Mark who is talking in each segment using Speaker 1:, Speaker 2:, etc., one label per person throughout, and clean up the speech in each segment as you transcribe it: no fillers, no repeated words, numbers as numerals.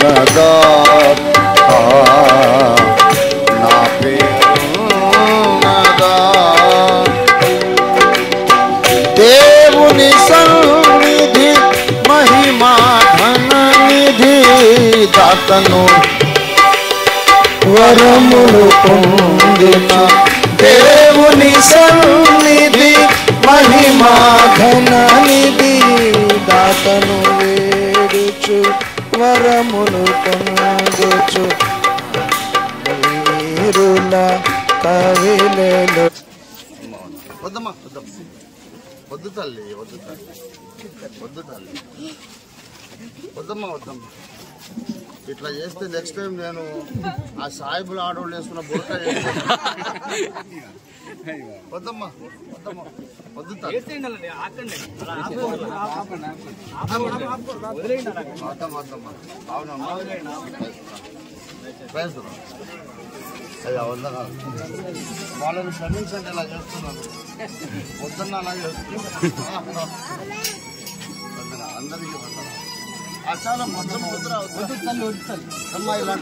Speaker 1: ఉన్నదా నా పేరున్నదా దేవుని సన్నిధి మహిమా ఘన నిధి దాతను వరములు పొందిన దేవుని సన్నిధి మహిమా ఘన నిధి దాతను వేడుచు వరములు పొందుచు వీరుల కవిలెలు. వద్దమ్మా వద్దు తల్లి, వద్దు తల్లి, వద్దు తల్లి, వద్దమ్మా వద్దమ్మా. ఇట్లా చేస్తే నెక్స్ట్ టైం నేను ఆ సాయిబులు ఆడవాళ్ళు వేసుకున్న బుర్క వద్దమ్మా వద్దమ్మా వద్దు తల్లి. అవునమ్మా అయ్యా వద్దనా వాళ్ళని క్షమించండి, ఇలా చేస్తున్నాను వద్దన్నా అలా చేస్తున్నా అందరికీ వద్దనా చాలా మొత్తం ముద్ర అమ్మా ఇలా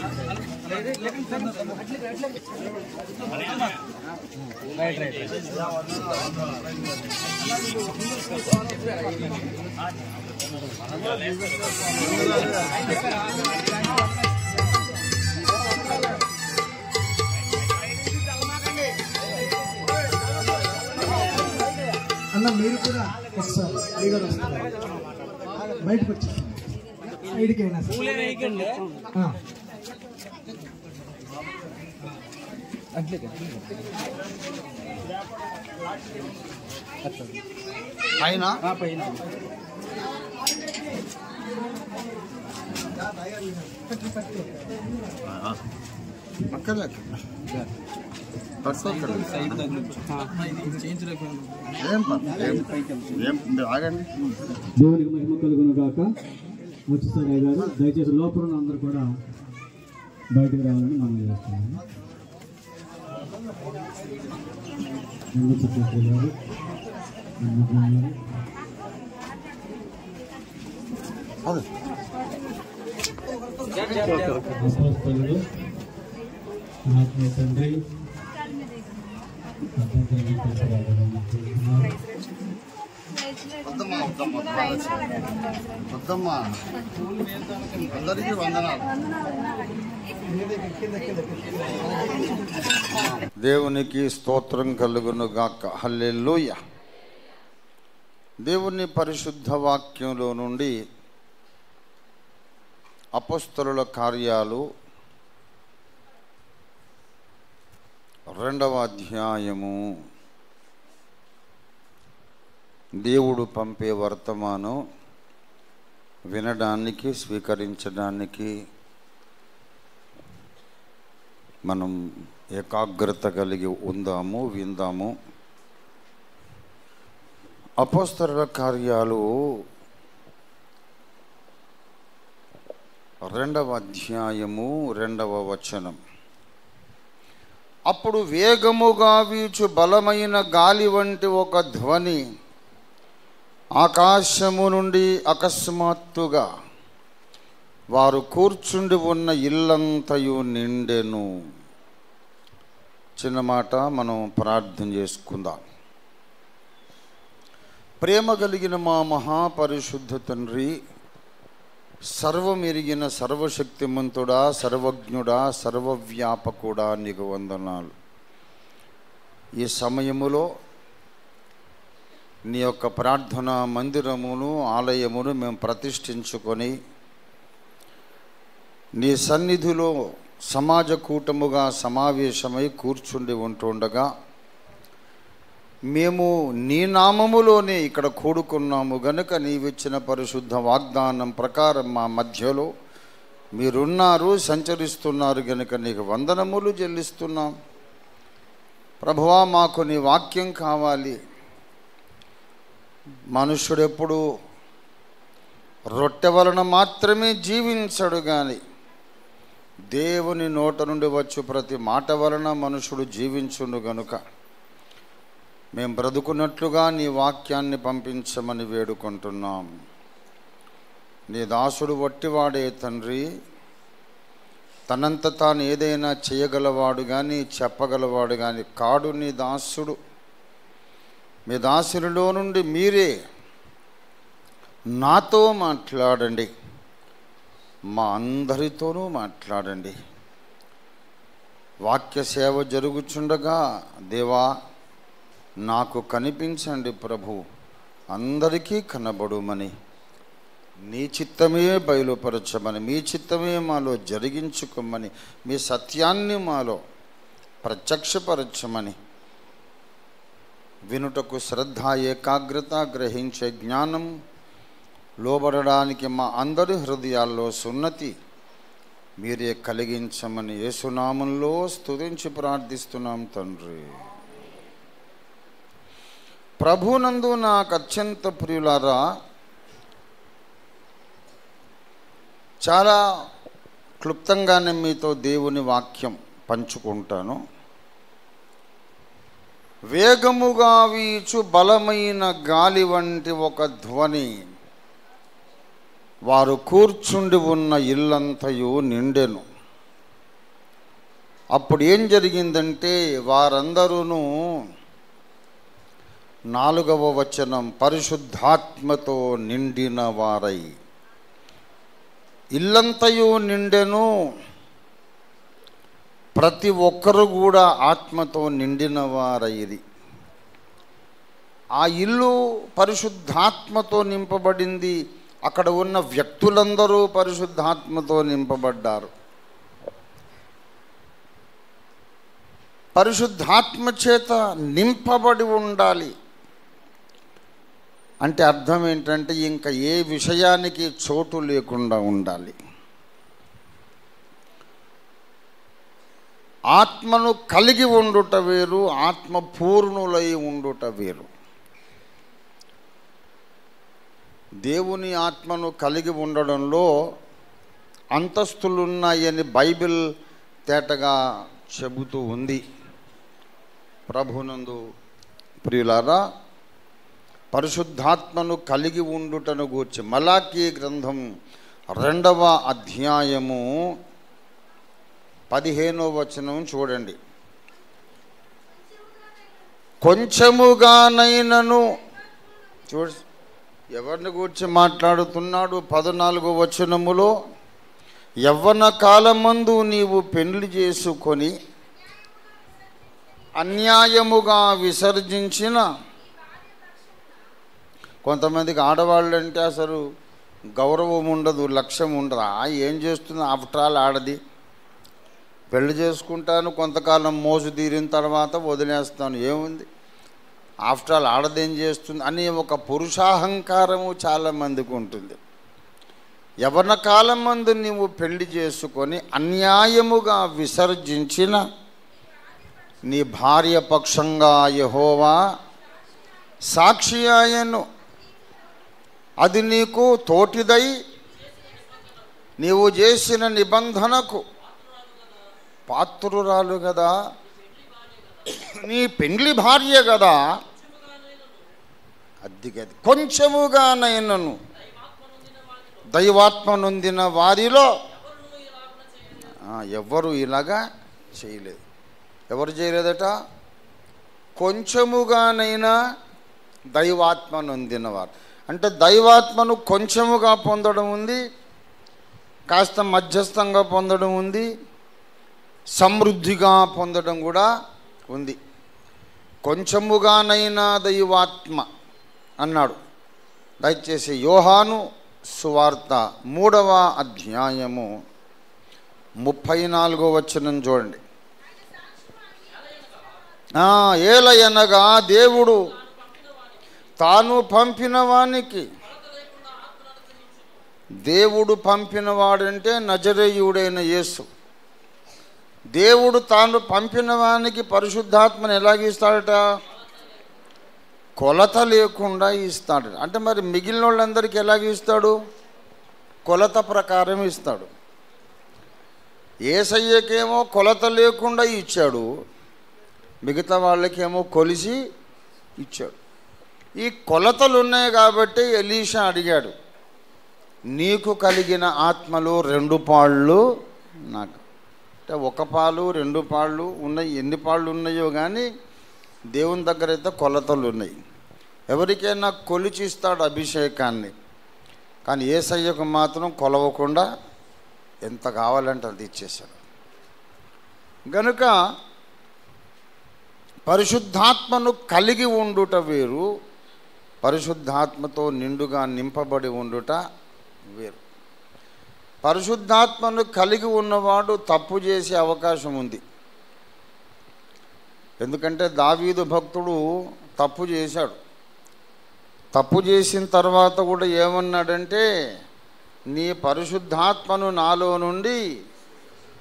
Speaker 2: అన్న మీరు కూడా వస్తారు, అడిగారు వస్తారు, బయటకు వచ్చేస్తారు సైడ్కైనా
Speaker 1: పైన అక్కర్లేదు ఆగండి.
Speaker 3: దేవునికి మహిమ కలుగును గాక. ముత్తుసారయ్య గారు దయచేసి లోపల ఉన్న అందరూ కూడా బయటకు రావాలని మనం చేస్తున్నాము. గారు అపోస్తలుడు ఆత్మీయ తండ్రి
Speaker 1: వద్దమ్మా అందరికీ వందనాలు. దేవునికి స్తోత్రం కలుగును గాక. హల్లెలూయా. దేవుని పరిశుద్ధ వాక్యంలో నుండి అపోస్తలుల కార్యాలు 2వ అధ్యాయము. దేవుడు పంపే వర్తమానం వినడానికి స్వీకరించడానికి మనం ఏకాగ్రత కలిగి ఉందాము, విందాము. అపోస్తలుల కార్యాలు 2వ అధ్యాయము 2వ వచనం. అప్పుడు వేగముగా వీచు బలమైన గాలి వంటి ఒక ధ్వని ఆకాశము నుండి అకస్మాత్తుగా వారు కూర్చుండి ఉన్న ఇల్లంతయు నిండెను. చిన్న మాట మనం ప్రార్థన చేసుకుందాం. ప్రేమ కలిగిన మా మహాపరిశుద్ధ తండ్రి, సర్వమెరిగిన సర్వశక్తిమంతుడా, సర్వజ్ఞుడా, సర్వవ్యాపకుడా, నీకు వందనాలు. ఈ సమయములో నీ యొక్క ప్రార్థనా మందిరమును, ఆలయమును మేము ప్రతిష్ఠించుకొని నీ సన్నిధిలో సమాజ కూటముగా సమావేశమై కూర్చుండి ఉంటుండగా మేము నీ నామములోనే ఇక్కడ కూడుకున్నాము గనుక నీవిచ్చిన పరిశుద్ధ వాగ్దానం ప్రకారం మా మధ్యలో మీరున్నారు, సంచరిస్తున్నారు గనుక నీకు వందనములు చెల్లిస్తున్నాం. ప్రభువా, మాకు నీ వాక్యం కావాలి. మనుష్యుడెప్పుడు రొట్టె వలన మాత్రమే జీవించడు గాని దేవుని నోట నుండి వచ్చు ప్రతి మాట వలన మనుషుడు జీవించును గనుక మేము బ్రతుకున్నట్లుగా నీ వాక్యాన్ని పంపించమని వేడుకుంటున్నాం. నీ దాసుడు వట్టివాడే తండ్రి, తనంత తాను ఏదైనా చేయగలవాడు కానీ చెప్పగలవాడు కానీ కాడు నీ దాసుడు. మీ దాసునిలో నుండి మీరే నాతో మాట్లాడండి, మా అందరితోనూ మాట్లాడండి. వాక్య సేవ జరుగుచుండగా దేవా నాకు కనిపించండి ప్రభు, అందరికీ కనబడుమని, నీ చిత్తమే బయలుపరచమని, మీ చిత్తమే మాలో జరిగించుకోమని, మీ సత్యాన్ని మాలో ప్రత్యక్షపరచమని, వినుటకు శ్రద్ధ ఏకాగ్రత, గ్రహించే జ్ఞానం, లోబడడానికి మా అందరి హృదయాల్లో సున్నతి మీరే కలిగించమని యేసునామంలో స్తుతించి ప్రార్థిస్తున్నాం తండ్రి. ప్రభునందు నాకు అత్యంత ప్రియులారా, చాలా క్లుప్తంగానే మీతో దేవుని వాక్యం పంచుకుంటాను. వేగముగా వీచు బలమైన గాలి వంటి ఒక ధ్వని వారు కూర్చుండి ఉన్న ఇల్లంతయు నిండెను. అప్పుడు ఏం జరిగిందంటే వారందరూ 4వ వచనం పరిశుద్ధాత్మతో నిండిన వారై, ఇల్లంతయు నిండెను. ప్రతి ఒక్కరు కూడా ఆత్మతో నిండిన వారైరి. ఆ ఇల్లు పరిశుద్ధాత్మతో నింపబడింది. అక్కడ ఉన్న వ్యక్తులందరూ పరిశుద్ధాత్మతో నింపబడ్డారు. పరిశుద్ధాత్మ చేత నింపబడి ఉండాలి అంటే అర్థం ఏంటంటే ఇంకా ఏ విషయానికి చోటు లేకుండా ఉండాలి. ఆత్మను కలిగి ఉండుట వేరు, ఆత్మ పూర్ణులై ఉండుట వేరు. దేవుని ఆత్మను కలిగి ఉండడంలో అంతస్తులున్నాయని బైబిల్ తేటగా చెబుతూ ఉంది. ప్రభునందు ప్రియులారా, పరిశుద్ధాత్మను కలిగి ఉండుటను గూర్చి మలాకీ గ్రంథం 2వ అధ్యాయము 15వ వచనం చూడండి. కొంచెముగానైనను చూడ ఎవరిని గూర్చి మాట్లాడుతున్నాడు? 14వ వచనములో, యవ్వన కాలమందు నీవు పెండ్లి చేసుకొని అన్యాయముగా విసర్జించిన, కొంతమందికి ఆడవాళ్ళు అంటే అసలు గౌరవం ఉండదు, లక్ష్యం ఉండదు. ఏం చేస్తుంది, ఆఫ్టర్ ఆల్ ఆడది, పెళ్లి చేసుకుంటాను, కొంతకాలం మోజు తీరిన తర్వాత వదిలేస్తాను, ఏముంది, ఆఫ్టర్ ఆల్ ఆడదేం చేస్తుంది అనే ఒక పురుషాహంకారము చాలామందికి ఉంటుంది. యవ్వన కాలం మందు నీవు పెళ్లి చేసుకొని అన్యాయముగా విసర్జించిన నీ భార్య పక్షంగా యెహోవా సాక్షి ఆయను. అది నీకు తోటిదై నీవు చేసిన నిబంధనకు పాత్రురాలు కదా, నీ పెండ్లి భార్య కదా. అద్దిగది కొంచెముగానైనను దైవాత్మ నొందిన వారిలో ఎవరు ఇలాగా చేయలేదు. ఎవరు చేయలేదట? కొంచెముగానైనా దైవాత్మ నొందినవారు. అంటే దైవాత్మను కొంచెముగా పొందడం ఉంది, కాస్త మధ్యస్థంగా పొందడం ఉంది, సమృద్ధిగా పొందడం కూడా ఉంది. కొంచెముగానైనా దైవాత్మ అన్నాడు. దయచేసి యోహాను సువార్త 3వ అధ్యాయము 34వ వచనం చూడండి. ఏలయనగా దేవుడు తాను పంపిన వానికి, దేవుడు పంపినవాడంటే నజరేయుడైన యేసు. దేవుడు తాను పంపిన వానికి పరిశుద్ధాత్మను ఎలాగిస్తాడట? కొలత లేకుండా ఇస్తాడు. అంటే మరి మిగిలిన వాళ్ళందరికీ ఎలాగ ఇస్తాడు? కొలత ప్రకారం ఇస్తాడు. యేసయ్యకేమో కొలత లేకుండా ఇచ్చాడు, మిగతా వాళ్ళకేమో కొలిసి ఇచ్చాడు. ఈ కొలతలు ఉన్నాయి కాబట్టి ఎలీషా అడిగాడు, నీకు కలిగిన ఆత్మలు 2 పాళ్ళు నాకు. అంటే ఒక పాలు 2 పాళ్ళు ఉన్నాయి, ఎన్ని పాళ్ళు ఉన్నాయో కానీ దేవుని దగ్గర అయితే కొలతలు ఉన్నాయి. ఎవరికైనా కొలిచిస్తాడు అభిషేకాన్ని, కానీ యేసయ్యకు మాత్రం కొలవకుండా ఎంత కావాలంటే అది ఇచ్చేశాడు. గనుక పరిశుద్ధాత్మను కలిగి ఉండుట వేరు, పరిశుద్ధాత్మతో నిండుగా నింపబడి ఉండుట వేరు. పరిశుద్ధాత్మను కలిగి ఉన్నవాడు తప్పు చేసే అవకాశం ఉంది. ఎందుకంటే దావీదు భక్తుడు తప్పు చేశాడు. తప్పు చేసిన తర్వాత కూడా ఏమన్నాడంటే, నీ పరిశుద్ధాత్మను నాలో నుండి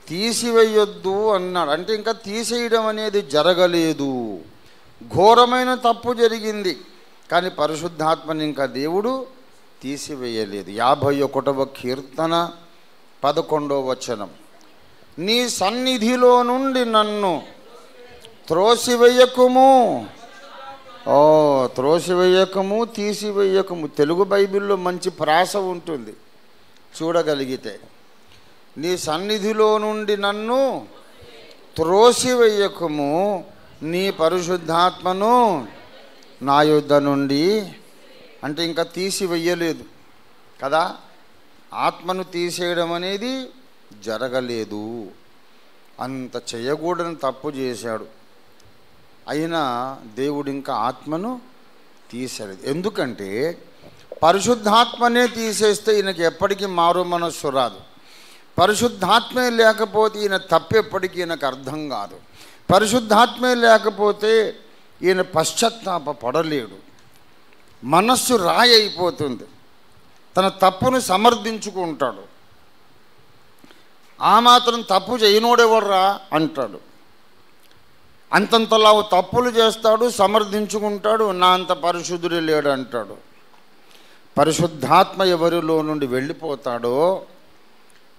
Speaker 1: తీసివేయొద్దు అన్నాడు. అంటే ఇంకా తీసేయడం అనేది జరగలేదు, ఘోరమైన తప్పు జరిగింది, కానీ పరిశుద్ధాత్మని ఇంకా దేవుడు తీసివేయలేదు. 51వ కీర్తన 11వ వచనం, నీ సన్నిధిలో నుండి నన్ను త్రోసివేయకుము, త్రోసివేయకము, తీసివేయకము. తెలుగు బైబిల్లో మంచి ప్రాస ఉంటుంది చూడగలిగితే. నీ సన్నిధిలో నుండి నన్ను త్రోసివేయకము, నీ పరిశుద్ధాత్మను నా యొద్ద నుండి, అంటే ఇంకా తీసివేయలేదు కదా, ఆత్మను తీసేయడం అనేది జరగలేదు. అంత చేయకూడని తప్పు చేశాడు, అయినా దేవుడు ఇంకా ఆత్మను తీసేయలేదు. ఎందుకంటే పరిశుద్ధాత్మనే తీసేస్తే ఈయనకి ఎప్పటికీ మారు మనస్సు రాదు. పరిశుద్ధాత్మే లేకపోతే ఈయన తప్పు ఎప్పటికీ ఈయనకు అర్థం కాదు. పరిశుద్ధాత్మే లేకపోతే ఈయన పశ్చాత్తాప పడలేడు, మనస్సు రాయి అయిపోతుంది, తన తప్పును సమర్థించుకుంటాడు. ఆ మాత్రం తప్పు చేయనోడెవర్రా అంటాడు. అంతంతలా తప్పులు చేస్తాడు, సమర్థించుకుంటాడు, నా అంత పరిశుద్ధుడే లేడు అంటాడు. పరిశుద్ధాత్మ ఎవరిలో నుండి వెళ్ళిపోతాడో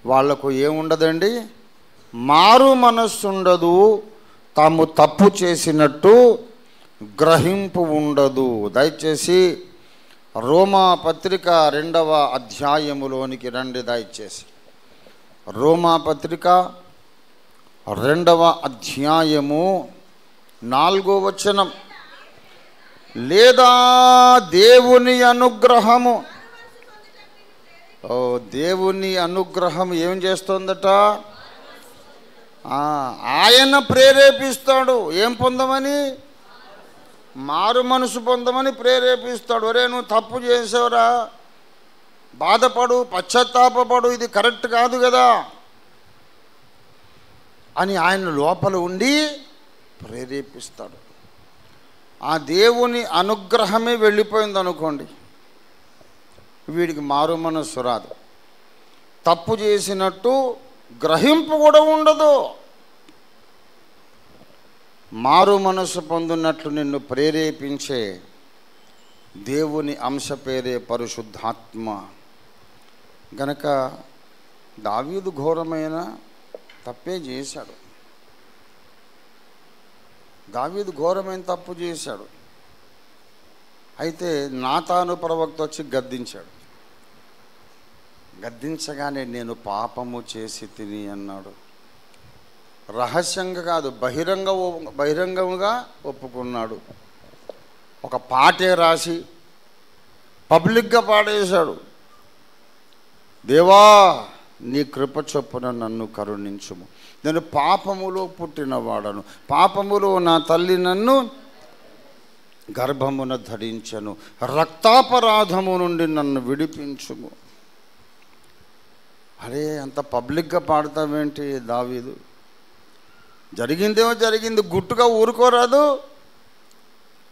Speaker 1: వాళ్లకు ఏముండదండి, మారు మనస్సు ఉండదు, తాము తప్పు చేసినట్టు గ్రహింపు ఉండదు. దయచేసి రోమా పత్రిక 2వ అధ్యాయములోనికి రండి. దయచేసి రోమా పత్రిక 2వ అధ్యాయము 4వ వచనం, లేదా దేవుని అనుగ్రహము, దేవుని అనుగ్రహం ఏం చేస్తుందట, ఆయన ప్రేరేపిస్తాడు. ఏం పొందమని? మారు మనసు పొందమని ప్రేరేపిస్తాడు. ఒరే నువ్వు తప్పు చేసావురా, బాధపడు, పశ్చాత్తాపడు, ఇది కరెక్ట్ కాదు కదా అని ఆయన లోపల ఉండి ప్రేరేపిస్తాడు. ఆ దేవుని అనుగ్రహమే వెళ్ళిపోయింది అనుకోండి, వీడికి మారు మనస్సు రాదు, తప్పు చేసినట్టు గ్రహింపు కూడా ఉండదు. మారు మనస్సు పొందినట్లు నిన్ను ప్రేరేపించే దేవుని అంశ పేరే పరిశుద్ధాత్మ. గనక దావీదు ఘోరమైన తప్పే చేశాడు, దావీదు ఘోరమైన తప్పు చేశాడు. అయితే నాతాను ప్రవక్త వచ్చి గద్దించాడు. గద్దించగానే నేను పాపము చేసి తిని అన్నాడు. రహస్యంగా కాదు, బహిరంగంగా ఒప్పుకున్నాడు. ఒక పాటే రాసి పబ్లిక్గా పాడేశాడు. దేవా నీ కృప చొప్పున నన్ను కరుణించుము, నేను పాపములో పుట్టినవాడను, పాపములో నా తల్లి నన్ను గర్భమున ధరించను, రక్తాపరాధము నుండి నన్ను విడిపించుము. అరే అంత పబ్లిక్గా పాడతావేంటి దావీదు? జరిగిందేమో జరిగింది, గుట్టుగా ఊరుకోరాదు,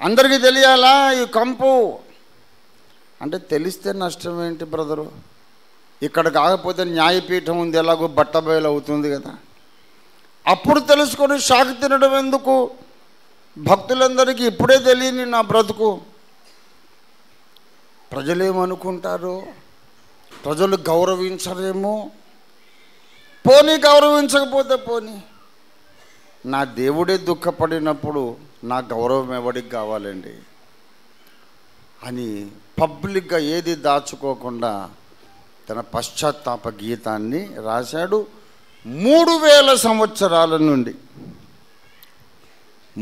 Speaker 1: అందరికీ తెలియాలా ఈ కంపు అంటే. తెలిస్తే నష్టం ఏంటి బ్రదరు? ఇక్కడ కాకపోతే న్యాయపీఠం ఉంది, ఎలాగో బట్టబయలు అవుతుంది కదా. అప్పుడు తెలుసుకొని షాక్ తినడం ఎందుకు? భక్తులందరికీ ఇప్పుడే తెలియని నా బ్రతుకు, ప్రజలేమనుకుంటారో, ప్రజలు గౌరవించరేమో. పోనీ గౌరవించకపోతే పోనీ, నా దేవుడే దుఃఖపడినప్పుడు నా గౌరవం ఎవరికి కావాలండి అని పబ్లిక్గా ఏది దాచుకోకుండా తన పశ్చాత్తాప గీతాన్ని రాశాడు. 3000 సంవత్సరాల నుండి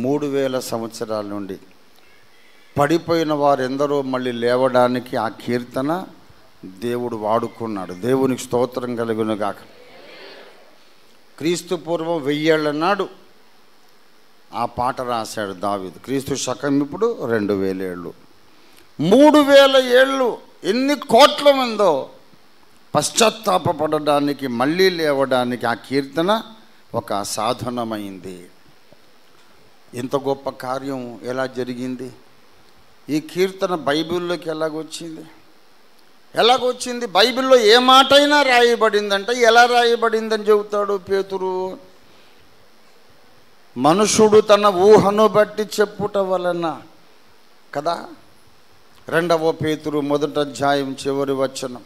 Speaker 1: 3000 సంవత్సరాల నుండి పడిపోయిన వారెందరో మళ్ళీ లేవడానికి ఆ కీర్తన దేవుడు వాడుకున్నాడు. దేవునికి స్తోత్రం కలుగును గాక. క్రీస్తు పూర్వం 1000 ఏళ్ల నాడు ఆ పాట రాశాడు దావీదు. క్రీస్తు శకం ఇప్పుడు 2000 ఏళ్ళు. 3000 ఏళ్ళు ఎన్ని కోట్ల మందో పశ్చాత్తాపపడడానికి మళ్ళీ లేవడానికి ఆ కీర్తన ఒక సాధనమైంది. ఇంత గొప్ప కార్యం ఎలా జరిగింది? ఈ కీర్తన బైబిల్లోకి ఎలాగొచ్చింది? బైబిల్లో ఏ మాట అయినా రాయబడిందంటే ఎలా రాయబడిందని చెబుతాడు పేతురు. మనుషుడు తన ఊహను బట్టి చెప్పుట వలన కదా. 2వ పేతురు 1వ అధ్యాయం చివరి వచనం,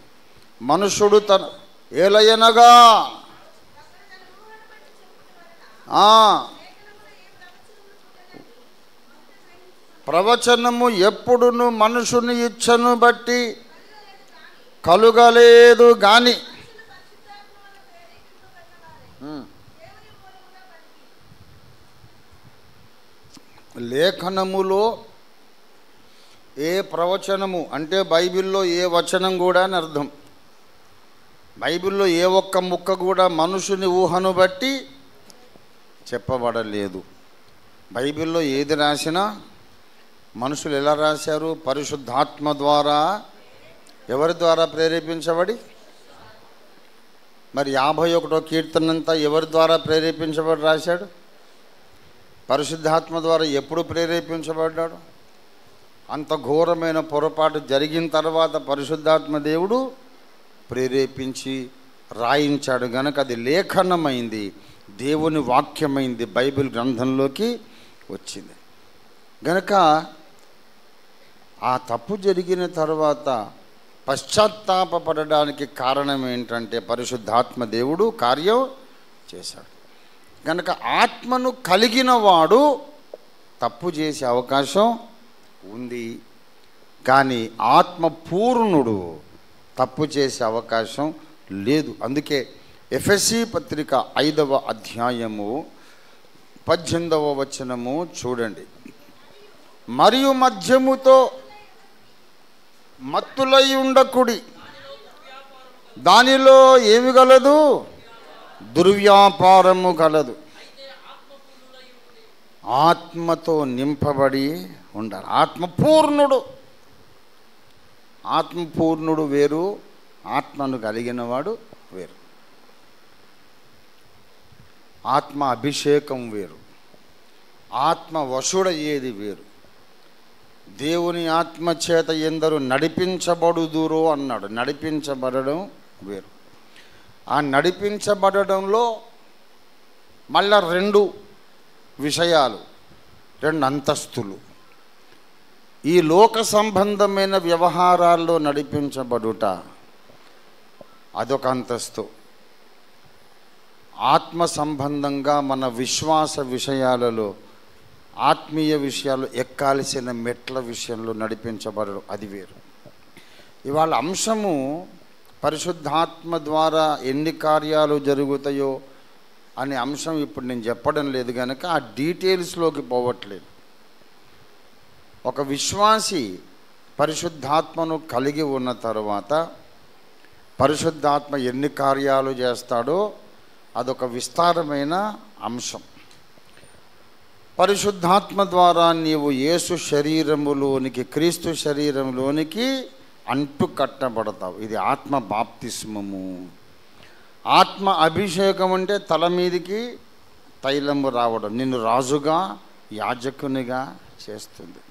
Speaker 1: మనుషుడు తన ఏలయనగా ప్రవచనము ఎప్పుడును మనుషుని ఇచ్చను బట్టి కలుగలేదు గాని లేఖనములో ఏ ప్రవచనము అంటే బైబిల్లో ఏ వచనం కూడా అని అర్థం. బైబిల్లో ఏ ఒక్క ముక్క కూడా మనుషుని ఊహను బట్టి చెప్పబడలేదు. బైబిల్లో ఏది రాసినా మనుషులు ఎలా రాశారు? పరిశుద్ధాత్మ ద్వారా. ఎవరి ద్వారా ప్రేరేపించబడి? మరి 51వ కీర్తనంతా ఎవరి ద్వారా ప్రేరేపించబడి రాశాడు? పరిశుద్ధాత్మ ద్వారా. ఎప్పుడు ప్రేరేపించబడ్డాడు? అంత ఘోరమైన పొరపాటు జరిగిన తర్వాత పరిశుద్ధాత్మ దేవుడు ప్రేరేపించి రాయించాడు గనక అది లేఖనమైంది, దేవుని వాక్యమైంది, బైబిల్ గ్రంథంలోకి వచ్చింది గనక ఆ తప్పు జరిగిన తర్వాత పశ్చాత్తాపపడడానికి కారణం ఏంటంటే పరిశుద్ధాత్మ దేవుడు కార్యం చేశాడు గనక ఆత్మను కలిగిన వాడు తప్పు చేసే అవకాశం ఉంది, కానీ ఆత్మ పూర్ణుడు తప్పు చేసే అవకాశం లేదు. అందుకే ఎఫెసీ పత్రిక 5వ అధ్యాయము 18వ వచనము చూడండి. మరియు మద్యముతో మత్తులై ఉండకుడి, దానిలో ఏమి గలదు? దుర్వ్యాపారము గలదు. ఆత్మతో నింపబడి ఉండాలి. ఆత్మపూర్ణుడు వేరు, ఆత్మను కలిగినవాడు వేరు. ఆత్మ అభిషేకం వేరు, ఆత్మ వశుడయ్యేది వేరు. దేవుని ఆత్మ చేత ఎందరు నడిపించబడుదురో అన్నాడు. నడిపించబడడం వేరు. ఆ నడిపించబడడంలో మళ్ళా 2 విషయాలు, 2 అంతస్తులు. ఈ లోక సంబంధమైన వ్యవహారాల్లో నడిపించబడుట అదొక అంతస్తు. ఆత్మ సంబంధంగా మన విశ్వాస విషయాలలో, ఆత్మీయ విషయాలు ఎక్కాల్సిన మెట్ల విషయంలో నడిపించబడడం అది వేరు. ఇవాళ అంశము పరిశుద్ధాత్మ ద్వారా ఎన్ని కార్యాలు జరుగుతాయో అనే అంశం ఇప్పుడు నేను చెప్పడం లేదు కనుక ఆ డీటెయిల్స్లోకి పోవట్లేదు. ఒక విశ్వాసి పరిశుద్ధాత్మను కలిగి ఉన్న తర్వాత పరిశుద్ధాత్మ ఎన్ని కార్యాలు చేస్తాడో అదొక విస్తారమైన అంశం. పరిశుద్ధాత్మ ద్వారా నీవు యేసు శరీరములోనికి, క్రీస్తు శరీరంలోనికి అంటు కట్టబడతావు. ఇది ఆత్మ బాప్తిస్మము. ఆత్మ అభిషేకం అంటే తల మీదికి తైలము రావడం, నిన్ను రాజుగా యాజకునిగా చేస్తుంది.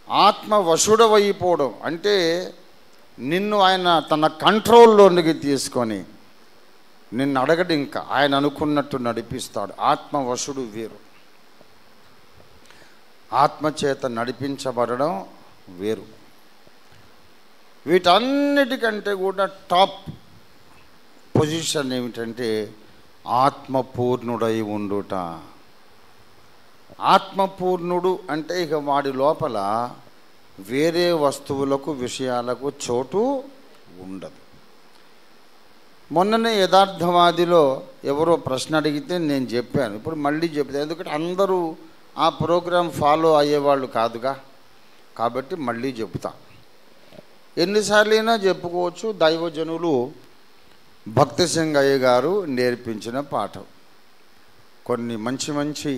Speaker 1: ఆత్మ వశుడవైపోవడం అంటే నిన్ను ఆయన తన కంట్రోల్లోనికి తీసుకొని నిన్ను అడగడు, ఇంకా ఆయన అనుకున్నట్టు నడిపిస్తాడు. ఆత్మ వశుడు వేరు, ఆత్మచేత నడిపించబడడం వేరు. వీటన్నిటికంటే కూడా టాప్ పొజిషన్ ఏమిటంటే ఆత్మపూర్ణుడై ఉండుట. ఆత్మపూర్ణుడు అంటే ఇక వాడి లోపల వేరే వస్తువులకు, విషయాలకు చోటు ఉండదు. మొన్ననే యథార్థవాదిలో ఎవరో ప్రశ్న అడిగితే నేను చెప్పాను, ఇప్పుడు మళ్ళీ చెప్తాను. ఎందుకంటే అందరూ ఆ ప్రోగ్రాం ఫాలో అయ్యేవాళ్ళు కాదుగా, కాబట్టి మళ్ళీ చెప్తా. ఎన్నిసార్లైనా చెప్పుకోవచ్చు. దైవజనులు భక్తి సింగయ్య గారు నేర్పించిన పాఠం, కొన్ని మంచి మంచి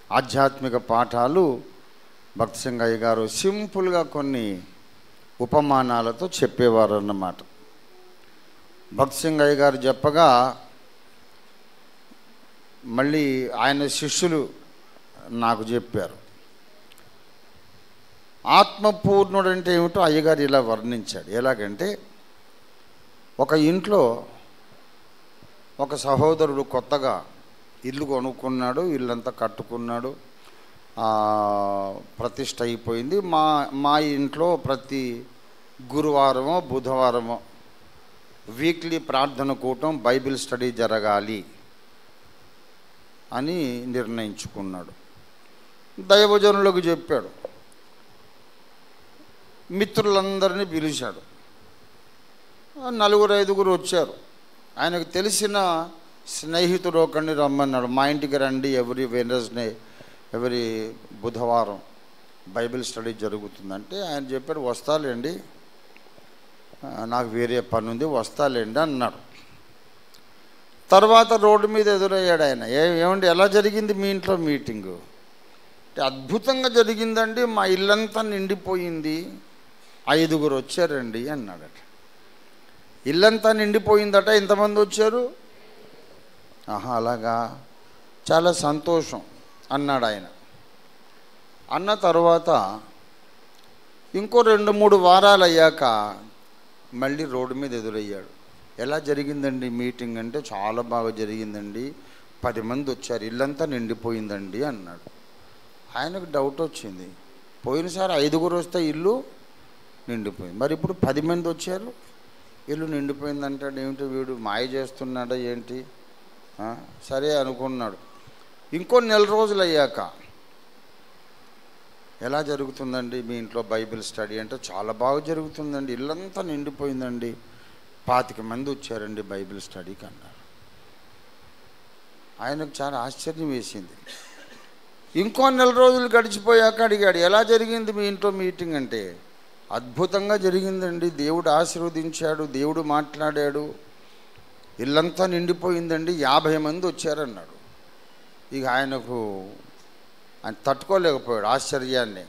Speaker 1: ఆధ్యాత్మిక పాఠాలు భక్తి సింగయ్య గారు సింపుల్గా కొన్ని ఉపమానాలతో చెప్పేవారు అన్నమాట. భక్తి సింగయ్య గారు చెప్పగా మళ్ళీ ఆయన శిష్యులు నాకు చెప్పారు. ఆత్మపూర్ణుడు అంటే ఏమిటో అయ్యగారు ఇలా వర్ణించాడు. ఎలాగంటే, ఒక ఇంట్లో ఒక సహోదరుడు కొత్తగా ఇల్లు కొనుక్కున్నాడు, ఇల్లంతా కట్టుకున్నాడు, ప్రతిష్ఠ అయిపోయింది. మా ఇంట్లో ప్రతి గురువారమో బుధవారమో వీక్లీ ప్రార్థన కూటం, బైబిల్ స్టడీ జరగాలి అని నిర్ణయించుకున్నాడు. దైవజనులకు చెప్పాడు, మిత్రులందరినీ పిలిచాడు. 4-5 వచ్చారు. ఆయనకు తెలిసిన స్నేహితుడు ఒకరిని రమ్మన్నాడు, మా ఇంటికి రండి, ఎవ్రీ వెనస్డే ఎవ్రీ బుధవారం బైబిల్ స్టడీ జరుగుతుందంటే ఆయన చెప్పాడు, వస్తాలేండి, నాకు వేరే పని ఉంది, వస్తాలేండి అన్నాడు. తర్వాత రోడ్డు మీద ఎదురయ్యాడు ఆయన. ఏమండి ఎలా జరిగింది మీ ఇంట్లో మీటింగు అంటే, అద్భుతంగా జరిగిందండి, మా ఇల్లంతా నిండిపోయింది, 5 వచ్చారండి అన్నాడట. ఇల్లంతా నిండిపోయిందట, ఎంతమంది వచ్చారు? ఆహా, అలాగా, చాలా సంతోషం అన్నాడు ఆయన. అన్న తర్వాత ఇంకో 2-3 వారాలు అయ్యాక మళ్ళీ రోడ్డు మీద ఎదురయ్యాడు. ఎలా జరిగిందండి మీటింగ్ అంటే, చాలా బాగా జరిగిందండి, 10 మంది వచ్చారు, ఇల్లంతా నిండిపోయిందండి అన్నాడు. ఆయనకు డౌట్ వచ్చింది, పోయినసారి 5 వస్తే ఇల్లు నిండిపోయింది, మరి ఇప్పుడు 10 మంది వచ్చారు, ఇల్లు నిండిపోయింది అంటాడు, ఏమిటి వీడు మాయ చేస్తున్నాడా ఏంటి? సరే అనుకున్నాడు. ఇంకో 1 రోజులు అయ్యాక, ఎలా జరుగుతుందండి మీ ఇంట్లో బైబిల్ స్టడీ అంటే, చాలా బాగా జరుగుతుందండి, ఇల్లంతా నిండిపోయిందండి, 25 మంది వచ్చారండి బైబిల్ స్టడీకి అన్నారు. ఆయనకు చాలా ఆశ్చర్యం వేసింది. ఇంకో 1 రోజులు గడిచిపోయాక అడిగాడు, ఎలా జరిగింది మీ ఇంట్లో మీటింగ్ అంటే, అద్భుతంగా జరిగిందండి, దేవుడు ఆశీర్వదించాడు, దేవుడు మాట్లాడాడు, ఇల్లంతా నిండిపోయిందండి, 50 మంది వచ్చారన్నాడు. ఇక ఆయన తట్టుకోలేకపోయాడు ఆశ్చర్యాన్ని.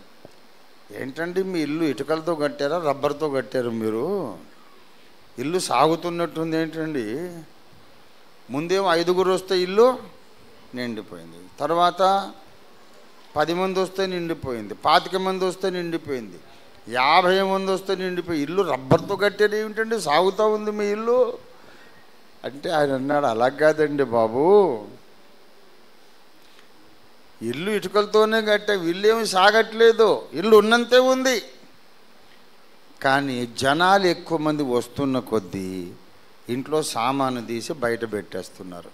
Speaker 1: ఏంటండి మీ ఇల్లు ఇటుకలతో కట్టారా, రబ్బర్తో కట్టారు మీరు? ఇల్లు సాగుతున్నట్టుంది ఏంటండి? ముందేమో 5 వస్తే ఇల్లు నిండిపోయింది, తర్వాత 10 మంది వస్తే నిండిపోయింది, 25 మంది వస్తే నిండిపోయింది, 50 మంది వస్తే నిండిపోయి, ఇల్లు రబ్బర్తో కట్టారు ఏమిటండి, సాగుతూ ఉంది మీ ఇల్లు అంటే, ఆయన అన్నాడు, అలా కాదండి బాబు, ఇల్లు ఇటుకలతోనే కట్టావు, ఇల్లు ఏమి సాగట్లేదు, ఇల్లు ఉన్నంతే ఉంది, కానీ జనాలు ఎక్కువ మంది వస్తున్న కొద్దీ ఇంట్లో సామాను తీసి బయట పెట్టేస్తున్నారు.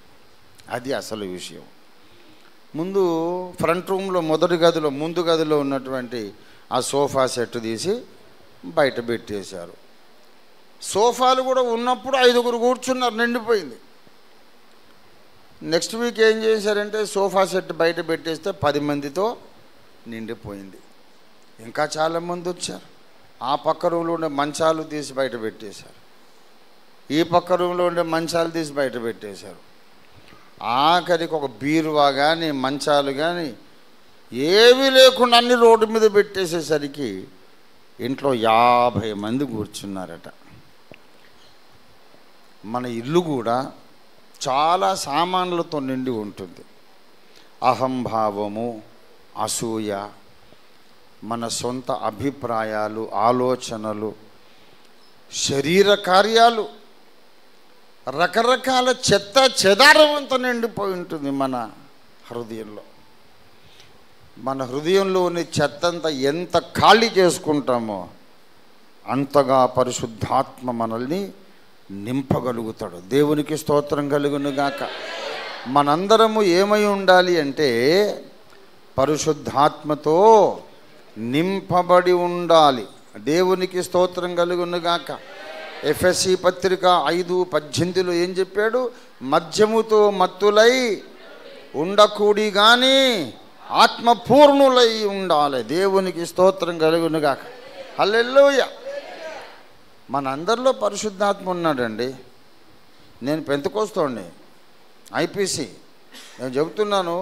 Speaker 1: అది అసలు విషయం. ముందు ఫ్రంట్ రూమ్లో మొదటి గదిలో ముందు గదిలో ఉన్నటువంటి ఆ సోఫా సెట్ తీసి బయట పెట్టేశారు. సోఫాలు కూడా ఉన్నప్పుడు 5 కూర్చున్నారు, నిండిపోయింది. నెక్స్ట్ వీక్ ఏం చేశారంటే, సోఫా సెట్ బయట పెట్టేస్తే 10 మందితో నిండిపోయింది. ఇంకా చాలామంది వచ్చారు. ఆ పక్క రూమ్లో ఉండే మంచాలు తీసి బయట పెట్టేశారు, ఈ పక్క రూమ్లో ఉండే మంచాలు తీసి బయట పెట్టేశారు. ఆఖరికి ఒక బీరువా కానీ మంచాలు కానీ ఏమీ లేకుండా అన్ని రోడ్డు మీద పెట్టేసేసరికి ఇంట్లో 50 మంది కూర్చున్నారట. మన ఇల్లు కూడా చాలా సామాన్లతో నిండి ఉంటుంది. అహంభావము, అసూయ, మన సొంత అభిప్రాయాలు, ఆలోచనలు, శరీర కార్యాలు, రకరకాల చెత్త చెదారమంతా నిండిపోయి ఉంటుంది మన హృదయంలో. మన హృదయంలోని చెత్తంతా ఎంత ఖాళీ చేసుకుంటామో అంతగా పరిశుద్ధాత్మ మనల్ని నింపగలుగుతాడు. దేవునికి స్తోత్రం కలుగునుగాక. మనందరము ఏమై ఉండాలి అంటే, పరిశుద్ధాత్మతో నింపబడి ఉండాలి. దేవునికి స్తోత్రం కలుగునుగాక. ఎఫెసీ పత్రిక 5:18 ఏం చెప్పాడు? మద్యముతో మత్తులై ఉండకూడి కానీ ఆత్మపూర్ణులై ఉండాలి. దేవునికి స్తోత్రం కలుగునుగాక. హల్లెలూయా. మనందరిలో పరిశుద్ధాత్మ ఉన్నాడండి. నేను పెంతెకోస్తోండి, ఐపీసీ. నేను చెబుతున్నాను,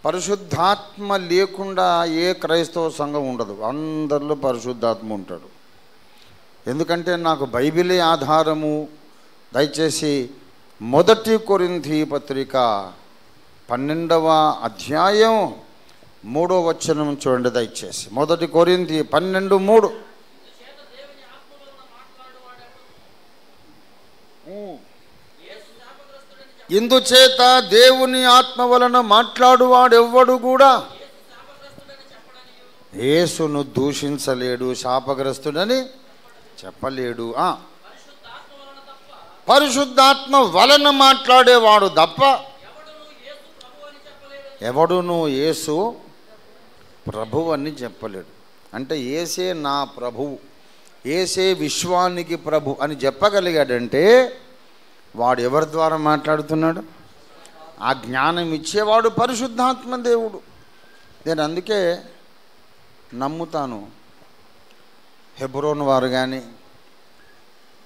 Speaker 1: పరిశుద్ధాత్మ లేకుండా ఏ క్రైస్తవ సంఘం ఉండదు. అందరిలో పరిశుద్ధాత్మ ఉంటాడు. ఎందుకంటే నాకు బైబిలే ఆధారము. దయచేసి 1 కొరింథీ పత్రిక 12వ అధ్యాయం 3వ వచనం చూడండి దయచేసి. 1 కొరింథీ 12:3. ఇందుచేత దేవుని ఆత్మ వలన మాట్లాడువాడెవ్వడు కూడా యేసును దూషించలేడు, శాపగ్రస్తుడని చెప్పలేడు. పరిశుద్ధాత్మ వలన మాట్లాడేవాడు తప్ప ఎవడును యేసు ప్రభువు అని చెప్పలేడు. అంటే యేసే నా ప్రభువు, యేసే విశ్వానికి ప్రభు అని చెప్పగలిగాడంటే వాడు ఎవరి ద్వారా మాట్లాడుతున్నాడు? ఆ జ్ఞానం ఇచ్చేవాడు పరిశుద్ధాత్మ దేవుడు. నేను అందుకే నమ్ముతాను, హెబ్రోన్ వారు కానీ,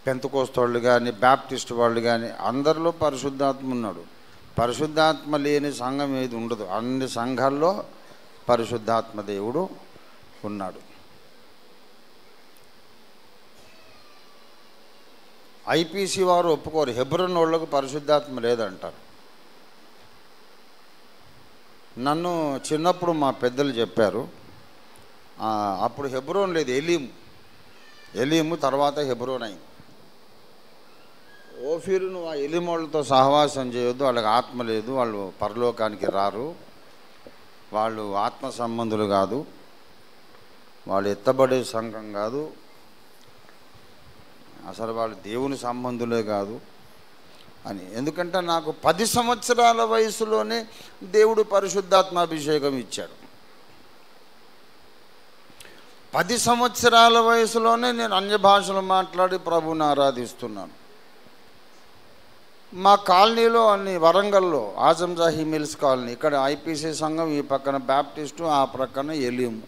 Speaker 1: పెంతెకోస్తు వాళ్ళు కానీ, బ్యాప్టిస్ట్ వాళ్ళు కానీ అందరిలో పరిశుద్ధాత్మ ఉన్నాడు. పరిశుద్ధాత్మ లేని సంఘం ఏది ఉండదు. అన్ని సంఘాల్లో పరిశుద్ధాత్మ దేవుడు ఉన్నాడు. ఐపీసీ వారు ఒప్పుకోరు, హెబ్రోన్ వాళ్ళకు పరిశుద్ధాత్మ లేదంటారు. నన్ను చిన్నప్పుడు మా పెద్దలు చెప్పారు, అప్పుడు హెబ్రోన్ లేదు, ఎలీము తర్వాత హెబ్రోన్ అయింది. ఓఫీరు నువ్వు ఆ ఎలీము వాళ్ళతో సహవాసం చేయొద్దు, వాళ్ళకి ఆత్మ లేదు, వాళ్ళు పరలోకానికి రారు, వాళ్ళు ఆత్మ సంబంధులు కాదు, వాళ్ళు ఎత్తబడే సంఘం కాదు, అసలు వాళ్ళు దేవుని సంబంధులే కాదు అని. ఎందుకంటే నాకు 10 సంవత్సరాల వయసులోనే దేవుడు పరిశుద్ధాత్మాభిషేకం ఇచ్చాడు. 10 సంవత్సరాల వయసులోనే నేను అన్య భాషలు మాట్లాడి ప్రభువుని ఆరాధిస్తున్నాను. మా కాలనీలో వరంగల్లో ఆజంజాహీ మిల్స్ కాలనీ, ఇక్కడ ఐపీసీ సంఘం, ఈ పక్కన బ్యాప్టిస్టు, ఆ ప్రక్కన ఎలీము.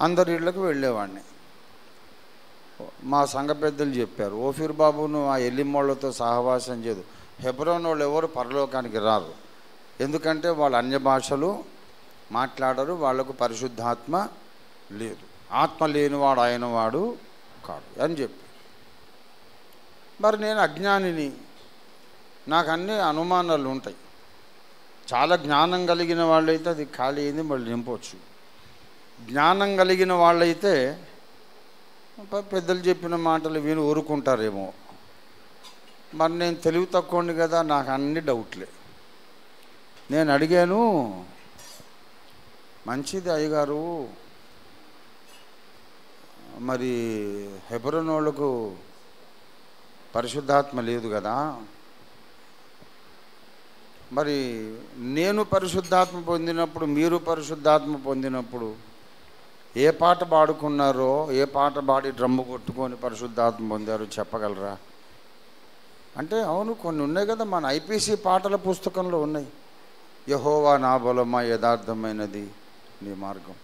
Speaker 1: అందరి ఇళ్ళకు వెళ్ళేవాడిని. మా సంఘ పెద్దలు చెప్పారు, ఓఫీర్ బాబును ఆ ఎలిమోళ్ళతో సహవాసం చేయదు, హెబ్రోన్ వాళ్ళు ఎవరు పరలోకానికి రారు, ఎందుకంటే వాళ్ళు అన్య భాషలు మాట్లాడరు, వాళ్లకు పరిశుద్ధాత్మ లేదు, ఆత్మ లేనివాడు ఆయన వాడు కాడు అని చెప్పి. మరి నేను అజ్ఞానిని, నాకు అన్ని అనుమానాలు ఉంటాయి. చాలా జ్ఞానం కలిగిన వాళ్ళైతే అది ఖాళీ అయింది మళ్ళీ నింపవచ్చు. జ్ఞానం కలిగిన వాళ్ళైతే పెద్దలు చెప్పిన మాటలు విని ఊరుకుంటారేమో. మరి నేను తెలివి తక్కువని కదా, నాకు అన్ని డౌట్లే. నేను అడిగాను, మంచిది అయ్యగారు, మరి హెబ్రోన్ వాళ్ళకు పరిశుద్ధాత్మ లేదు కదా, మరి నేను పరిశుద్ధాత్మ పొందినప్పుడు, మీరు పరిశుద్ధాత్మ పొందినప్పుడు ఏ పాట పాడుకున్నారో, ఏ పాట పాడి డ్రమ్ము కొట్టుకొని పరిశుద్ధాత్మ పొందారో చెప్పగలరా అంటే, అవును కొన్ని ఉన్నాయి కదా, మన ఐపీసీ పాటల పుస్తకంలో ఉన్నాయి. యెహోవా నా బలమా, యథార్థమైనది నీ మార్గం,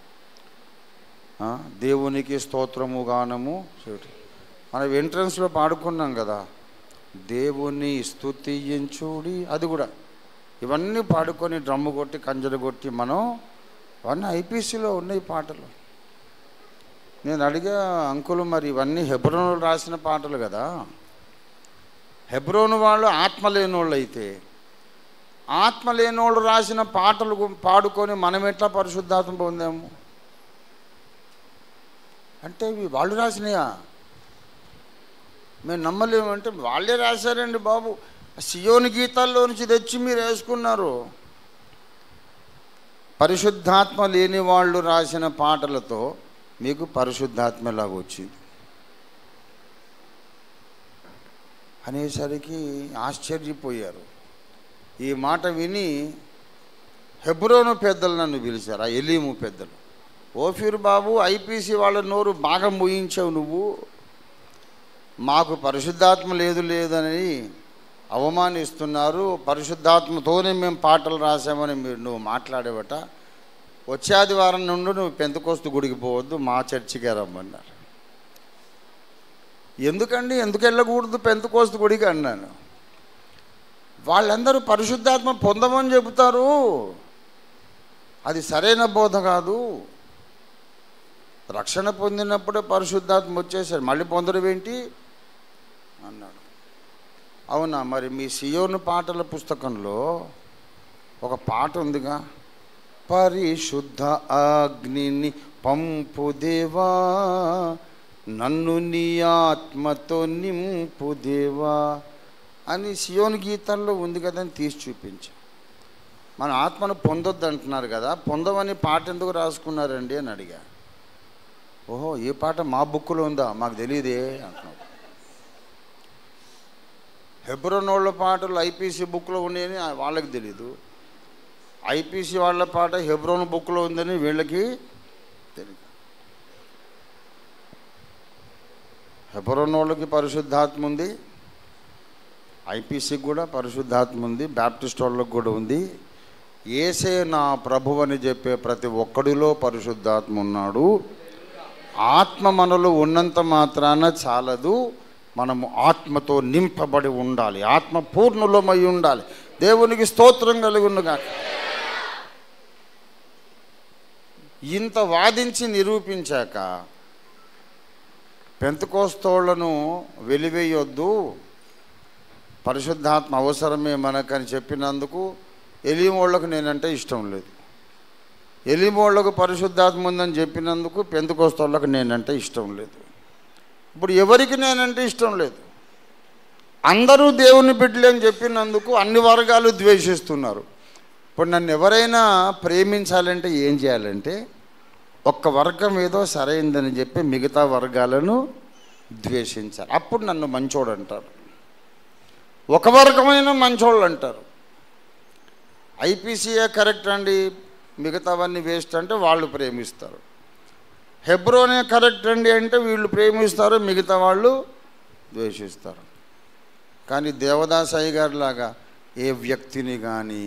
Speaker 1: దేవునికి స్తోత్రము గానము చేయుట. మనం ఎంట్రన్స్లో పాడుకున్నాం కదా, దేవుని స్తుతించుడి, అది కూడా. ఇవన్నీ పాడుకొని డ్రమ్ము కొట్టి కంజలు కొట్టి మనం అవన్నీ ఐపీసీలో ఉన్నాయి పాటలు. నేను అడిగా, అంకులు మరి ఇవన్నీ హెబ్రోను రాసిన పాటలు కదా, హెబ్రోను వాళ్ళు ఆత్మ లేనోళ్ళు అయితే, ఆత్మ లేనోళ్ళు రాసిన పాటలు పాడుకొని మనం ఎట్లా పరిశుద్ధాత్మ పొందాము అంటే, ఇవి వాళ్ళు రాసినాయా, మేము నమ్మలేమంటే, వాళ్ళే రాశారండి బాబు, సియోని గీతాల్లో నుంచి తెచ్చి మీరు వేసుకున్నారు. పరిశుద్ధాత్మ లేని వాళ్ళు రాసిన పాటలతో మీకు పరిశుద్ధాత్మ ఎలాగ వచ్చింది అనేసరికి ఆశ్చర్యపోయారు. ఈ మాట విని హెబ్రోను పెద్దలు నన్ను పిలిచారు, ఆ ఎలీము పెద్దలు. ఓఫీర్ బాబు, ఐపీసీ వాళ్ళ నోరు బాగా మూయించావు నువ్వు. మాకు పరిశుద్ధాత్మ లేదని అవమానిస్తున్నారు, పరిశుద్ధాత్మతోనే మేము పాటలు రాసామని నువ్వు మాట్లాడేవట. వచ్చే ఆదివారం నుండి నువ్వు పెంతెకోస్తు గుడికి పోవద్దు, మా చర్చికే రమ్మన్నారు. ఎందుకండి, ఎందుకు వెళ్ళకూడదు పెంతెకోస్తు గుడికి అన్నాను. వాళ్ళందరూ పరిశుద్ధాత్మ పొందమని చెబుతారు, అది సరైన బోధ కాదు. రక్షణ పొందినప్పుడే పరిశుద్ధాత్మ వచ్చేసారు, మళ్ళీ పొందడం ఏంటి అన్నాడు. అవునా, మరి మీ సియోను పాటల పుస్తకంలో ఒక పాట ఉందిగా, పరిశుద్ధ అగ్నిని పంపు దేవా, నన్ను నీ ఆత్మతో నింపు దేవా అని సియోను గీతాల్లో ఉంది కదా అని తీసి చూపించా. మన ఆత్మను పొందొద్దు అంటున్నారు కదా, పొందవని పాట ఎందుకు రాసుకున్నారండి అని అడిగా. ఓహో, ఈ పాట మా బుక్లో ఉందా, మాకు తెలియదే అంటున్నాడు. హెబ్రోనోళ్ళ పాటలు ఐపీసీ బుక్లో ఉన్నాయని వాళ్ళకి తెలీదు, ఐపీసీ వాళ్ళ పాట హెబ్రోన్ బుక్లో ఉందని వీళ్ళకి తెలియదు. హెబ్రోన్ వాళ్ళకి పరిశుద్ధాత్మ ఉంది, ఐపీసీకి కూడా పరిశుద్ధాత్మ ఉంది, బ్యాప్టిస్ట్ వాళ్ళకి కూడా ఉంది. యేసే నా ప్రభు అని చెప్పే ప్రతి ఒక్కడిలో పరిశుద్ధాత్మ ఉన్నాడు. ఆత్మ మనలో ఉన్నంత మాత్రాన చాలదు, మనము ఆత్మతో నింపబడి ఉండాలి, ఆత్మ పూర్ణులమై ఉండాలి. దేవునికి స్తోత్రం కలుగునుగా. ఇంత వాదించి నిరూపించాక పెంతెకోస్తోళ్లను వెలివేయొద్దు, పరిశుద్ధాత్మ అవసరమే మనకని చెప్పినందుకు ఎలీమోళ్లకు నేనంటే ఇష్టం లేదు. ఎలీమోళ్లకు పరిశుద్ధాత్మ ఉందని చెప్పినందుకు పెంతెకోస్తోళ్లకు నేనంటే ఇష్టం లేదు. ఇప్పుడు ఎవరికి నేనంటే ఇష్టం లేదు. అందరూ దేవుని బిడ్డలే అని చెప్పినందుకు అన్ని వర్గాలు ద్వేషిస్తున్నారు. ఇప్పుడు నన్ను ఎవరైనా ప్రేమించాలంటే ఏం చేయాలంటే, ఒక్క వర్గం ఏదో సరైందని చెప్పి మిగతా వర్గాలను ద్వేషించాలి, అప్పుడు నన్ను మంచోడు అంటారు. ఒక వర్గమైన మంచోళ్ళు అంటారు. ఐపీసీఏ కరెక్ట్ అండి, మిగతావన్నీ వేస్ట్ అంటే వాళ్ళు ప్రేమిస్తారు. హెబ్రోనే కరెక్ట్ అండి అంటే వీళ్ళు ప్రేమిస్తారు, మిగతా వాళ్ళు ద్వేషిస్తారు. కానీ దేవదాస్ అయ్య గారి లాగా ఏ వ్యక్తిని కానీ,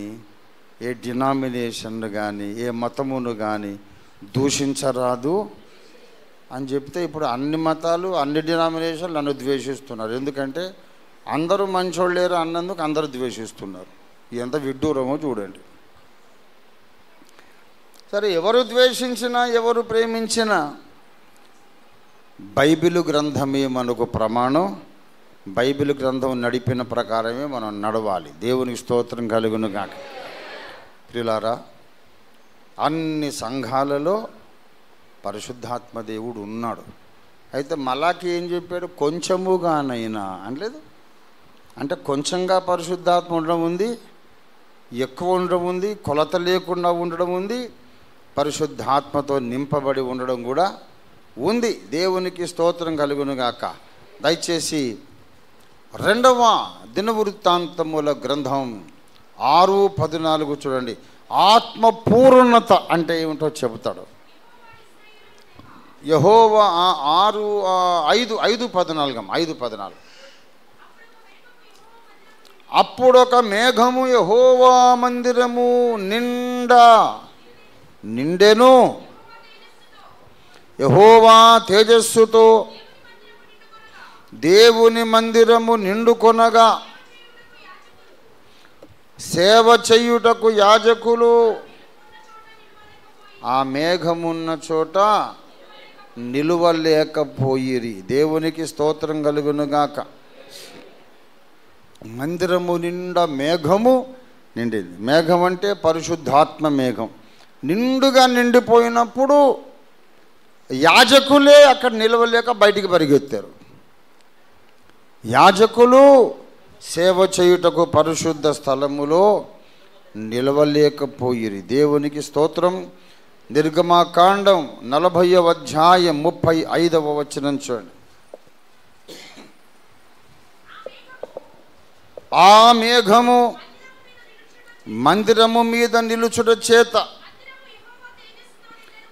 Speaker 1: ఏ డినామినేషన్ను కానీ, ఏ మతమును కానీ దూషించరాదు అని చెప్తే ఇప్పుడు అన్ని మతాలు, అన్ని డినామినేషన్లు నన్ను ద్వేషిస్తున్నారు. ఎందుకంటే అందరూ మంచోళ్ళు లేరు అన్నందుకు అందరూ ద్వేషిస్తున్నారు. ఎంత విడ్డూరమో చూడండి. సరే, ఎవరు ద్వేషించినా ఎవరు ప్రేమించినా బైబిలు గ్రంథమే మనకు ప్రమాణం. బైబిల్ గ్రంథం నడిపిన ప్రకారమే మనం నడవాలి. దేవునికి స్తోత్రం కలుగును గాక. ప్రియులారా, అన్ని సంఘాలలో పరిశుద్ధాత్మ దేవుడు ఉన్నాడు. అయితే మలాకి ఏం చెప్పాడు, కొంచెముగానైనా అనలేదు. అంటే కొంచెంగా పరిశుద్ధాత్మ ఉండడం ఉంది, ఎక్కువ ఉండడం ఉంది, కొలత లేకుండా ఉండడం ఉంది, పరిశుద్ధాత్మతో నింపబడి ఉండడం కూడా ఉంది. దేవునికి స్తోత్రం కలుగునుగాక. దయచేసి 2వ దినవృత్తాంతముల గ్రంథం 6:14 చూడండి. ఆత్మ పూర్ణత అంటే ఏమిటో చెబుతాడు. యెహోవా 5:14 అప్పుడొక మేఘము యెహోవా మందిరము నిండెను. యెహోవా తేజస్సుతో దేవుని మందిరము నిండుకొనగా సేవ చేయుటకు యాజకులు ఆ మేఘమున్న చోట నిలువలేకపోయిరి. దేవునికి స్తోత్రం కలుగునుగాక. మందిరము నిండా మేఘము నిండింది. మేఘం అంటే పరిశుద్ధాత్మ మేఘం. నిండుగా నిండిపోయినప్పుడు యాజకులే అక్కడ నిలవలేక బయటికి పరిగెత్తారు. యాజకులు సేవ చేయుటకు పరిశుద్ధ స్థలములో నిలవలేకపోయిరి. దేవునికి స్తోత్రం. నిర్గమకాండం 40వ అధ్యాయం 35వ వచనం చూడండి. ఆ మేఘము మందిరము మీద నిలుచుట చేత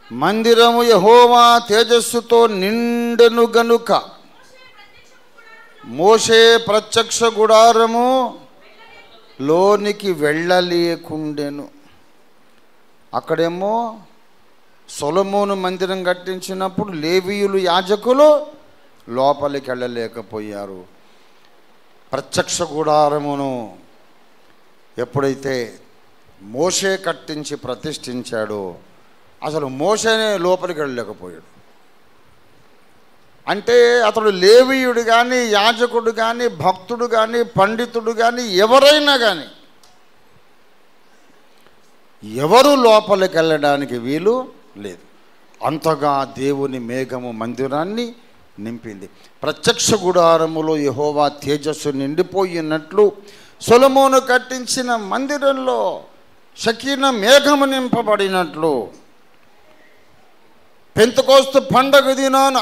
Speaker 1: మందిరము యెహోవా తేజస్సుతో నిండెను గనుక మోషే ప్రత్యక్ష గుడారము లోనికి వెళ్ళలేకుండెను. అక్కడేమో సొలొమోను మందిరం కట్టించినప్పుడు లేవీయులు యాజకులు లోపలికి వెళ్ళలేకపోయారు. ప్రత్యక్ష గుడారమును ఎప్పుడైతే మోషే కట్టించి ప్రతిష్ఠించాడో అసలు మోషేనే లోపలికి వెళ్ళలేకపోయాడు. అంటే అతడు లేవీయుడు కానీ, యాజకుడు కానీ, భక్తుడు కానీ, పండితుడు కానీ, ఎవరైనా కానీ ఎవరు లోపలికి వెళ్ళడానికి వీలు లేదు. అంతగా దేవుని మేఘము మందిరాన్ని నింపింది. ప్రత్యక్ష గుడారములో యెహోవా తేజస్సు నిండిపోయినట్లు సొలొమోను కట్టించిన మందిరంలో షకీనా మేఘము నింపబడినట్లు పెంతెకోస్తు పండగ దినాన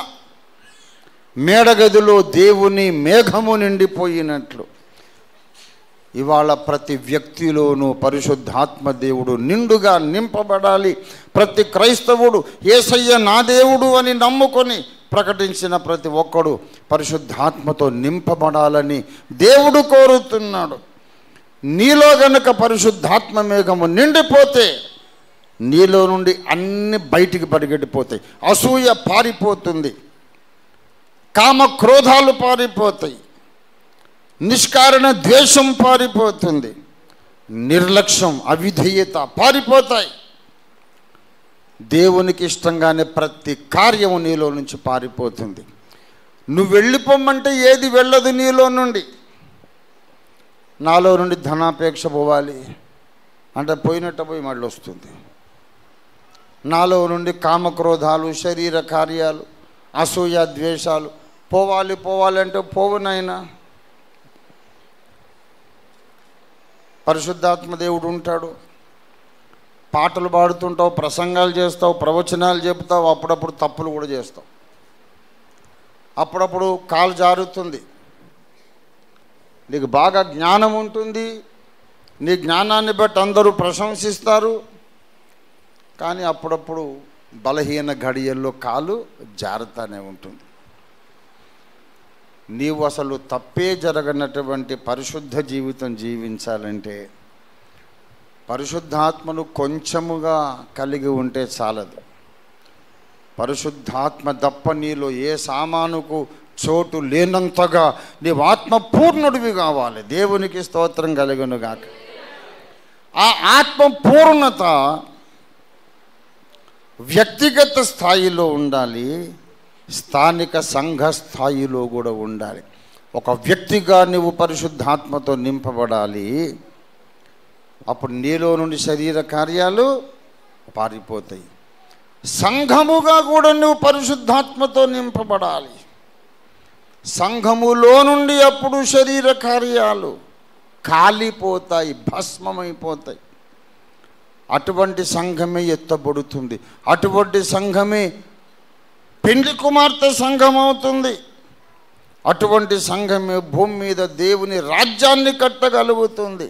Speaker 1: మేడగదిలో దేవుని మేఘము నిండిపోయినట్లు ఇవాళ ప్రతి వ్యక్తిలోనూ పరిశుద్ధాత్మ దేవుడు నిండుగా నింపబడాలి. ప్రతి క్రైస్తవుడు యేసయ్య నా దేవుడు అని నమ్ముకొని ప్రకటించిన ప్రతి ఒక్కడు పరిశుద్ధాత్మతో నింపబడాలని దేవుడు కోరుతున్నాడు. నీలో గనుక పరిశుద్ధాత్మ మేఘము నిండిపోతే నీలో నుండి అన్ని బయటికి పరిగెట్టిపోతాయి. అసూయ పారిపోతుంది, కామ క్రోధాలు పారిపోతాయి, నిష్కారణ ద్వేషం పారిపోతుంది, నిర్లక్ష్యం అవిధేయత పారిపోతాయి. దేవునికి ఇష్టంగానే ప్రతి కార్యము నీలో నుంచి పారిపోతుంది. నువ్వు వెళ్ళిపోమంటే ఏది వెళ్ళదు నీలో నుండి. నాలో నుండి ధనాపేక్ష పోవాలి అంటే పోయినట్టు పోయి మళ్ళీ వస్తుంది. నాలో నుండి కామక్రోధాలు, శరీర కార్యాలు, అసూయ ద్వేషాలు పోవాలంటే పోవునైనా. పరిశుద్ధాత్మ దేవుడు ఉంటాడు. పాటలు పాడుతుంటావు, ప్రసంగాలు చేస్తావు, ప్రవచనాలు చెబుతావు, అప్పుడప్పుడు తప్పులు కూడా చేస్తావు, అప్పుడప్పుడు కాలు జారుతుంది. నీకు బాగా జ్ఞానం ఉంటుంది, నీ జ్ఞానాన్ని బట్టి అందరూ ప్రశంసిస్తారు, కానీ అప్పుడప్పుడు బలహీన ఘడియల్లో కాలు జారుతూనే ఉంటుంది. నీవు అసలు తప్పే జరగనటువంటి పరిశుద్ధ జీవితం జీవించాలంటే పరిశుద్ధాత్మను కొంచెముగా కలిగి ఉంటే చాలదు. పరిశుద్ధాత్మ దప్ప నీలో ఏ సామానుకు చోటు లేనంతగా నీవు ఆత్మ పూర్ణుడివి కావాలి. దేవునికి స్తోత్రం కలుగును గాక. ఆ ఆత్మ పూర్ణత వ్యక్తిగత స్థాయిలో ఉండాలి, స్థానిక సంఘ స్థాయిలో కూడా ఉండాలి. ఒక వ్యక్తిగా నువ్వు పరిశుద్ధాత్మతో నింపబడాలి. అప్పుడు నీలో నుండి శరీర కార్యాలు పారిపోతాయి. సంఘముగా కూడా నువ్వు పరిశుద్ధాత్మతో నింపబడాలి. సంఘములో నుండి అప్పుడు శరీర కార్యాలు కాలిపోతాయి, భస్మమైపోతాయి. అటువంటి సంఘమే ఎత్తబడుతుంది. అటువంటి సంఘమే పెండ్లి కుమార్తె సంఘం అవుతుంది. అటువంటి సంఘమే భూమి మీద దేవుని రాజ్యాన్ని కట్టగలుగుతుంది.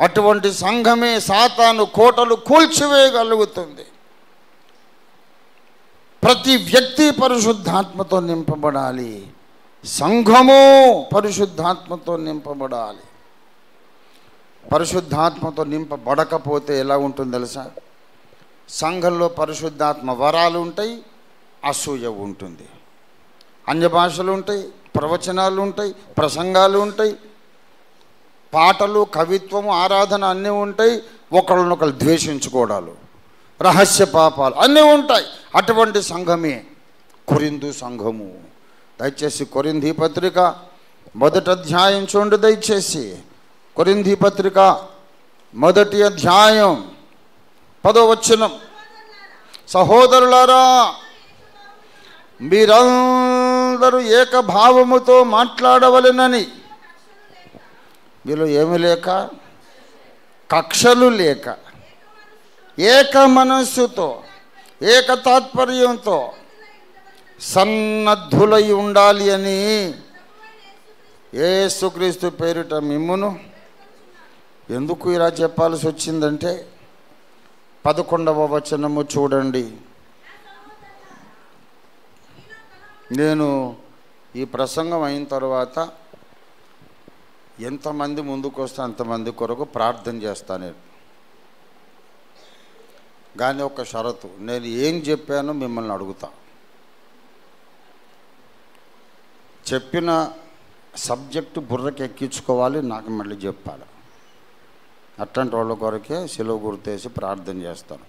Speaker 1: అటువంటి సంఘమే సాతాను కోటలు కూల్చివేయగలుగుతుంది. ప్రతి వ్యక్తి పరిశుద్ధాత్మతో నింపబడాలి. సంఘము పరిశుద్ధాత్మతో నింపబడాలి. పరిశుద్ధాత్మతో నింపబడకపోతే ఎలా ఉంటుంది తెలుసా? సంఘంలో పరిశుద్ధాత్మ వరాలు ఉంటాయి, అసూయ ఉంటుంది, అన్య భాషలు ఉంటాయి, ప్రవచనాలు ఉంటాయి, ప్రసంగాలు ఉంటాయి, పాటలు, కవిత్వము, ఆరాధన అన్నీ ఉంటాయి, ఒకళ్ళనొకళ్ళు ద్వేషించుకోవడాలు, రహస్య పాపాలు అన్నీ ఉంటాయి. అటువంటి సంఘమే కొరింథు సంఘము. దయచేసి కొరింథీ పత్రిక 1వ అధ్యాయం చూడండి. దయచేసి కొరింథీ పత్రిక 1వ అధ్యాయం 10వ వచనం. సహోదరులారా, మీరందరూ ఏకభావముతో మాట్లాడవలెనని. మీలో ఏమి లేక, కక్షలు లేక, ఏక మనస్సుతో, ఏక తాత్పర్యంతో సన్నద్ధులై ఉండాలి అని యేసుక్రీస్తు పేరిట మిమ్మును. ఎందుకు ఇలా చెప్పాల్సి వచ్చిందంటే 11వ వచనము చూడండి. నేను ఈ ప్రసంగం అయిన తర్వాత ఎంతమంది ముందుకు వస్తే అంతమంది కొరకు ప్రార్థన చేస్తాను నేను. కానీ ఒక షరతు, నేను ఏం చెప్పానో మిమ్మల్ని అడుగుతా. చెప్పిన సబ్జెక్టు బుర్రకి ఎక్కించుకోవాలి, నాకు మళ్ళీ చెప్పాలి. అట్లాంటి వాళ్ళ కొరకే సెలవు గుర్తేసి ప్రార్థన చేస్తాను.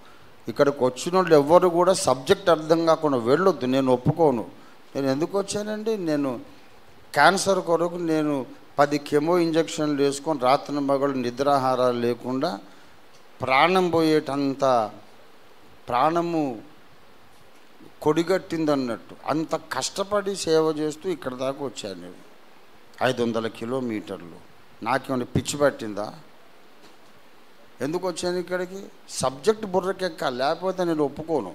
Speaker 1: ఇక్కడికి వచ్చిన వాళ్ళు ఎవ్వరు కూడా సబ్జెక్ట్ అర్థం కాకుండా వెళ్ళొద్దు. నేను ఒప్పుకోను. నేను ఎందుకు వచ్చానండి? నేను క్యాన్సర్ కొరకు నేను 10 కెమో ఇంజక్షన్లు వేసుకొని రాత్రి మగళ్ళు నిద్రాహారాలు లేకుండా ప్రాణం పోయేటంత ప్రాణము కొడిగట్టింది అన్నట్టు అంత కష్టపడి సేవ చేస్తూ ఇక్కడ దాకా వచ్చాను. నేను 500 కిలోమీటర్లు. నాకేమైనా పిచ్చి పట్టిందా? ఎందుకు వచ్చాను ఇక్కడికి? సబ్జెక్ట్ బుర్రకెక్కాలి, లేకపోతే నేను ఒప్పుకోను.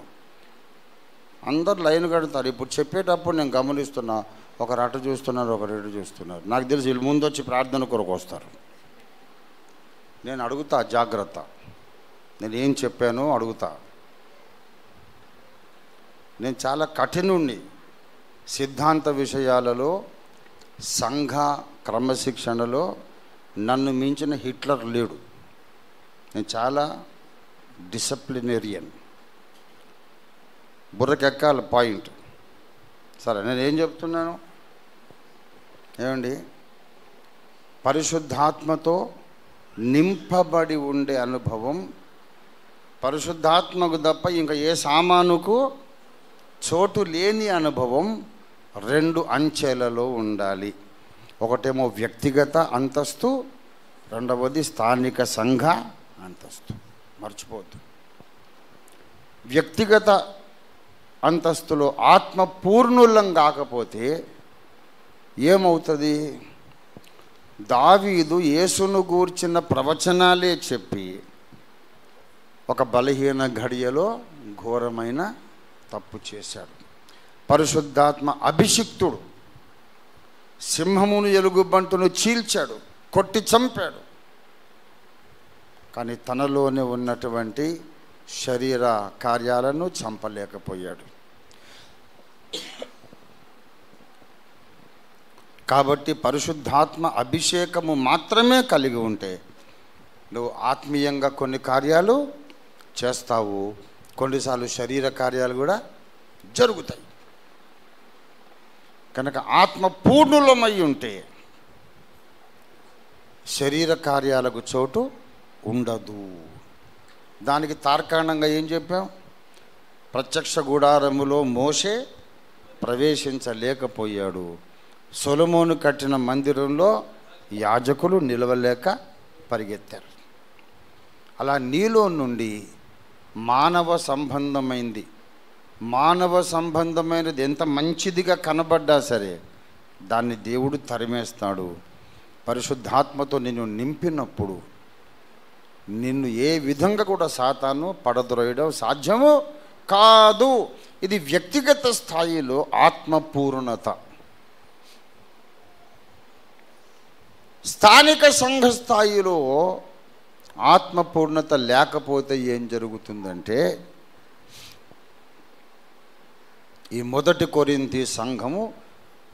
Speaker 1: అందరు లైన్ కడతారు. ఇప్పుడు చెప్పేటప్పుడు నేను గమనిస్తున్నా, ఒకరు అటు చూస్తున్నారు, ఒకరు ఇటు చూస్తున్నారు. నాకు తెలిసి వీళ్ళు ముందు వచ్చి ప్రార్థన కొరకు వస్తారు. నేను అడుగుతా, జాగ్రత్త. నేను ఏం చెప్పానో అడుగుతా. నేను చాలా కఠినుణ్ణి సిద్ధాంత విషయాలలో, సంఘ క్రమశిక్షణలో. నన్ను మించిన హిట్లర్ లేడు. నేను చాలా డిసిప్లినేరియన్. బుర్రకెక్కాలి పాయింట్. సరే, నేను ఏం చెప్తున్నాను ఏమండి? పరిశుద్ధాత్మతో నింపబడి ఉండే అనుభవం పరిశుద్ధాత్మకు తప్ప ఇంకా ఏ సామానుకు చోటు లేని అనుభవం 2 అంచెలలో ఉండాలి. ఒకటేమో వ్యక్తిగత అంతస్తు, రెండవది స్థానిక సంఘ అంతస్తు. మర్చిపోవద్దు. వ్యక్తిగత అంతస్తులో ఆత్మ పూర్ణులం కాకపోతే ఏమవుతుంది? దావీదు యేసును గూర్చిన ప్రవచనాలే చెప్పి ఒక బలహీన ఘడియలో ఘోరమైన తప్పు చేశాడు. పరిశుద్ధాత్మ అభిషిక్తుడు సింహమును ఎలుగుబంటును చీల్చాడు, కొట్టి చంపాడు. కానీ తనలోనే ఉన్నటువంటి శరీర కార్యాలను చంపలేకపోయాడు. కాబట్టి పరిశుద్ధాత్మ అభిషేకము మాత్రమే కలిగి ఉంటే నువ్వు ఆత్మీయంగా కొన్ని కార్యాలు చేస్తావు, కొన్నిసార్లు శరీర కార్యాలు కూడా జరుగుతాయి. కనుక ఆత్మ పూర్ణులమై ఉంటే శరీర కార్యాలకు చోటు ఉండదు. దానికి తార్కాణంగా ఏం చెప్పాం? ప్రత్యక్ష గుడారములో మోషే ప్రవేశించలేకపోయాడు. సొలొమోను కట్టిన మందిరంలో యాజకులు నిలవలేక పరిగెత్తారు. అలా నీలో నుండి మానవ సంబంధమైనది ఎంత మంచిదిగా కనబడ్డా సరే దాన్ని దేవుడు తరిమేస్తాడు. పరిశుద్ధాత్మతో నిన్ను నింపినప్పుడు నిన్ను ఏ విధంగా కూడా సాతాను పడద్రోయడం సాధ్యము కాదు. ఇది వ్యక్తిగత స్థాయిలో ఆత్మపూర్ణత. స్థానిక సంఘ స్థాయిలో ఆత్మపూర్ణత లేకపోతే ఏం జరుగుతుందంటే, ఈ 1 కొరింథీ సంఘము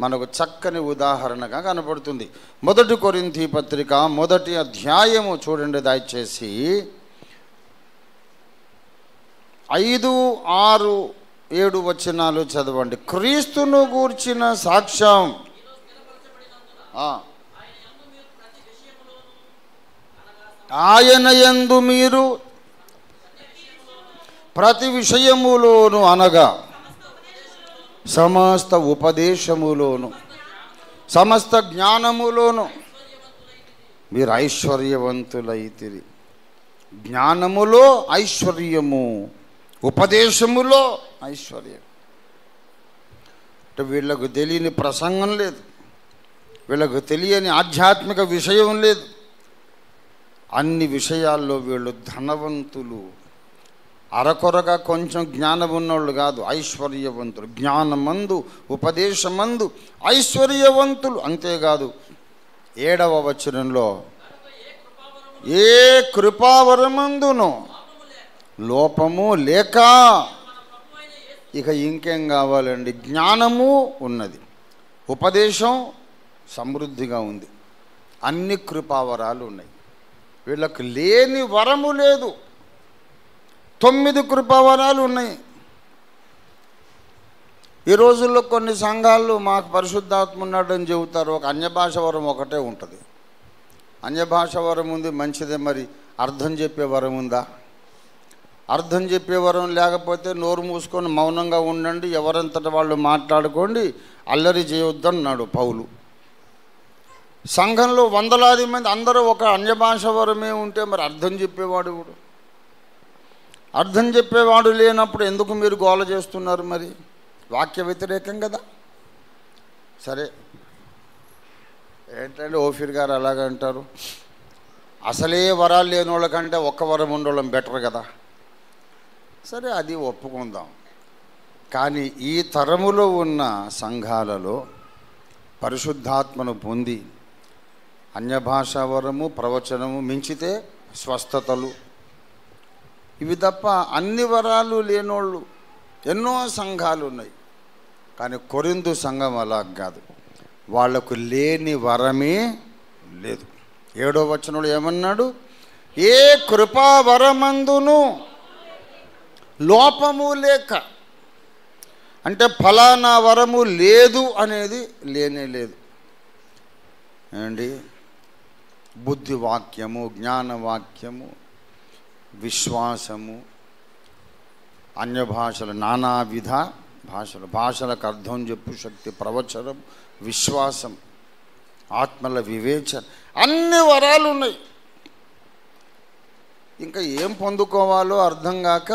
Speaker 1: మనకు చక్కని ఉదాహరణగా కనబడుతుంది. 1 కొరింథీ పత్రిక 1వ అధ్యాయము చూడండి దయచేసి. 5, 6, 7 వచనాలు చదవండి. క్రీస్తును గూర్చిన సాక్ష్యం ఆయన యందు మీరు ప్రతి విషయములోను అనగా సమస్త ఉపదేశములోను సమస్త జ్ఞానములోను మీరు ఐశ్వర్యవంతులైతిరి. జ్ఞానములో ఐశ్వర్యము, ఉపదేశములో ఐశ్వర్యం. అంటే వీళ్ళకు తెలియని ప్రసంగం లేదు, వీళ్ళకు తెలియని ఆధ్యాత్మిక విషయం లేదు. అన్ని విషయాల్లో వీళ్ళు ధనవంతులు. అరకొరగా కొంచెం జ్ఞానం ఉన్నోళ్ళు కాదు, ఐశ్వర్యవంతులు. జ్ఞానమందు ఉపదేశమందు ఐశ్వర్యవంతులు. అంతేకాదు 7వ వచనంలో ఏ కృపావరమందునో లోపము లేక ఇక ఇంకేం కావాలండి? జ్ఞానము ఉన్నది, ఉపదేశం సమృద్ధిగా ఉంది, అన్ని కృపావరాలు ఉన్నాయి. వీళ్ళకు లేని వరము లేదు. 9 కృపావరాలు ఉన్నాయి. ఈ రోజుల్లో కొన్ని సంఘాలు మాకు పరిశుద్ధాత్మ ఉన్నాడని చెబుతారు. ఒక అన్యభాష వరం ఒకటే ఉంటుంది. అన్యభాష వరం ఉంది, మంచిదే. మరి అర్థం చెప్పే వరం ఉందా? అర్థం చెప్పే వరం లేకపోతే నోరు మూసుకొని మౌనంగా ఉండండి, ఎవరంతట వాళ్ళు మాట్లాడుకోండి, అల్లరి చేయొద్దన్నాడు పౌలు. సంఘంలో వందలాది మంది అందరూ ఒక అన్యభాష వరమే ఉంటే మరి అర్థం చెప్పేవాడు కూడా, అర్థం చెప్పేవాడు లేనప్పుడు ఎందుకు మీరు గోల చేస్తున్నారు? మరి వాక్య వ్యతిరేకం కదా. సరే, ఏంటంటే ఓఫీర్ గారు అలాగంటారు, అసలే వరాలు లేని వాళ్ళకంటే ఒక్క వరం ఉండడం బెటర్ కదా. సరే, అది ఒప్పుకుందాం. కానీ ఈ తరములో ఉన్న సంఘాలలో పరిశుద్ధాత్మను పొంది అన్యభాషా వరము, ప్రవచనము, మించితే స్వస్థతలు, ఇవి తప్ప అన్ని వరాలు లేనోళ్ళు ఎన్నో సంఘాలు ఉన్నాయి. కానీ కొరింథు సంఘం అలా కాదు, వాళ్లకు లేని వరమే లేదు. 7వ వచనంలో ఏమన్నాడు? ఏ కృపావరమందును లోపము లేక, అంటే ఫలానా వరము లేదు అనేది లేనే లేదు అండి. బుద్ధి వాక్యము, జ్ఞానవాక్యము, విశ్వాసము, అన్య భాషలు, నానావిధ భాషలు, భాషలకు అర్థం చెప్పు శక్తి, ప్రవచనం, విశ్వాసం, ఆత్మల వివేచన, అన్ని వరాలు ఉన్నాయి. ఇంకా ఏం పొందుకోవాలో అర్థం కాక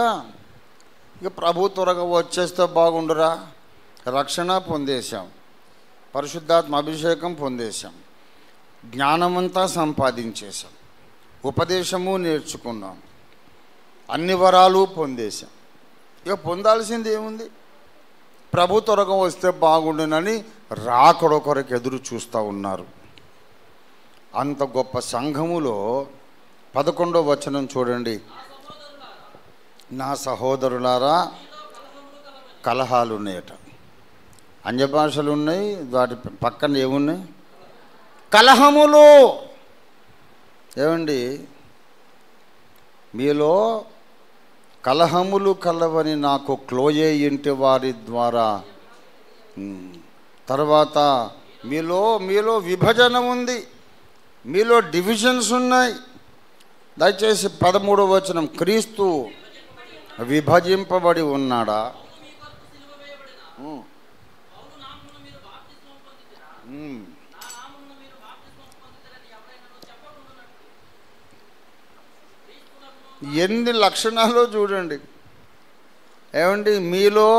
Speaker 1: ఇక ప్రభు త్వరగా వచ్చేస్తే బాగుండురా. రక్షణ పొందేశాం, పరిశుద్ధాత్మ అభిషేకం పొందేశాం, జ్ఞానమంతా సంపాదించేశాం, ఉపదేశము నేర్చుకున్నాం, అన్ని వరాలు పొందేశాం. ఇక పొందాల్సింది ఏముంది? ప్రభు త్వరగా వస్తే బాగుండునని రాకడ కొరకు ఎదురు చూస్తూ ఉన్నారు. అంత గొప్ప సంఘములో 11వ వచనం చూడండి. నా సహోదరులారా, కలహాలు ఉన్నాయట. అన్యభాషలు ఉన్నాయి, వాటి పక్కన ఏమున్నాయి? కలహములు. ఏమండి, మీలో కలహములు కలవని నాకు క్లోయే ఇంటి వారి ద్వారా, తర్వాత మీలో విభజన ఉంది, మీలో డివిజన్స్ ఉన్నాయి. దయచేసి 13వ వచనం, క్రీస్తు విభజింపబడి ఉన్నాడా? ఎన్ని లక్షణాలు చూడండి. ఏమండి, మీలో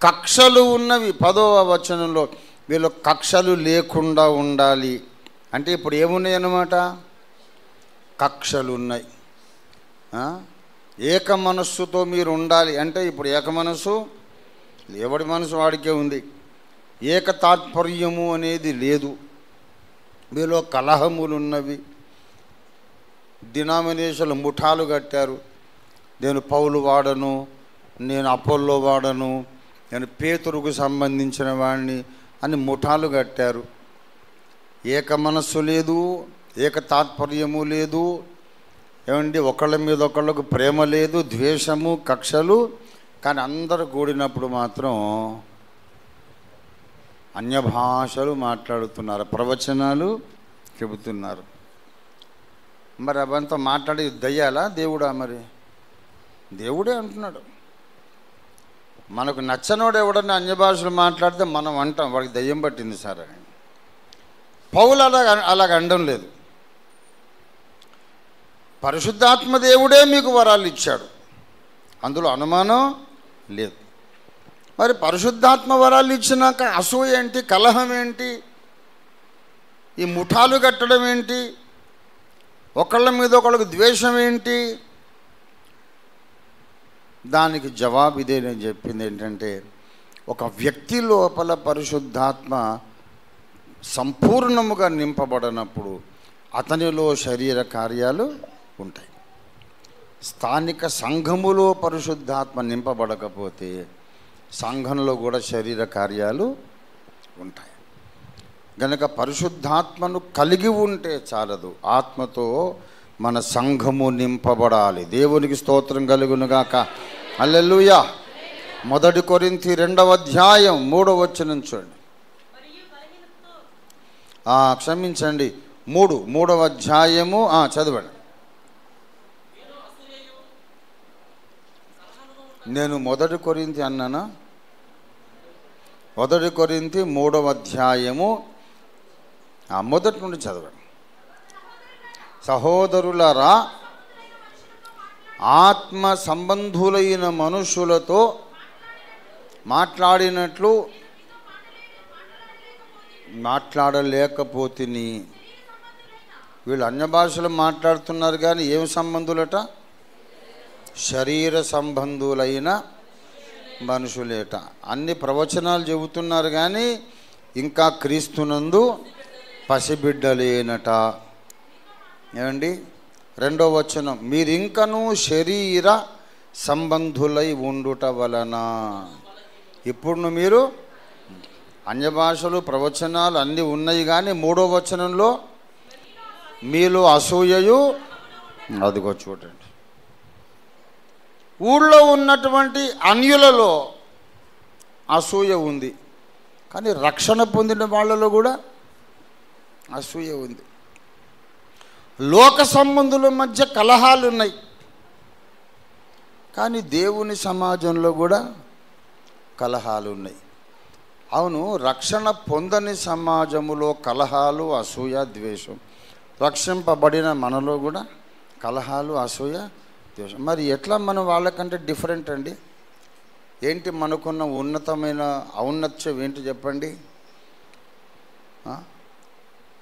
Speaker 1: కక్షలు ఉన్నవి. 10వ వచనంలో మీలో కక్షలు లేకుండా ఉండాలి అంటే ఇప్పుడు ఏమున్నాయి అన్నమాట? కక్షలు ఉన్నాయి. ఏక మనస్సుతో మీరు ఉండాలి అంటే ఇప్పుడు ఏక మనస్సు, ఎవడి మనసు వాడికే ఉంది. ఏక తాత్పర్యము అనేది లేదు. మీలో కలహములు ఉన్నవి. డినామినేషన్లు ముఠాలు కట్టారు. నేను పౌలు వాడను, నేను అపోల్లో వాడను, నేను పేతురుకు సంబంధించిన వాడిని అని ముఠాలు కట్టారు. ఏక మనస్సు లేదు, ఏక తాత్పర్యము లేదు. ఏమండి, ఒకళ్ళ మీద ఒకళ్ళకు ప్రేమ లేదు, ద్వేషము, కక్షలు. కానీ అందరూ కూడినప్పుడు మాత్రం అన్య భాషలు మాట్లాడుతున్నారు, ప్రవచనాలు చెబుతున్నారు. మరి అవంతా మాట్లాడి దయ్యాలా దేవుడా? మరి దేవుడే అంటున్నాడు. మనకు నచ్చనోడు ఎవడన్నా అన్య భాషలు మాట్లాడితే మనం అంటాం వాడికి దయ్యం పట్టింది సార్ అని. పౌలు అలాగ అనడం లేదు. పరిశుద్ధాత్మ దేవుడే మీకు వరాలు ఇచ్చాడు, అందులో అనుమానం లేదు. మరి పరిశుద్ధాత్మ వరాలు ఇచ్చినాక అసూయ ఏంటి, కలహం ఏంటి, ఈ ముఠాలు కట్టడం ఏంటి, ఒకళ్ళ మీద ఒకళ్ళకు ద్వేషం ఏంటి? దానికి జవాబు ఇదే. నేను చెప్పింది ఏంటంటే, ఒక వ్యక్తి లోపల పరిశుద్ధాత్మ సంపూర్ణముగా నింపబడినప్పుడు అతనిలో శరీర కార్యాలు ఉంటాయి. స్థానిక సంఘములో పరిశుద్ధాత్మ నింపబడకపోతే సంఘంలో కూడా శరీర కార్యాలు ఉంటాయి. గనుక పరిశుద్ధాత్మను కలిగి ఉంటే చాలదు, ఆత్మతో మన సంఘము నింపబడాలి. దేవునికి స్తోత్రం కలుగునుగాక. హల్లెలూయా. 1 కొరింథీ 2వ అధ్యాయం 3వ వచనం చూడండి. క్షమించండి, 3వ అధ్యాయము చదవండి. నేను 1 కొరింథీ అన్నానా? 1 కొరింథీ 3వ అధ్యాయము మొదటి నుండి చదవండి. సహోదరులారా, ఆత్మ సంబంధులైన మనుషులతో మాట్లాడినట్లు మాట్లాడలేకపోతిని. వీళ్ళు అన్య భాషలు మాట్లాడుతున్నారు కానీ ఏం సంబంధులట? శరీర సంబంధులైన మనుషులేట. అన్ని ప్రవచనాలు చెబుతున్నారు కానీ ఇంకా క్రీస్తునందు పసిబిడ్డలేనట. ఏమండి? 2వ వచనం, మీరింకనూ శరీర సంబంధులై ఉండుట వలన. ఇప్పుడు మీరు అన్య భాషలు ప్రవచనాలు అన్నీ ఉన్నాయి కానీ 3వ వచనంలో మీలో అసూయయు, అదిగో చూడండి, ఊళ్ళో ఉన్నటువంటి అన్యులలో అసూయ ఉంది, కానీ రక్షణ పొందిన వాళ్ళలో కూడా అసూయ ఉంది. లోక సంబంధుల మధ్య కలహాలు ఉన్నాయి, కానీ దేవుని సమాజంలో కూడా కలహాలు ఉన్నాయి. అవును, రక్షణ పొందని సమాజములో కలహాలు, అసూయ, ద్వేషం. రక్షింపబడిన మనలో కూడా కలహాలు, అసూయ, ద్వేషం. మరి ఎట్లా మనం వాళ్ళకంటే డిఫరెంట్ అండి? ఏంటి మనకున్న ఉన్నతమైన ఔన్నత్యం ఏంటి చెప్పండి?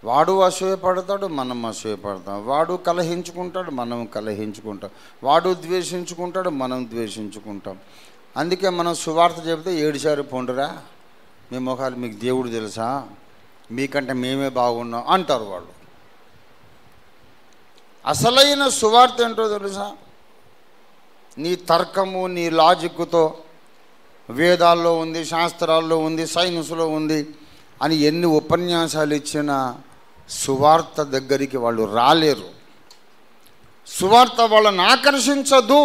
Speaker 1: వాడు అసూయపడతాడు, మనం అసూయపడతాం. వాడు కలహించుకుంటాడు, మనం కలహించుకుంటాం. వాడు ద్వేషించుకుంటాడు, మనం ద్వేషించుకుంటాం. అందుకే మనం సువార్త చెబితే ఏడిచారు పొండురా, మీ ముఖాలు మీకు దేవుడు తెలుసా, మీకంటే మేమే బాగున్నాం అంటారు వాళ్ళు. అసలైన సువార్త ఏంటో తెలుసా? నీ తర్కము, నీ లాజిక్తో వేదాల్లో ఉంది, శాస్త్రాల్లో ఉంది, సైన్స్లో ఉంది అని ఎన్ని ఉపన్యాసాలు ఇచ్చినా సువార్త దగ్గరికి వాళ్ళు రాలేరు. సువార్త వాళ్ళని ఆకర్షించదు.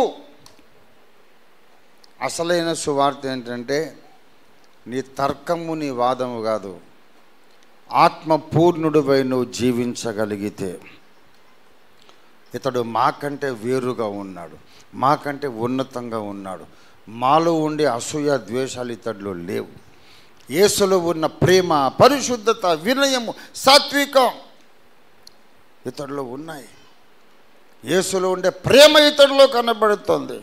Speaker 1: అసలైన సువార్త ఏంటంటే నీ తర్కము, నీ వాదము కాదు, ఆత్మపూర్ణుడిపై నువ్వు జీవించగలిగితే ఇతడు మాకంటే వేరుగా ఉన్నాడు, మాకంటే ఉన్నతంగా ఉన్నాడు, మాలో ఉండే అసూయ ద్వేషాలు ఇతడిలో లేవు, యేసులో ఉన్న ప్రేమ, పరిశుద్ధత, వినయము, సాత్వికం ఇతడిలో ఉన్నాయి, యేసులో ఉండే ప్రేమ ఇతడిలో కనబడుతుంది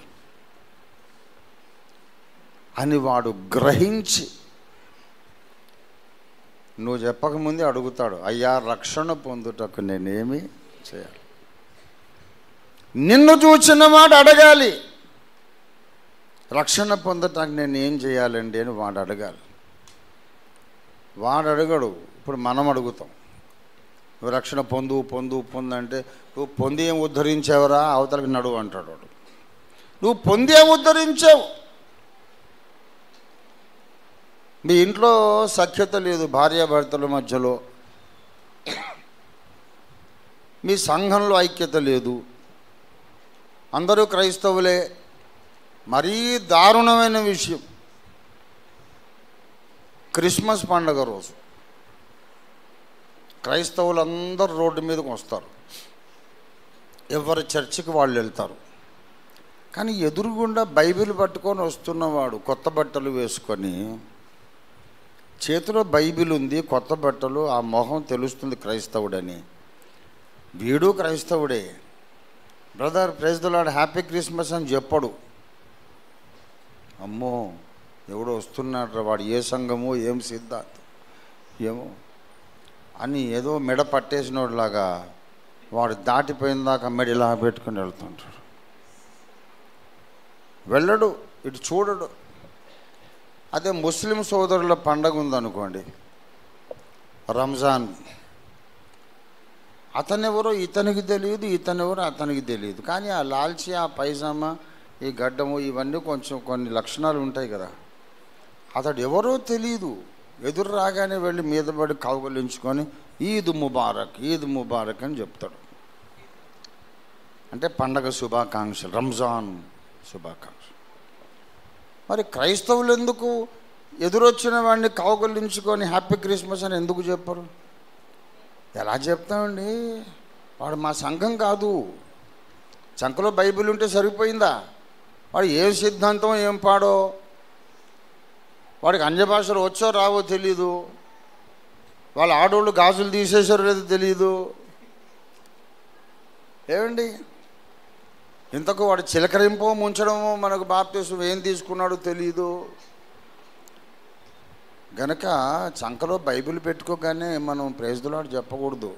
Speaker 1: అని వాడు గ్రహించి, నువ్వు చెప్పకముందే అడుగుతాడు, అయ్యా రక్షణ పొందుటకు నేనేమి చేయాలి? నిన్ను చూచిన వాడు అడగాలి, రక్షణ పొందటానికి నేను ఏం చేయాలండి అని వాడు అడగాలి. వాడు అడగడు. ఇప్పుడు మనం అడుగుతాం, నువ్వు రక్షణ పొందంటే నువ్వు పొంది ఏం ఉద్ధరించావురా, అవతలకి నడువు అంటాడు వాడు. నువ్వు పొంది ఏం ఉద్ధరించావు? మీ ఇంట్లో సఖ్యత లేదు భార్యాభర్తల మధ్యలో, మీ సంఘంలో ఐక్యత లేదు, అందరూ క్రైస్తవులే. మరీ దారుణమైన విషయం, క్రిస్మస్ పండుగ రోజు క్రైస్తవులందరూ రోడ్డు మీదకి వస్తారు, ఎవరి చర్చికి వాళ్ళు వెళ్తారు. కానీ ఎదురుగుండా బైబిల్ పట్టుకొని వస్తున్నవాడు కొత్త బట్టలు వేసుకొని, చేతిలో బైబిల్ ఉంది, కొత్త బట్టలు, ఆ మొహం తెలుస్తుంది క్రైస్తవుడని, వీడు క్రైస్తవుడే. Brother praise the lord, happy Christmas అని చెప్పడు. అమ్మో ఎవడో వస్తున్నాడు, వాడు ఏ సంఘమో ఏం సిద్ధాంతం ఏమో అని ఏదో మెడ పట్టేసినోడులాగా వాడు దాటిపోయిన దాకా మెడ ఇలా పెట్టుకుని వెళ్తుంటాడు. వెళ్ళడు, ఇటు చూడడు. అదే ముస్లిం సోదరుల పండగ ఉందనుకోండి, రంజాన్, అతనెవరో ఇతనికి తెలియదు, ఇతనెవరో అతనికి తెలియదు. కానీ ఆ లాల్చి, ఆ పైజామా, ఈ గడ్డము, ఇవన్నీ కొంచెం కొన్ని లక్షణాలు ఉంటాయి కదా. అతడు ఎవరో తెలియదు, ఎదురు రాగానే వెళ్ళి మీద పడి కౌగలించుకొని ఈద్ ముబారక్, ఈద్ ముబారక్ అని చెప్తాడు. అంటే పండగ శుభాకాంక్షలు, రంజాన్ శుభాకాంక్షలు. మరి క్రైస్తవులు ఎందుకు ఎదురొచ్చిన వాడిని కౌగలించుకొని హ్యాపీ క్రిస్మస్ అని ఎందుకు చెప్పరు? ఎలా చెప్తామండి? వాడు మా సంఘం కాదు. చంకలో బైబిల్ ఉంటే సరిపోయిందా? వాడు ఏం సిద్ధాంతం ఏం పాడో, వాడికి అన్య భాషలు వచ్చో రావో తెలీదు, వాళ్ళ ఆడోళ్ళు గాజులు తీసేసారో లేదో తెలీదు. ఏమండి, ఇంతకు వాడు చిలకరింపో ముంచడమో మనకు బాప్తిసం ఏం తీసుకున్నాడో తెలీదు. గనక చంకలో బైబిల్ పెట్టుకోగానే మనం ప్రైజ్ ది లార్డ్ చెప్పకూడదు.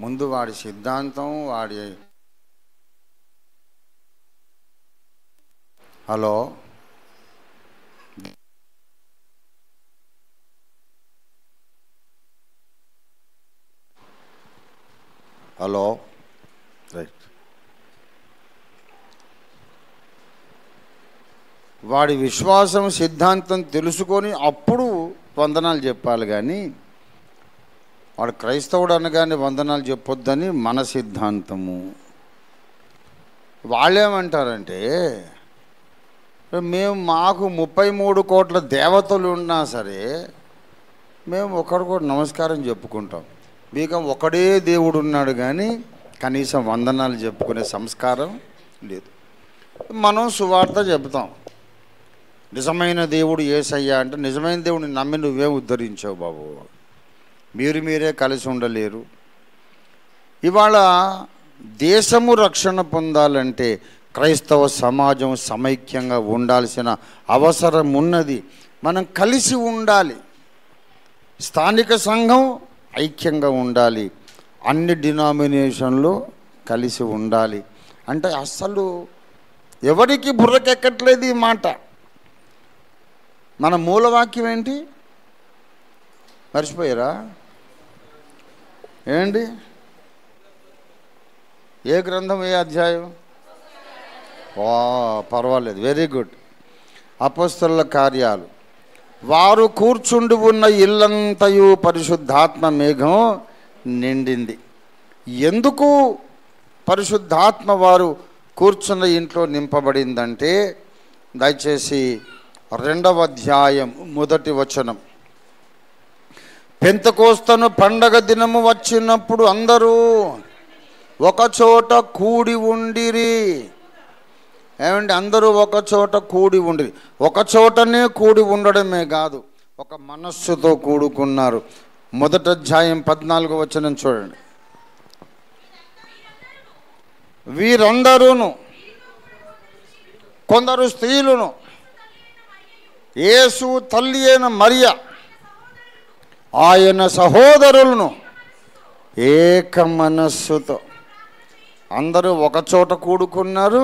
Speaker 1: ముందు వాడి సిద్ధాంతం, వాడి హలో హలో రైట్, వాడి విశ్వాసం సిద్ధాంతం తెలుసుకొని అప్పుడు వందనాలు చెప్పాలి. కానీ వాడు క్రైస్తవుడు అనగానే వందనాలు చెప్పొద్దని మన సిద్ధాంతము. వాళ్ళేమంటారంటే, మేము మాకు 33 కోట్ల దేవతలు ఉన్నా సరే మేము ఒకడు కూడా నమస్కారం చెప్పుకుంటాం. మీకు ఒకడే దేవుడు ఉన్నాడు కానీ కనీసం వందనాలు చెప్పుకునే సంస్కారం లేదు. మనం సువార్త చెప్తాం. నిజమైన దేవుడు యేసయ్య అంటే, నిజమైన దేవుడిని నమ్మి నువ్వే ఉద్ధరించావు బాబు, మీరే కలిసి ఉండలేరు. ఇవాళ దేశము రక్షణ పొందాలంటే క్రైస్తవ సమాజం సమైక్యంగా ఉండాల్సిన అవసరం ఉన్నది. మనం కలిసి ఉండాలి. స్థానిక సంఘం ఐక్యంగా ఉండాలి. అన్ని డినామినేషన్లు కలిసి ఉండాలి. అంటే అస్సలు ఎవరికి బుర్రకెక్కట్లేదు ఈ మాట. మన మూలవాక్యం ఏంటి మర్చిపోయారా? ఏంటి, ఏ గ్రంథం, ఏ అధ్యాయం? పర్వాలేదు, వెరీ గుడ్. అపోస్తలుల కార్యాలు. వారు కూర్చుండి ఉన్న ఇల్లంతయు పరిశుద్ధాత్మ మేఘం నిండింది. ఎందుకు పరిశుద్ధాత్మ వారు కూర్చున్న ఇంట్లో నింపబడిందంటే, దయచేసి 2వ అధ్యాయం 1వ వచనం. పెంతెకోస్తు పండగ దినము వచ్చినప్పుడు అందరూ ఒకచోట కూడి ఉండిరి. ఏమండి, అందరూ ఒక చోట కూడి ఉండిరి. ఒక చోటనే కూడి ఉండడమే కాదు, ఒక మనస్సుతో కూడుకున్నారు. 1వ అధ్యాయం 14వ వచనం చూడండి. వీరందరూను, కొందరు స్త్రీలును, యేసు తల్లి అయిన మరియ, ఆయన సహోదరులను ఏక మనస్సుతో అందరూ ఒకచోట కూడుకున్నారు,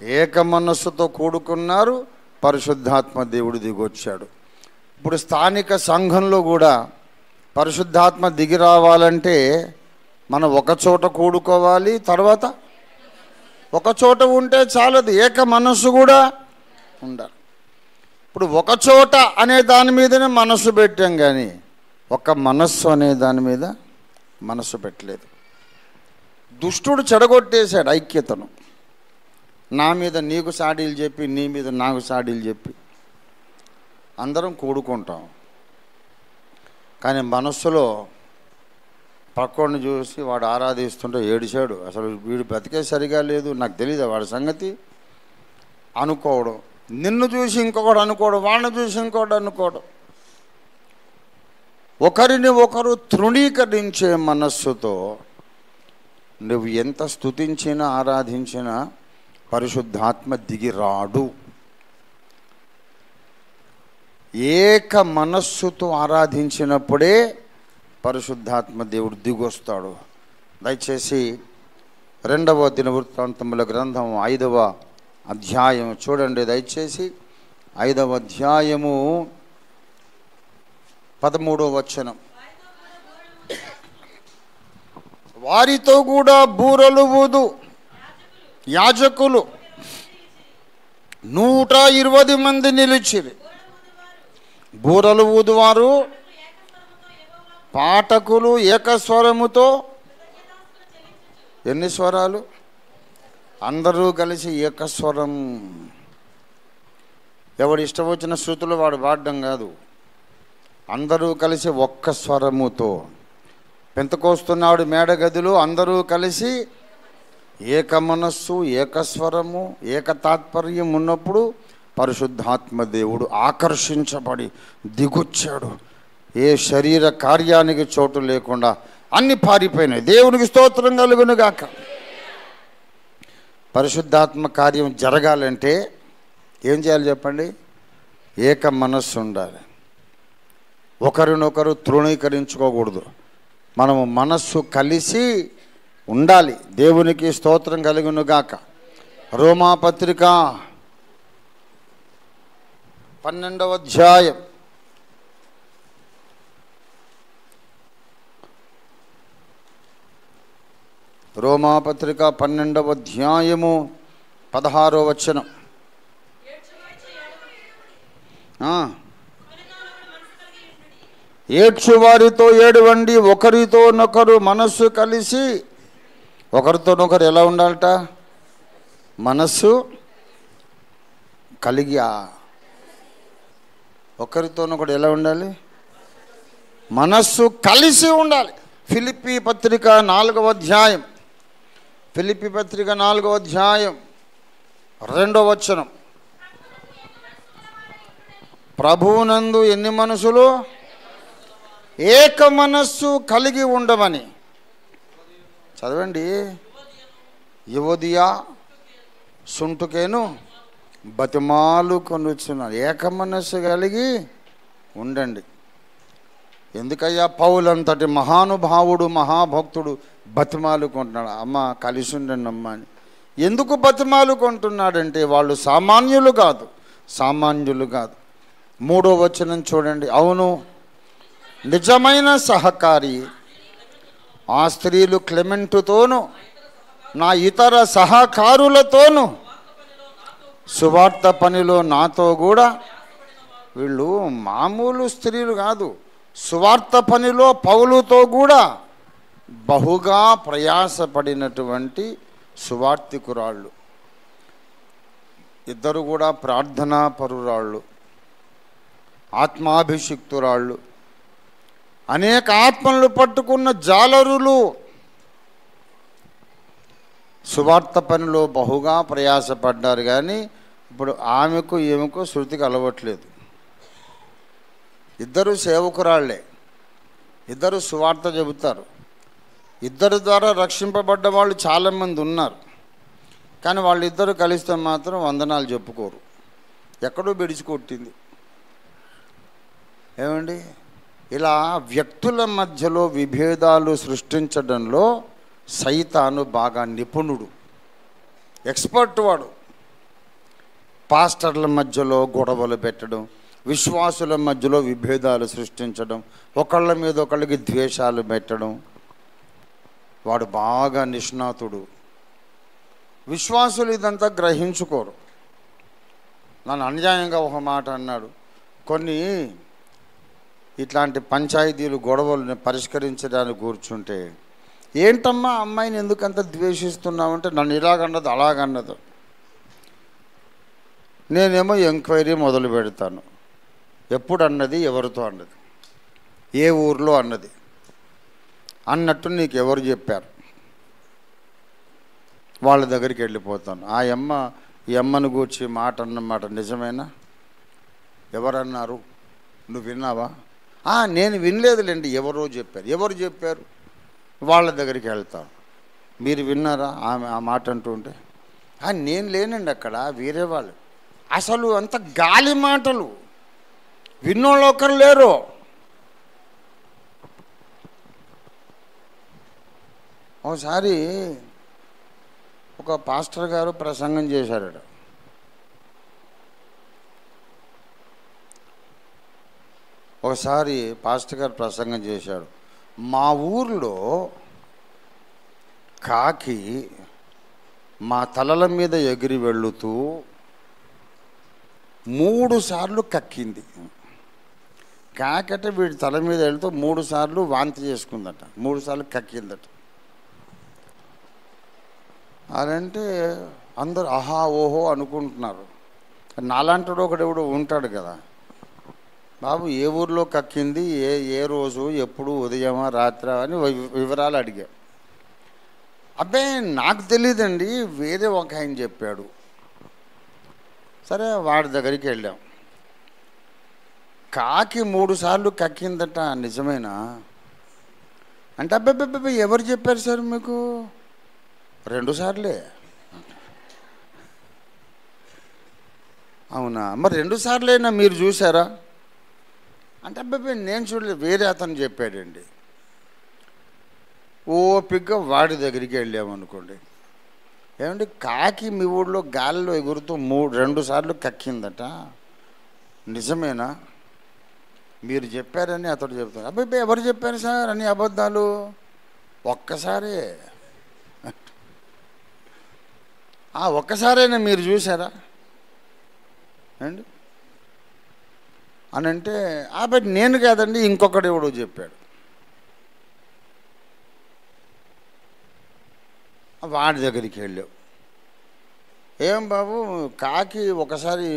Speaker 1: ఏక మనస్సుతో కూడుకున్నారు. పరిశుద్ధాత్మ దేవుడు దిగొచ్చాడు. ఇప్పుడు స్థానిక సంఘంలో కూడా పరిశుద్ధాత్మ దిగి రావాలంటే మనం ఒకచోట కూడుకోవాలి. తర్వాత ఒకచోట ఉంటే చాలదు, ఏక మనస్సు కూడా ఉండాలి. ఇప్పుడు ఒకచోట అనే దాని మీదనే మనస్సు పెట్టాం, కానీ ఒక మనస్సు అనే దాని మీద మనస్సు పెట్టలేదు. దుష్టుడు చెడగొట్టేశాడు ఐక్యతను. నా మీద నీకు సాడీలు చెప్పి, నీ మీద నాకు సాడీలు చెప్పి అందరం కూడుకుంటాం. కానీ మనస్సులో పక్కని చూసి వాడు ఆరాధిస్తుంటే ఏడిచాడు, అసలు వీడు బతికే సరిగా లేదు, నాకు తెలియదు వాడి సంగతి అనుకోవడం. నిన్ను చూసి ఇంకొకడు అనుకోవడం, వాళ్ళని చూసి ఇంకొకటి అనుకోవడం. ఒకరిని ఒకరు తృణీకరించే మనస్సుతో నువ్వు ఎంత స్తుతించినా ఆరాధించినా పరిశుద్ధాత్మ దిగిరాడు. ఏక మనస్సుతో ఆరాధించినప్పుడే పరిశుద్ధాత్మ దేవుడు దిగొస్తాడు. దయచేసి 2వ దినవృత్తాంతముల గ్రంథం 5వ అధ్యాయం చూడండి. దయచేసి 5వ అధ్యాయము 13వ వచనం. వారితో కూడా బూరలు ఊదు యాజకులు 120 మంది నిలిచిరి. బూరలు ఊదువారు పాఠకులు ఏకస్వరముతో, ఎన్ని స్వరాలు? అందరూ కలిసి ఏకస్వరం. ఎవడు ఇష్టం వచ్చిన శృతులు వాడు పాడడం కాదు, అందరూ కలిసి ఒక్క స్వరముతో. పెంతకోస్తున్నాడు మేడగదిలో అందరూ కలిసి ఏక మనస్సు, ఏకస్వరము, ఏకతాత్పర్యం ఉన్నప్పుడు పరిశుద్ధాత్మ దేవుడు ఆకర్షించబడి దిగొచ్చాడు. ఏ శరీర కార్యానికి చోటు లేకుండా అన్ని పారిపోయినాయి. దేవునికి స్తోత్రం కలుగునుగాక. పరిశుద్ధాత్మ కార్యం జరగాలంటే ఏం చేయాలి చెప్పండి? ఏక మనస్సు ఉండాలి. ఒకరినొకరు తృణీకరించుకోకూడదు. మనము మనస్సు కలిసి ఉండాలి. దేవునికి స్తోత్రం కలుగునుగాక. రోమాపత్రిక 12వ అధ్యాయం రోమాపత్రిక 12వ అధ్యాయము 16వ వచనం. ఏడ్చువారితో ఏడవండి, ఒకరితోనొకరు మనస్సు కలిసి. ఒకరితోనొకరు ఎలా ఉండాలట? మనస్సు కలిగి. ఒకరితోనొకరు ఎలా ఉండాలి? మనస్సు కలిసి ఉండాలి. ఫిలిప్పీ పత్రిక 4వ అధ్యాయం, ఫిలిప్పీ పత్రిక 4వ అధ్యాయం 2వ వచనం. ప్రభువునందు ఎన్ని మనసులు? ఏక మనస్సు కలిగి ఉండమని. చదవండి. యువదియా సుంటుకేను బతిమాలు కొనుచున్నారు. ఏక మనస్సు కలిగి ఉండండి. ఎందుకయ్యా పౌలంతటి మహానుభావుడు, మహాభక్తుడు బతిమాలుకుంటున్నాడు? అమ్మ కలిసి ఉండండి అమ్మ అని. ఎందుకు బతిమాలుకుంటున్నాడంటే వాళ్ళు సామాన్యులు కాదు, సామాన్యులు కాదు. 3వ వచనం చూడండి. అవును, నిజమైన సహకారి ఆ స్త్రీలు క్లెమెంటుతోనూ నా ఇతర సహకారులతోనూ సువార్త పనిలో నాతో కూడా. వీళ్ళు మామూలు స్త్రీలు కాదు, సువార్త పనిలో పౌలుతో కూడా బహుగా ప్రయాసపడినటువంటి సువార్తికురాళ్ళు. ఇద్దరు కూడా ప్రార్థనా పరురాళ్ళు, ఆత్మాభిషిక్తురాళ్ళు, అనేక ఆత్మలు పట్టుకున్న జాలరులు. సువార్త పనిలో బహుగా ప్రయాసపడ్డారు. కానీ ఇప్పుడు ఆమెకు ఈమెకు శృతికి అలవట్లేదు. ఇద్దరు సేవకురాళ్లే, ఇద్దరు సువార్త చెబుతారు. ఇద్దరి ద్వారా రక్షింపబడ్డ వాళ్ళు చాలామంది ఉన్నారు. కానీ వాళ్ళిద్దరూ కలిస్తే మాత్రం వందనాలు చెప్పుకోరు. ఎక్కడో బెడిచికొట్టింది. ఏమండి? ఇలా వ్యక్తుల మధ్యలో విభేదాలు సృష్టించడంలో సైతాను బాగా నిపుణుడు, ఎక్స్పర్ట్ వాడు. పాస్టర్ల మధ్యలో గొడవలు పెట్టడం, విశ్వాసుల మధ్యలో విభేదాలు సృష్టించడం, ఒకళ్ళ మీద ఒకళ్ళకి ద్వేషాలు పెట్టడం, వాడు బాగా నిష్ణాతుడు. విశ్వాసులు ఇదంతా గ్రహించుకోరు. నన్ను అన్యాయంగా ఒక మాట అన్నాడు. కొన్ని ఇట్లాంటి పంచాయతీలు, గొడవలను పరిష్కరించడానికి కూర్చుంటే, ఏంటమ్మా అమ్మాయిని ఎందుకంత ద్వేషిస్తున్నామంటే, నన్ను ఇలాగన్నది అలాగన్నది. నేనేమో ఎంక్వైరీ మొదలు పెడతాను. ఎప్పుడు అన్నది, ఎవరితో అన్నది, ఏ ఊర్లో అన్నది అన్నట్టు నీకు ఎవరు చెప్పారు? వాళ్ళ దగ్గరికి వెళ్ళిపోతాను. ఈ అమ్మను గూర్చి మాట అన్నమాట నిజమేనా? ఎవరన్నారు? నువ్వు విన్నావా? నేను వినలేదులేండి, ఎవరో చెప్పారు. ఎవరు చెప్పారు? వాళ్ళ దగ్గరికి వెళ్తాను. మీరు విన్నారా ఆమె ఆ మాట అంటుంటే? నేను లేనండి అక్కడ, వేరే వాళ్ళు. అసలు అంత గాలి మాటలు, విన్నోళ్ళు ఒకరు లేరు. ఒకసారి ఒక పాస్టర్ గారు ప్రసంగం చేశారట. ఒకసారి పాస్టర్ గారు ప్రసంగం చేశాడు. మా ఊర్లో కాకి మా తలల మీద ఎగిరి వెళుతూ 3 సార్లు కక్కింది. కాకట వీడి తల మీద వెళుతూ 3 సార్లు వాంతి చేసుకుందట, 3 సార్లు కక్కిందట. అదంటే అందరూ ఆహా ఓహో అనుకుంటున్నారు. నాలాంటి ఒకడెవడో ఉంటాడు కదా, బాబు ఏ ఊర్లో కక్కింది, ఏ రోజు, ఎప్పుడు, ఉదయమా రాత్రా అని వివరాలు అడిగా. అబ్బాయి నాకు తెలియదండి, వేరే ఒక ఆయన చెప్పాడు. సరే వాడి దగ్గరికి వెళ్ళాం. కాకి 3 సార్లు కక్కిందట, నిజమేనా అంటే అబ్బాయి ఎవరు చెప్పారు సార్ మీకు? 2 సార్లే. అవునా, మరి 2 సార్లైనా మీరు చూసారా అంటే అబ్బాయి నేను చూడలేదు, వేరే అతను చెప్పాడండి. ఓపిగ్గా వాడి దగ్గరికి వెళ్ళామనుకోండి, ఏమంటే కాకి మీ ఊళ్ళో గాలిలో ఎగురుతూ 2 సార్లు కక్కిందట, నిజమేనా? మీరు చెప్పారని అతడు చెప్తాడు. అబ్బాయి ఎవరు చెప్పారు సార్ అని అబద్ధాలు? ఒక్కసారే. ఒక్కసారైనా మీరు చూసారా అండి అని అంటే, బట్ నేను కాదండి ఇంకొకడు ఎవడో చెప్పాడు. వాడి దగ్గరికి వెళ్ళావు. ఏం బాబు కాకి ఒకసారి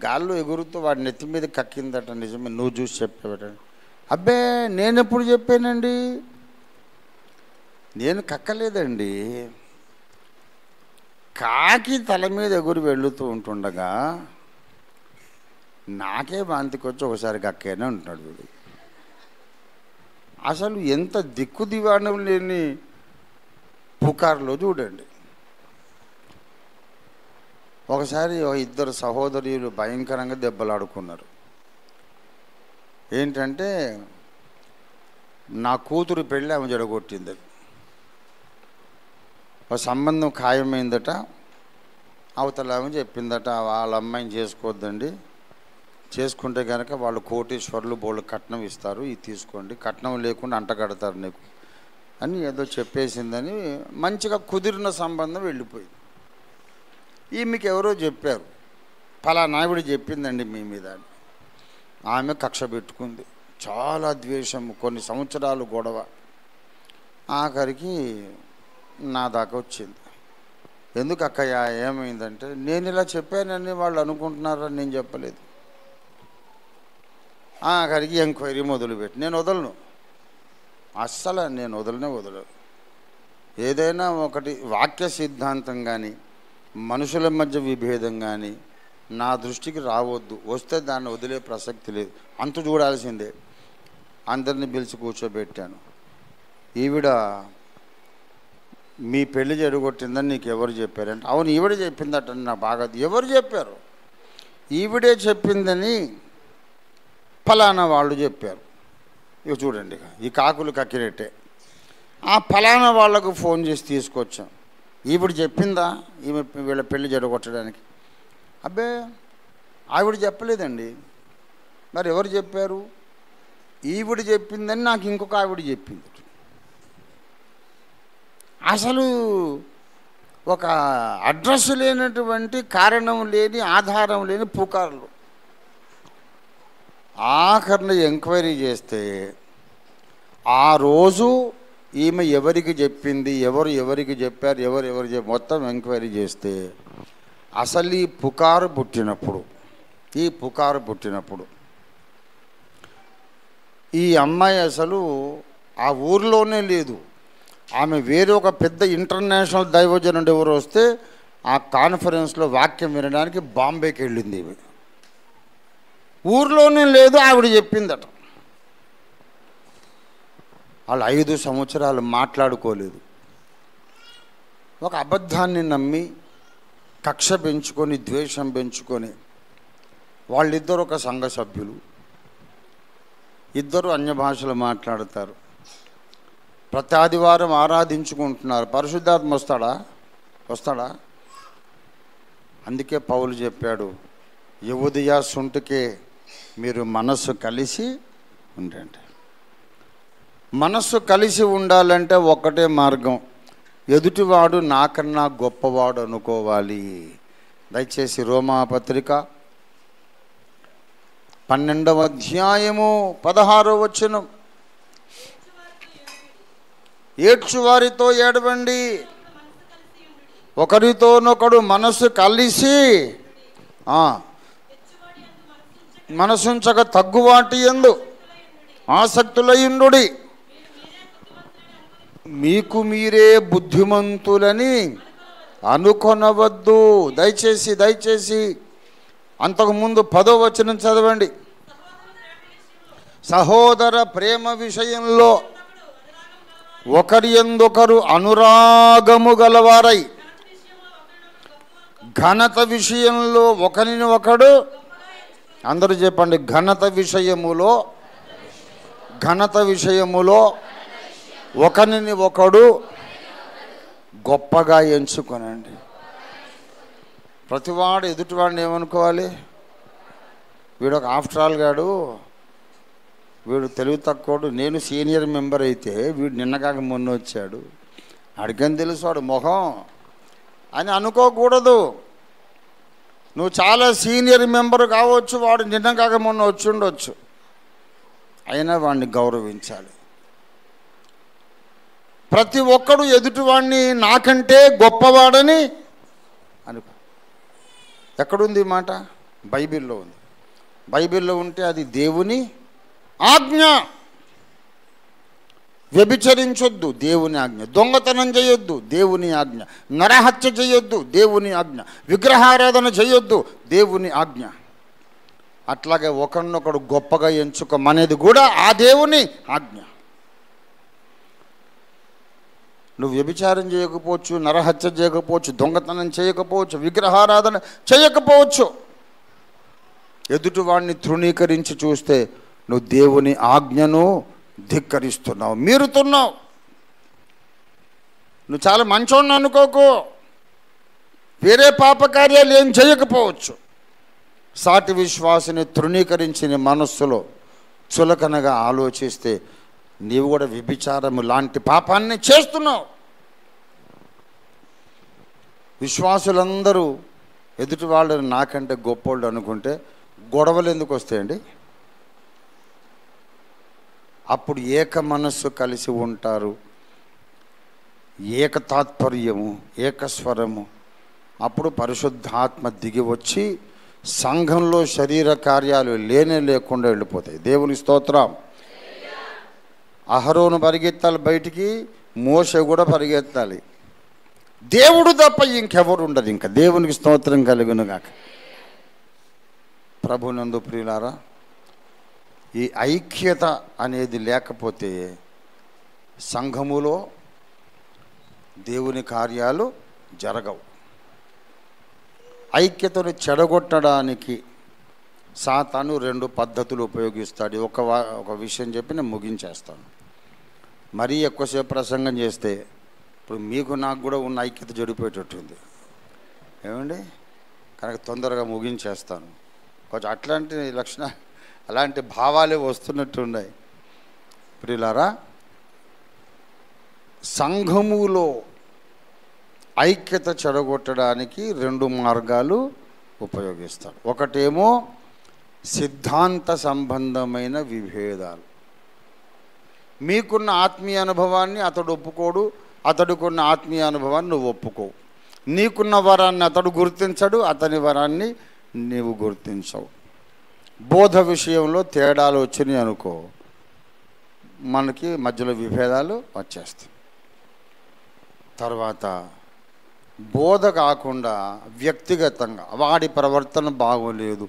Speaker 1: గాల్లో ఎగురుతూ వాడి నెత్తి మీద కక్కిందట, నిజమే, నువ్వు చూసి చెప్పావట. అబ్బే నేను ఎప్పుడు చెప్పానండి, నేను కక్కలేదండి. కాకి తల మీద ఎగురు వెళుతూ ఉంటుండగా నాకే వాంతికి వచ్చి ఒకసారి కక్కేనే ఉంటున్నాడు వీడు. అసలు ఎంత దిక్కు దివాణం లేని పుకార్లో చూడండి. ఒకసారి 2 సహోదరులు భయంకరంగా దెబ్బలాడుకున్నారు. ఏంటంటే నా కూతురు పెళ్ళి ఆమె జడగొట్టింది. ఒక సంబంధం ఖాయమైందట. అవతల ఆమె చెప్పిందట వాళ్ళ అమ్మాయిని చేసుకోవద్దండి, చేసుకుంటే కనుక వాళ్ళు కోటీశ్వర్లు బోళ్ళు కట్నం ఇస్తారు, ఇది తీసుకోండి, కట్నం లేకుండా అంటగడతారు నీకు అని ఏదో చెప్పేసిందని మంచిగా కుదిరిన సంబంధం వెళ్ళిపోయింది. మీకు ఎవరో చెప్పారు, ఫలానా ఆవిడ చెప్పిందండి మీ మీద అని. ఆమె కక్ష పెట్టుకుంది, చాలా ద్వేషము, కొన్ని సంవత్సరాలు గొడవ, ఆఖరికి నా దాకా వచ్చింది. ఎందుకు అక్కయ్య ఏమైందంటే, నేను ఇలా చెప్పానని వాళ్ళు అనుకుంటున్నారని నేను చెప్పలేదు. ఆఖరికి ఎంక్వైరీ మొదలుపెట్టి, నేను వదలను, అస్సలు నేను వదలను. ఏదైనా ఒకటి వాక్య సిద్ధాంతం కానీ మనుషుల మధ్య విభేదం కానీ నా దృష్టికి రావద్దు, వస్తే దాన్ని వదిలే ప్రసక్తి లేదు, అంతు చూడాల్సిందే. అందరిని పిలిచి కూర్చోబెట్టాను. ఈవిడ మీ పెళ్లి జరగొట్టిందని నీకు ఎవరు చెప్పారంటే, అవును ఈవిడ చెప్పిందట. నాకు బాగా, ఎవరు చెప్పారు? ఈవిడే చెప్పిందని ఫలానా వాళ్ళు చెప్పారు. ఇక చూడండి, ఈ కాకులు కక్కినట్టే. ఫలానా వాళ్ళకు ఫోన్ చేసి తీసుకొచ్చాం. ఈవిడ చెప్పిందా వీళ్ళ పెళ్లి జరగొట్టడానికి? అబ్బే ఆవిడ చెప్పలేదండి. మరి ఎవరు చెప్పారు? ఈవిడ చెప్పిందని నాకు ఇంకొక ఆవిడ చెప్పింది. అసలు ఒక అడ్రస్ లేనటువంటి, కారణం లేని, ఆధారం లేని పుకార్లు. ఆఖరిని ఎంక్వైరీ చేస్తే ఆ రోజు ఈమె ఎవరికి చెప్పింది, ఎవరికి చెప్పారు, ఎవరు మొత్తం ఎంక్వైరీ చేస్తే అసలు ఈ పుకారు పుట్టినప్పుడు ఈ అమ్మాయి అసలు ఆ ఊర్లోనే లేదు. ఆమె వేరే ఒక పెద్ద ఇంటర్నేషనల్ దైవజనుడు ఎవరు వస్తే ఆ కాన్ఫరెన్స్లో వాక్యం వినడానికి బాంబేకి వెళ్ళింది. ఈమె ఊర్లోనే లేదు, ఆవిడ చెప్పిందట. వాళ్ళు 5 సంవత్సరాలు మాట్లాడుకోలేదు. ఒక అబద్ధాన్ని నమ్మి కక్ష పెంచుకొని, ద్వేషం పెంచుకొని, వాళ్ళిద్దరు ఒక సంఘ సభ్యులు, ఇద్దరు అన్య భాషలు మాట్లాడతారు, ప్రతి ఆదివారం ఆరాధించుకుంటున్నారు. పరిశుద్ధాత్మ వస్తాడా? అందుకే పౌలు చెప్పాడు, యువదియ సుంటుకే మీరు మనస్సు కలిసి ఉండండి. మనస్సు కలిసి ఉండాలంటే ఒక్కటే మార్గం, ఎదుటివాడు నాకన్నా గొప్పవాడు అనుకోవాలి. దయచేసి రోమాపత్రిక 12వ అధ్యాయము 16వ వచనం. ఏడ్చువారితో ఏడవండి, ఒకరితోనొకడు మనసు కలిసి మనసుంచక తగ్గువాటి యందు ఆసక్తులయుండుడి, మీకు మీరే బుద్ధిమంతులని అనుకొనవద్దు. దయచేసి అంతకుముందు 10వ వచనం చదవండి. సహోదర ప్రేమ విషయంలో ఒకరి యందొకరు అనురాగము గలవారై, ఘనత విషయంలో ఒకరిని ఒకడు, అందరూ చెప్పండి, ఘనత విషయములో ఒకరిని ఒకడు గొప్పగా ఎంచుకొనండి. ప్రతివాడు ఎదుటివాడిని ఏమనుకోవాలి? వీడు ఒక ఆఫ్టర్ ఆల్ గాడు, వీడు తెలివి తక్కువడు, నేను సీనియర్ మెంబర్ అయితే వీడు నిన్నగాక మొన్న వచ్చాడు, అడిగని తెలుసు వాడు మొహం అని అనుకోకూడదు. నువ్వు చాలా సీనియర్ మెంబర్ కావచ్చు, వాడు నిన్నగాక మొన్న వచ్చి ఉండొచ్చు, అయినా వాడిని గౌరవించాలి. ప్రతి ఒక్కడు ఎదుటివాడిని నాకంటే గొప్పవాడని అనుకో. ఎక్కడుంది ఈ మాట? బైబిల్లో ఉంది. బైబిల్లో ఉంటే అది దేవుని ఆజ్ఞ. వ్యభిచరించొద్దు, దేవుని ఆజ్ఞ. దొంగతనం చేయొద్దు, దేవుని ఆజ్ఞ. నరహత్య చేయొద్దు, దేవుని ఆజ్ఞ. విగ్రహారాధన చేయొద్దు, దేవుని ఆజ్ఞ. అట్లాగే ఒకరినొకడు గొప్పగా ఎంచుకోమనేది కూడా ఆ దేవుని ఆజ్ఞ. నువ్వు వ్యభిచారం చేయకపోవచ్చు, నరహత్య చేయకపోవచ్చు, దొంగతనం చేయకపోవచ్చు, విగ్రహారాధన చేయకపోవచ్చు, ఎదుటివాడిని తృణీకరించి చూస్తే నువ్వు దేవుని ఆజ్ఞను ధిక్కరిస్తున్నావు, మీరుతున్నావు. నువ్వు చాలా మంచోడిని అనుకోకు, వేరే పాపకార్యాలు ఏం చేయకపోవచ్చు, సాటి విశ్వాసిని తృణీకరించిన మనస్సులో చులకనగా ఆలోచిస్తే నీవు కూడా వ్యభిచారము లాంటి పాపాన్ని చేస్తున్నావు. విశ్వాసులందరూ ఎదుటి వాళ్ళని నాకంటే గొప్పోళ్ళు అనుకుంటే గొడవలు ఎందుకు వస్తాయండి? అప్పుడు ఏక మనస్సు కలిసి ఉంటారు, ఏక తాత్పర్యము, ఏకస్వరము. అప్పుడు పరిశుద్ధాత్మ దిగి వచ్చి సంఘంలో శరీర కార్యాలు లేకుండా వెళ్ళిపోతాయి. దేవుని స్తోత్రం. అహరోను పరిగెత్తాలి బయటికి, మోషే కూడా పరిగెత్తాలి. దేవుడు తప్ప ఇంకెవరు ఉండదు. ఇంకా దేవునికి స్తోత్రం కలుగునుగాక. ప్రభునందు ప్రియులారా, ఈ ఐక్యత అనేది లేకపోతే సంఘములో దేవుని కార్యాలు జరగవు. ఐక్యతను చెడగొట్టడానికి సాతాను 2 పద్ధతులు ఉపయోగిస్తాడు. ఒక విషయం చెప్పి నేను ముగించేస్తాను. మరీ ఎక్కువసేపు ప్రసంగం చేస్తే ఇప్పుడు మీకు నాకు కూడా ఉన్న ఐక్యత చెడిపోయేటట్టుంది ఏమండి. కనుక తొందరగా ముగించేస్తాను. కొంచెం అట్లాంటి అలాంటి భావాలే వస్తున్నట్టున్నాయి. ప్రియులారా, సంఘములో ఐక్యత చెడగొట్టడానికి 2 మార్గాలు ఉపయోగిస్తాడు. ఒకటేమో సిద్ధాంత సంబంధమైన విభేదాలు. మీకున్న ఆత్మీయ అనుభవాన్ని అతడు ఒప్పుకోడు, అతడుకున్న ఆత్మీయ అనుభవాన్ని నువ్వు ఒప్పుకోవు. నీకున్న వరాన్ని అతడు గుర్తించడు, అతని వరాన్ని నీవు గుర్తించవు. బోధ విషయంలో తేడాలు వచ్చినాయి అనుకో, మనకి మధ్యలో విభేదాలు వచ్చేస్తాయి. తర్వాత బోధ కాకుండా వ్యక్తిగతంగా వాడి ప్రవర్తన బాగోలేదు,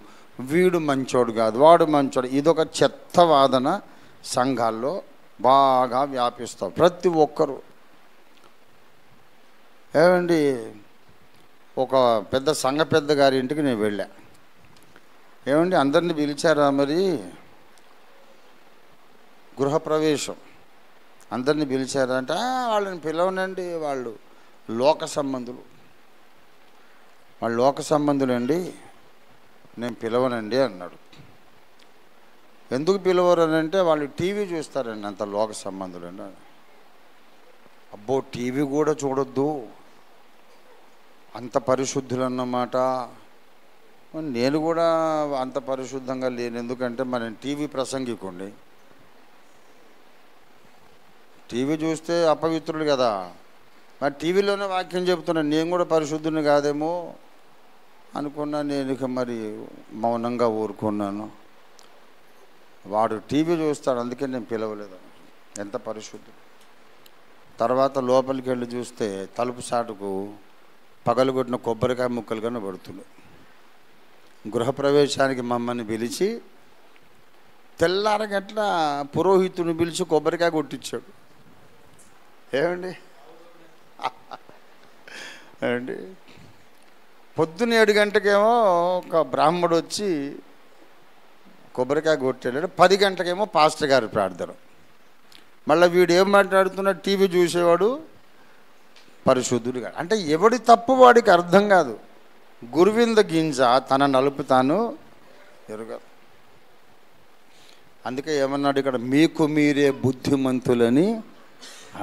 Speaker 1: వీడు మంచోడు కాదు, వాడు మంచోడు, ఇదొక చెత్త వాదన సంఘాల్లో బాగా వ్యాపిస్తాం. ప్రతి ఒక్కరు ఏమండి, ఒక సంఘ పెద్ద గారి ఇంటికి నేను వెళ్ళా. ఏమండి, అందరినీ పిలిచారా? మరి గృహప్రవేశం అందరినీ పిలిచారంటే వాళ్ళని పిలవనండి, వాళ్ళు లోక సంబంధులండి, నేను పిలవనండి అన్నాడు. ఎందుకు పిలవరు అని అంటే వాళ్ళు టీవీ చూస్తారండి, అంత లోక సంబంధులండి. అబ్బో టీవీ కూడా చూడొద్దు అంత పరిశుద్ధులు అన్నమాట. నేను కూడా అంత పరిశుద్ధంగా లేను, ఎందుకంటే మనం టీవీ ప్రసంగికుండి, టీవీ చూస్తే అపవిత్రులు కదా. మరి టీవీలోనే వాక్యం చెప్తున్నాను, నేను కూడా పరిశుద్ధుని కాదేమో అనుకున్నా. నేను ఇక మరి మౌనంగా ఊరుకున్నాను. వాడు టీవీ చూస్తాడు, అందుకే నేను పిలవలేదు. ఎంత పరిశుద్ధుడు. తర్వాత లోపలికి వెళ్ళి చూస్తే తలుపు సాటుకు పగలగొట్టిన కొబ్బరికాయ ముక్కలు కన్నా పడుతున్నాయి. గృహప్రవేశానికి మమ్మల్ని పిలిచి తెల్లారగట్ల పురోహితుని పిలిచి కొబ్బరికాయ కొట్టించాడు. ఏమండి ఏమండి పొద్దున్న 7 గంటకేమో ఒక బ్రాహ్మడు వచ్చి కొబ్బరికాయ కొట్టాడు. 10 గంటకేమో పాస్టర్ గారి ప్రార్థన. మళ్ళీ వీడు ఏం మాట్లాడుతున్నాడు, టీవీ చూసేవాడు పరిశుద్ధుడు కాదు. అంటే ఎవడి తప్పు వాడికి అర్థం కాదు. గురువింద గింజ తన నలుపు తాను ఎరుగదు. అందుకే ఏమన్నాడు ఇక్కడ, మీకు మీరే బుద్ధిమంతులని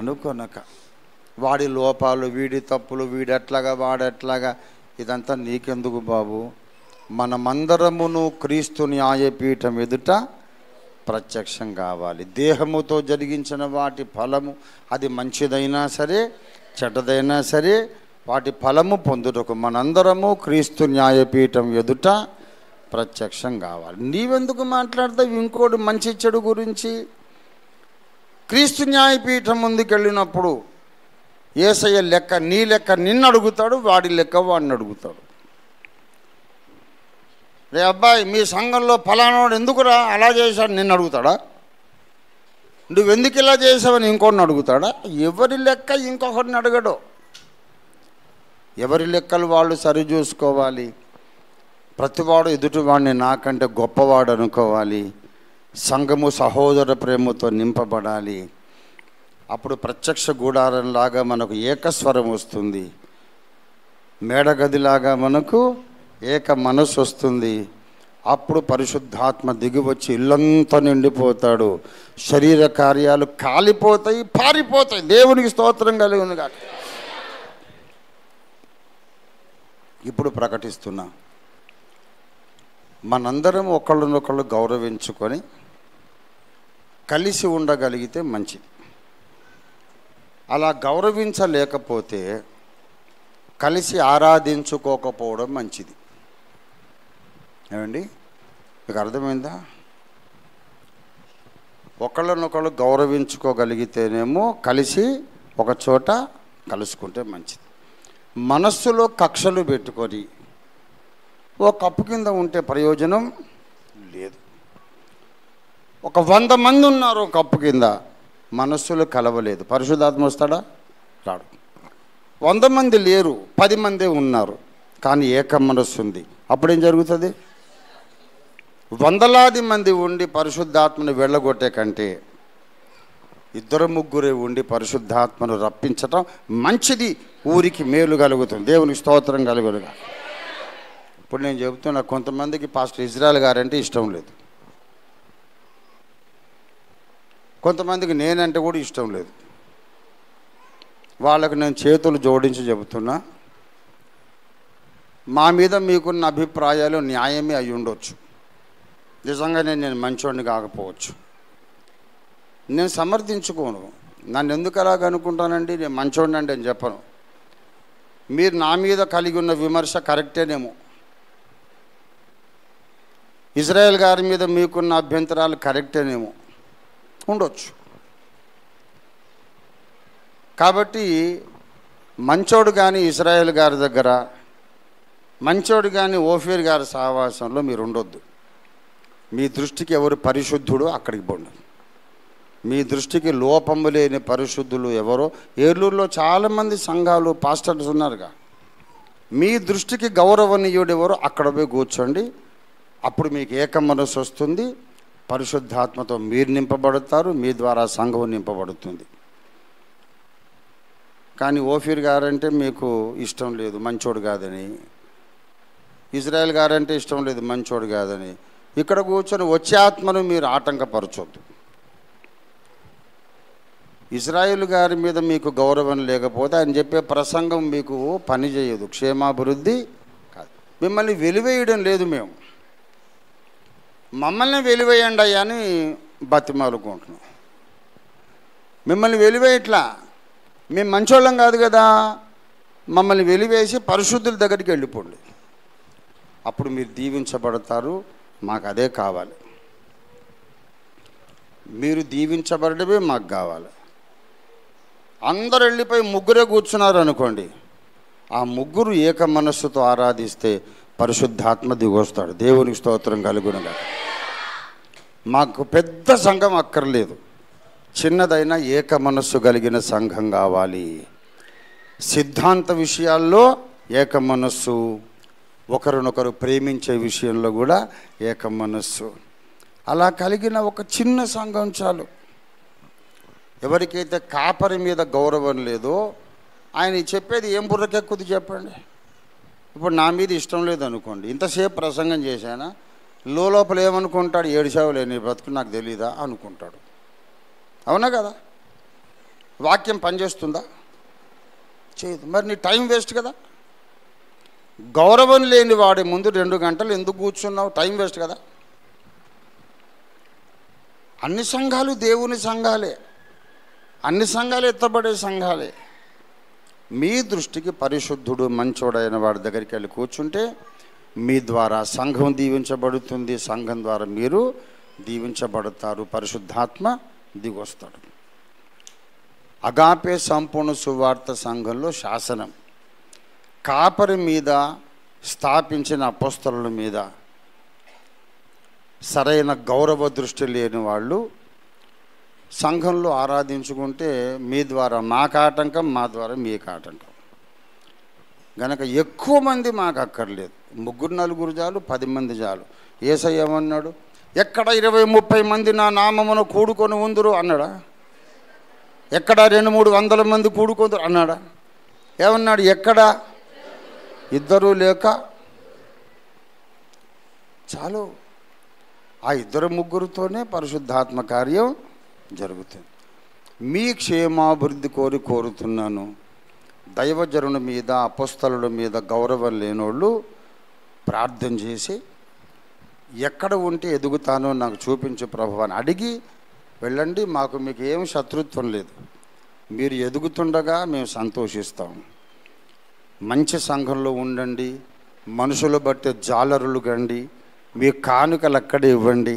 Speaker 1: అనుకొనక. వాడి లోపాలు, వీడి తప్పులు, వీడెట్లాగా వాడెట్లాగా, ఇదంతా నీకెందుకు బాబు. మనమందరమును క్రీస్తు న్యాయపీఠం ఎదుట ప్రత్యక్షం కావాలి. దేహముతో జరిగించిన వాటి ఫలము, అది మంచిదైనా సరే చెడ్డదైనా సరే, వాటి ఫలము పొందుటకు మనందరము క్రీస్తు న్యాయపీఠం ఎదుట ప్రత్యక్షం కావాలి. నీవెందుకు మాట్లాడతావు ఇంకోటి మంచి చెడు గురించి? క్రీస్తు న్యాయపీఠం ముందుకెళ్ళినప్పుడు యేసయ్య లెక్క నీ లెక్క నిన్ను అడుగుతాడు, వాడి లెక్క వాడిని అడుగుతాడు. రే అబ్బాయి, మీ సంఘంలో ఫలానాడు ఎందుకురా అలా చేశాడు నిన్ను అడుగుతాడా? నువ్వెందుకు ఇలా చేసావని ఇంకొకరిని అడుగుతాడా? ఎవరి లెక్క ఇంకొకరిని అడగడు. ఎవరి లెక్కలు వాళ్ళు సరి చూసుకోవాలి. ప్రతివాడు ఎదుటివాడిని నాకంటే గొప్పవాడు అనుకోవాలి. సంఘము సహోదర ప్రేమతో నింపబడాలి. అప్పుడు ప్రత్యక్ష గుడారంలాగా మనకు ఏకస్వరం వస్తుంది, మేడగదిలాగా మనకు ఏక మనసు వస్తుంది. అప్పుడు పరిశుద్ధాత్మ దిగివచ్చి ఇల్లంతా నిండిపోతాడు. శరీర కార్యాలు కాలిపోతాయి, పారిపోతాయి. దేవునికి స్తోత్రం కలుగును గాక. ఇప్పుడు ప్రకటిస్తున్నా, మనందరం ఒకళ్ళనొకళ్ళు గౌరవించుకొని కలిసి ఉండగలిగితే మంచిది. అలా గౌరవించలేకపోతే కలిసి ఆరాధించుకోకపోవడం మంచిది. ఏమండి, మీకు అర్థమైందా? ఒకళ్ళనొకళ్ళు గౌరవించుకోగలిగితేనేమో కలిసి ఒక చోట కలుసుకుంటే మంచిది. మనస్సులో కక్షలు పెట్టుకొని ఓ కప్పు కింద ఉంటే ప్రయోజనం లేదు. ఒక 100 మంది ఉన్నారు కప్పు కింద, మనస్సులు కలవలేదు, పరిశుద్ధాత్మ వస్తాడా? రాడు. 100 మంది లేరు, 10 మందే ఉన్నారు, కానీ ఏక మనస్సు ఉంది. అప్పుడేం జరుగుతుంది? 100లాది మంది ఉండి పరిశుద్ధాత్మను వెళ్ళగొట్టే కంటే 2-3 ఉండి పరిశుద్ధాత్మను రప్పించటం మంచిది. ఊరికి మేలు కలుగుతుంది. దేవునికి స్తోత్రం కలుగునుగా. ఇప్పుడు నేను చెబుతున్నా, కొంతమందికి పాస్టర్ ఇజ్రాయెల్ గారంటే ఇష్టం లేదు, కొంతమందికి నేనంటే కూడా ఇష్టం లేదు. వాళ్ళకు నేను చేతులు జోడించి చెబుతున్నా, మా మీద మీకున్న అభిప్రాయాలు న్యాయమే అయి ఉండొచ్చు. నిజంగానే నేను మంచోడిని కాకపోవచ్చు. నేను సమర్థించుకోను. నన్ను ఎందుకు అలాగ అనుకుంటానండి? నేను మంచోడిని అంటే నేను చెప్పను. మీరు నా మీద కలిగి ఉన్న విమర్శ కరెక్టేనేమో. ఇజ్రాయెల్ గారి మీద మీకున్న అభ్యంతరాలు కరెక్టేనేమో, ఉండొచ్చు. కాబట్టి మంచోడు కానీ ఇజ్రాయెల్ గారి దగ్గర, మంచోడు కానీ ఓఫీర్ గారి సహవాసంలో మీరు ఉండొద్దు. మీ దృష్టికి ఎవరు పరిశుద్ధుడో అక్కడికి పోండి. మీ దృష్టికి లోపము లేని పరిశుద్ధులు ఎవరో, ఏలూరులో చాలామంది సంఘాలు పాస్టర్స్ ఉన్నారుగా, మీ దృష్టికి గౌరవనీయుడు ఎవరో అక్కడ పోయి కూర్చోండి. అప్పుడు మీకు ఏక మనసు వస్తుంది. పరిశుద్ధాత్మతో మీరు నింపబడతారు, మీ ద్వారా సంఘం నింపబడుతుంది. కానీ ఓఫీర్ గారంటే మీకు ఇష్టం లేదు, మంచోడు కాదని, ఇజ్రాయెల్ గారంటే ఇష్టం లేదు, మంచోడు కాదని, ఇక్కడ కూర్చొని వచ్చే ఆత్మను మీరు ఆటంకపరచొద్దు. ఇజ్రాయేల్ గారి మీద మీకు గౌరవం లేకపోతే ఆయన చెప్పే ప్రసంగం మీకు పని చేయదు, క్షేమాభివృద్ధి కాదు. మిమ్మల్ని వెలివేయడం లేదు, మేము మమ్మల్ని వెలివేయండి అయ్యా అని బతిమాలుకుంటున్నాం. మిమ్మల్ని వెలివేయట్లా, మేము మంచోళ్ళం కాదు కదా, మమ్మల్ని వెలివేసి పరిశుద్ధుల దగ్గరికి వెళ్ళిపోండి, అప్పుడు మీరు దీవించబడతారు. మాకు అదే కావాలి, మీరు దీవించబడమే మాకు కావాలి. అందరు వెళ్ళిపోయి ముగ్గురే కూర్చున్నారు అనుకోండి, ఆ ముగ్గురు ఏక మనస్సుతో ఆరాధిస్తే పరిశుద్ధాత్మ దిగొస్తాడు. దేవునికి స్తోత్రం కలుగునుగా. మాకు పెద్ద సంఘం అక్కర్లేదు, చిన్నదైనా ఏక మనస్సు కలిగిన సంఘం కావాలి. సిద్ధాంత విషయాల్లో ఏక మనస్సు, ఒకరినొకరు ప్రేమించే విషయంలో కూడా ఏక మనస్సు, అలా కలిగిన ఒక చిన్న సంఘం చాలు. ఎవరికైతే కాపరి మీద గౌరవం లేదో ఆయన చెప్పేది ఏం బుర్రకెక్కుది చెప్పండి. ఇప్పుడు నా మీద ఇష్టం లేదనుకోండి, ఇంతసేపు ప్రసంగం చేశానా, లోపల ఏమనుకుంటాడు, ఏడిచావులే నీ బ్రతుకు నాకు తెలీదా అనుకుంటాడు. అవునా కదా? వాక్యం పనిచేస్తుందా? చేయదు. మరి నీ టైం వేస్ట్ కదా. గౌరవం లేని వాడి ముందు 2 గంటలు ఎందుకు కూర్చున్నావు? టైం వేస్ట్ కదా. అన్ని సంఘాలు దేవుని సంఘాలే, అన్ని సంఘాలు ఎత్తబడే సంఘాలే. మీ దృష్టికి పరిశుద్ధుడు మంచోడైన వాడి దగ్గరికి వెళ్ళి కూర్చుంటే మీ ద్వారా సంఘం దీవించబడుతుంది, సంఘం ద్వారా మీరు దీవించబడతారు, పరిశుద్ధాత్మ దిగొస్తాడు. అగాపే సంపూర్ణ సువార్త సంఘంలో శాసనం కాపరి మీద, స్థాపించిన అపోస్తలుల మీద సరైన గౌరవ దృష్టి లేని వాళ్ళు సంఘంలో ఆరాధించుకుంటే మీ ద్వారా మాకు ఆటంకం, మా ద్వారా మీకు ఆటంకం. గనక ఎక్కువ మంది మాకు అక్కర్లేదు, 3-4 చాలు, 10 మంది చాలు. యేసయ్య ఏమన్నాడు? ఎక్కడ 20-30 మంది నా నామమును కూడుకొని ఉందురు అన్నాడా? ఎక్కడ 200-300 మంది కూడుకుందరు అన్నాడా? ఏమన్నాడు? ఎక్కడ 2 లేక చాలు. ఆ 2-3తోనే పరిశుద్ధాత్మ కార్యం జరుగుతుంది. మీ క్షేమాభివృద్ధి కోరుతున్నాను. దైవజనుల మీద, అపోస్తలుల మీద గౌరవం లేనోళ్ళు ప్రార్థన చేసి ఎక్కడ ఉంటే ఎదుగుతానో నాకు చూపించు ప్రభువా అని అడిగి వెళ్ళండి. మాకు మీకు ఏం శత్రుత్వం లేదు, మీరు ఎదుగుతుండగా మేము సంతోషిస్తాం. మంచి సంఘంలో ఉండండి, మనుషులు బట్టి జాలరులు కండి, మీ కానుకలు అక్కడే ఇవ్వండి.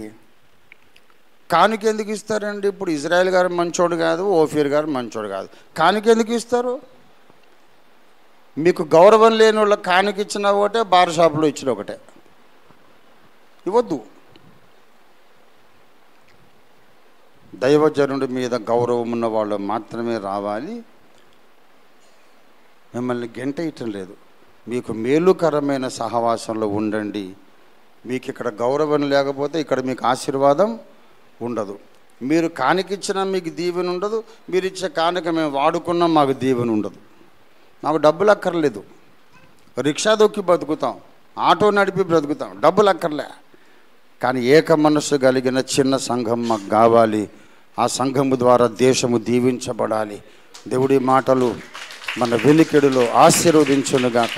Speaker 1: కానుక ఎందుకు ఇస్తారండి? ఇప్పుడు ఇజ్రాయెల్ గారు మంచోడు కాదు, ఓఫీర్ గారు మంచోడు కాదు, కానుక ఎందుకు ఇస్తారు? మీకు గౌరవం లేని వాళ్ళ కానుక ఇచ్చినా ఒకటే, బార్ షాపులో ఇచ్చిన ఒకటే. ఇవ్వద్దు. దైవజనుడి మీద గౌరవం ఉన్న వాళ్ళు మాత్రమే రావాలి. మిమ్మల్ని గెంటేయటం లేదు, మీకు మేలుకరమైన సహవాసంలో ఉండండి. మీకు ఇక్కడ గౌరవం లేకపోతే ఇక్కడ మీకు ఆశీర్వాదం ఉండదు. మీరు కానుకిచ్చినా మీకు దీవెన ఉండదు, మీరు ఇచ్చే కానుక మేము వాడుకున్నా మాకు దీవెన ఉండదు. మాకు డబ్బులు అక్కర్లేదు, రిక్షా దొక్కి బ్రతుకుతాం, ఆటో నడిపి బ్రతుకుతాం, డబ్బులు అక్కర్లే. కానీ ఏక మనస్సు కలిగిన చిన్న సంఘం మాకు కావాలి. ఆ సంఘము ద్వారా దేశము దీవించబడాలి. దేవుడి మాటలు మన వెలికెడులో ఆశీర్వదించునుగాక.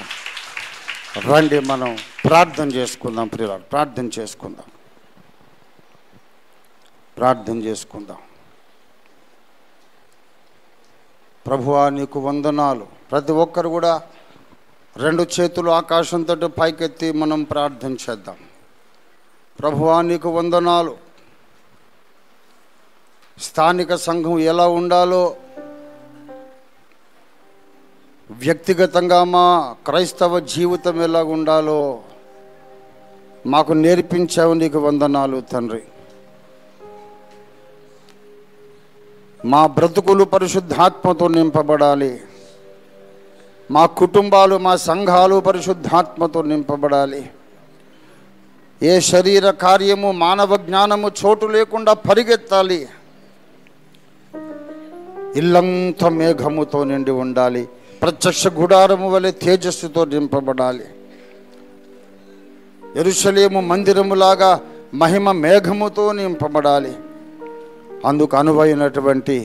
Speaker 1: రండి మనం ప్రార్థన చేసుకుందాం ప్రియులారా, ప్రార్థన చేసుకుందాం, ప్రార్థన చేసుకుందాం. ప్రభువా నీకు వందనాలు. ప్రతి ఒక్కరు కూడా 2 చేతులు ఆకాశంతో పైకెత్తి మనం ప్రార్థన చేద్దాం. ప్రభువా నీకు వందనాలు. స్థానిక సంఘం ఎలా ఉండాలో, వ్యక్తిగతంగా మా క్రైస్తవ జీవితం ఎలా ఉండాలో మాకు నేర్పించావు. నీకు వందనాలు తండ్రి. మా బ్రతుకులు పరిశుద్ధాత్మతో నింపబడాలి. మా కుటుంబాలు, మా సంఘాలు పరిశుద్ధాత్మతో నింపబడాలి. ఏ శరీర కార్యము, మానవ జ్ఞానము చోటు లేకుండా పరిగెత్తాలి. ఇల్లంతా మేఘముతో నిండి ఉండాలి. ప్రత్యక్ష గుడారము వలె తేజస్సుతో నింపబడాలి. యెరూషలేము మందిరములాగా మహిమ మేఘముతో నింపబడాలి. అందుకు అనువైనటువంటి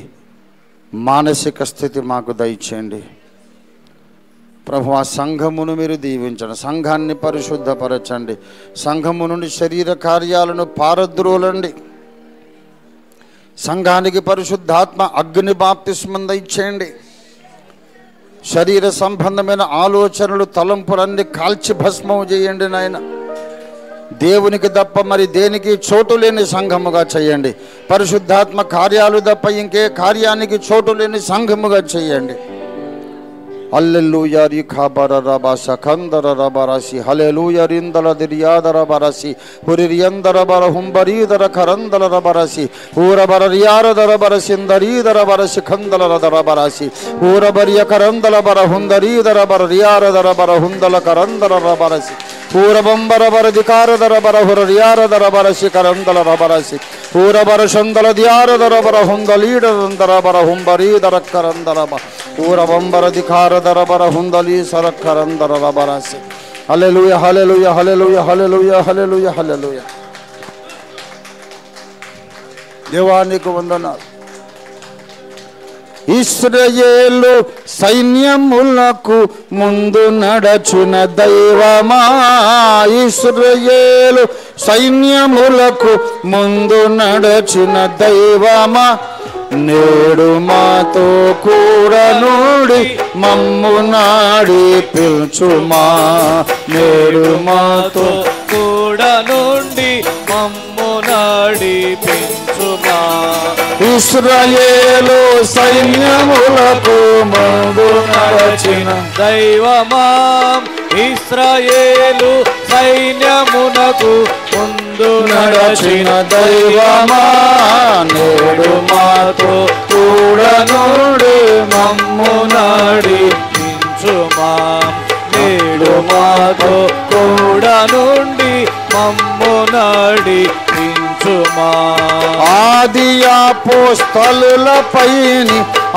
Speaker 1: మానసిక స్థితి మాకు దయచేయండి ప్రభువా. సంఘమును మీరు దీవించండి, సంఘాన్ని పరిశుద్ధపరచండి, సంఘము నుండి శరీర కార్యాలను పారద్రోలండి, సంఘానికి పరిశుద్ధాత్మ అగ్ని బాప్తిస్మం దయచేయండి, శరీర సంబంధమైన ఆలోచనలు తలంపులన్నీ కాల్చి భస్మం చేయండి నాయన. దేవునికి తప్ప మరి దేనికి చోటు లేని సంఘముగా చేయండి, పరిశుద్ధాత్మ కార్యాలు తప్ప ఇంకే కార్యానికి చోటు లేని సంఘముగా చేయండి. హల్లెలూయా రిఖాబర రబస కందర రబరసి హల్లెలూయా రిందల దిరియాదర బరసి హురియందర బర హుంబరీదర కరందల రబరసి హూరబర రియారదర బరసిందరీదర బరసి కందల రదర బరసి హూరబరియ కరందల బర హుందరీదర బర రియారదర బర హుందల కరందల రబరసి హూరబంబర బర దికారదర బర హుర రియారదర బరసి కరందల రబరసి హూరబర శందల దియారదర బర హుందలీడరందర బర హుంబరీదర కరందల బర హూరబంబర దికారదర బర హుందలీ సరక్కరందర రబరసి. హల్లెలూయా హల్లెలూయా హల్లెలూయా హల్లెలూయా హల్లెలూయా హల్లెలూయా. దేవానికి వందనాలు. ఇశ్రాయేలు సైన్యములకు ముందు నడచిన దైవమా, ఇశ్రాయేలు సైన్యములకు ముందు నడచిన దైవమా, నేడు మాతో కూడా నూడి మమ్ము నాడి పిలుచుమా, నేడు మాతో
Speaker 4: కూడా నుండి మమ్ము నాడి పెంచుమా.
Speaker 1: ఇశ్రాయేలు సైన్యములకు ముందు నడచిన
Speaker 4: దైవమా, ఇశ్రాయేలు సైన్యమునకు ముందు
Speaker 1: నడచిన దైవమా, నేడు మాతో కూడా నూడి మమ్ము నాడి
Speaker 4: పెంచుమా. నేడు మాతో కూడా నుండి మమ్ము నాడి పెంచుమా.
Speaker 1: ఆది అపోస్తలులపైని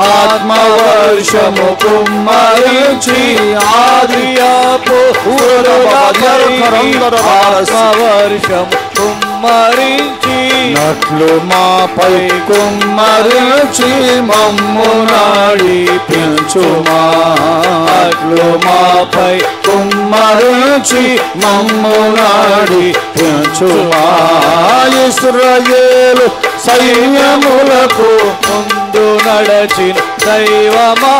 Speaker 1: ఆత్మవర్షము కుమ్మరించి, ఆది
Speaker 4: ఆత్మవర్షం కుమ్మరించి,
Speaker 1: నట్లు మాపై కుమ్మరించి మమ్ము నాడి పెంచుమా, నట్లు మాపై కుమ్మరించి మమ్ము నాడి పెంచుమా. ఇశ్రాయేలు సైన్యములకు
Speaker 4: ముందు నడచిన దైవమా,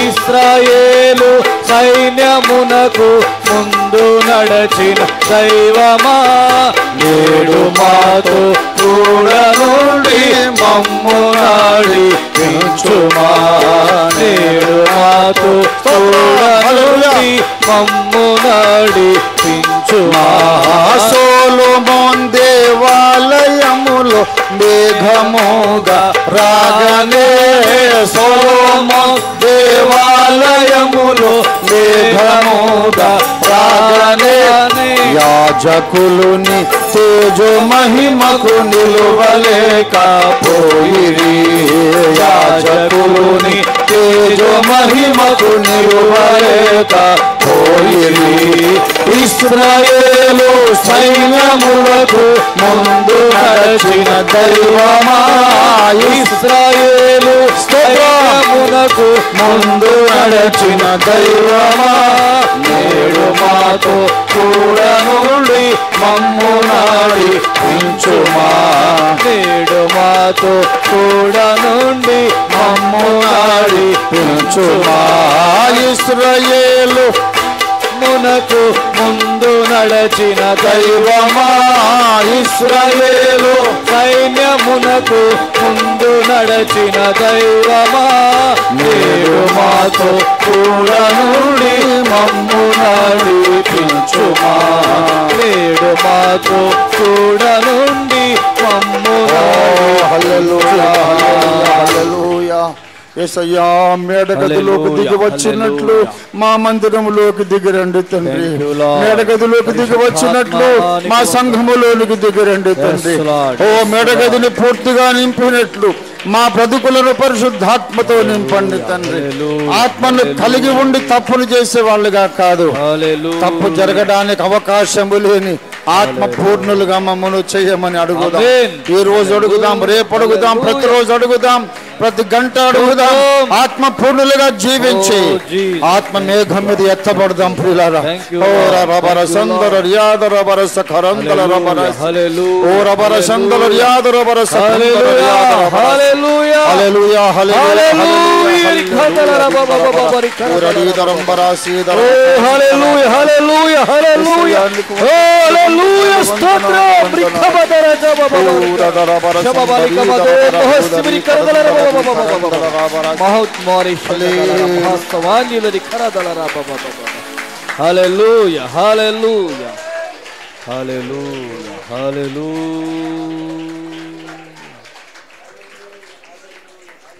Speaker 4: ఇశ్రాయేలు సైన్యమునకు ముందు నడచిన దైవమా,
Speaker 1: నేడు మాతో కూడా నుండి మమ్ము నాడి పెంచుమా,
Speaker 4: నేడు మాతో కూడా నుండి మమ్ము నాడి పెంచుమా.
Speaker 1: సొలొమోన్ దేవాలయములో మేఘముగా రాగనే, సొలొమోన్ దేవాలయములో మేఘముగా రాగనే, యాజకులుని తేజో మహిమకు నిలువలేకపోయిరి, యాజకులుని తేజో మహిమకు నిలువలేకపోయిరి. ఇశ్రాయేలు సైన్యములకు ముందు నడచిన దైవమా,
Speaker 4: ఇశ్రాయేలు సైన్యమునకు
Speaker 1: ముందు నడచిన దైవమా, నేడు మాతో కూడా నుండి మమ్ము నాడి పెంచుమా,
Speaker 4: నేడు మాతో కూడా నుండి
Speaker 1: మమ్ము నాడి పెంచుమా. ఇశ్రాయేలు
Speaker 4: మునకు ముందు నడచిన
Speaker 1: దైవమా, ఇశ్రాయేలు
Speaker 4: సైన్యమునకు ముందు నడచిన దైవమా,
Speaker 1: నేడు మాతో కూడా నుండి మమ్ము నాడి పెంచుమా,
Speaker 4: నేడు మాతో కూడా నుండి మమ్ము
Speaker 1: హల్లెలూయా హల్లెలూయా. యేసయ్యా మేడగదిలోకి దిగి వచ్చినట్లు మా మందిరములోకి దిగిరండి తండ్రి, మేడగదిలోకి దిగి వచ్చినట్లు మా సంఘములోనికి దిగిరండి తండ్రి. ఓ మేడగదిని పూర్తిగా నింపినట్లు మా బ్రతుకులను పరిశుద్ధాత్మతో నింపండి తండ్రి. ఆత్మను కలిగి ఉండి తప్పులు చేసే వాళ్ళుగా కాదు, తప్పు జరగడానికి అవకాశము లేని ఆత్మ పూర్ణులుగా మమ్మను చేయమని అడుగుదాం. ఈ రోజు అడుగుదాం, రేపు అడుగుదాం, ప్రతిరోజు అడుగుదాం. ప్రతి గంట అడుగుదాం, ఆత్మ పూర్ణులుగా జీవించి ఆత్మ మేఘం మీద ఎత్తబడదాం ప్రియులారా. ఓ రబర సందర రియాద రబర సఖరందల రబర ఓ రబర సందర రియాద రబర
Speaker 4: హల్లెలూయా హల్లెలూయా
Speaker 1: హల్లెలూయా
Speaker 4: హల్లెలూయా హల్లెలూయా హల్లెలూయా హల్లెలూయా హల్లెలూయా స్తోత్రం రిఖబదర జబబబ శబబరికమదో మహస్మిరి కరదల మహోత్మారి మహస్తవాన్యుల రిఖరదల రబబబ హల్లెలూయా హల్లెలూయా హల్లెలూయా హల్లెలూయా.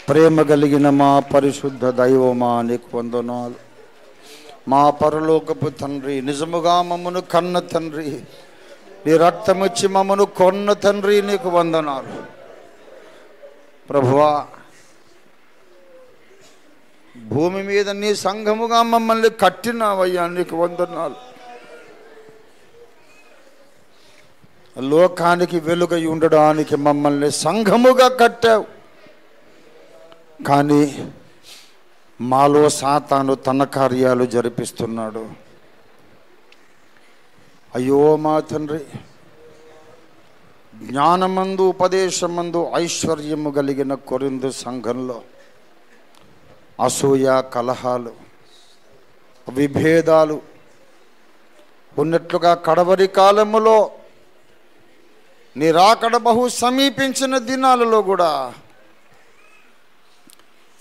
Speaker 1: ప్రేమ కలిగిన మా పరిశుద్ధ దైవమా నీకు వందనాలు. మా పరలోకపు తండ్రి, నిజముగా మమ్మను కన్న తండ్రి, నీ రక్తమిచ్చి మమ్మను కొన్న తండ్రి నీకు వందనాలు. ప్రభువా, భూమి మీద నీ సంఘముగా మమ్మల్ని కట్టినావయ్యా, నీకు వందనాలు. లోకానికి వెలుగై ఉండడానికి మమ్మల్ని సంఘముగా కట్టావు. కానీ మాలో సాతాను తన కార్యాలు జరిపిస్తున్నాడు. అయ్యో మా తండ్రి, జ్ఞానమందు ఉపదేశమందు ఐశ్వర్యము కలిగిన కొరింథు సంఘంలో అసూయ, కలహాలు, విభేదాలు ఉన్నట్లుగా కడవరి కాలములో నీ రాకడ బహు సమీపించిన దినాలలో కూడా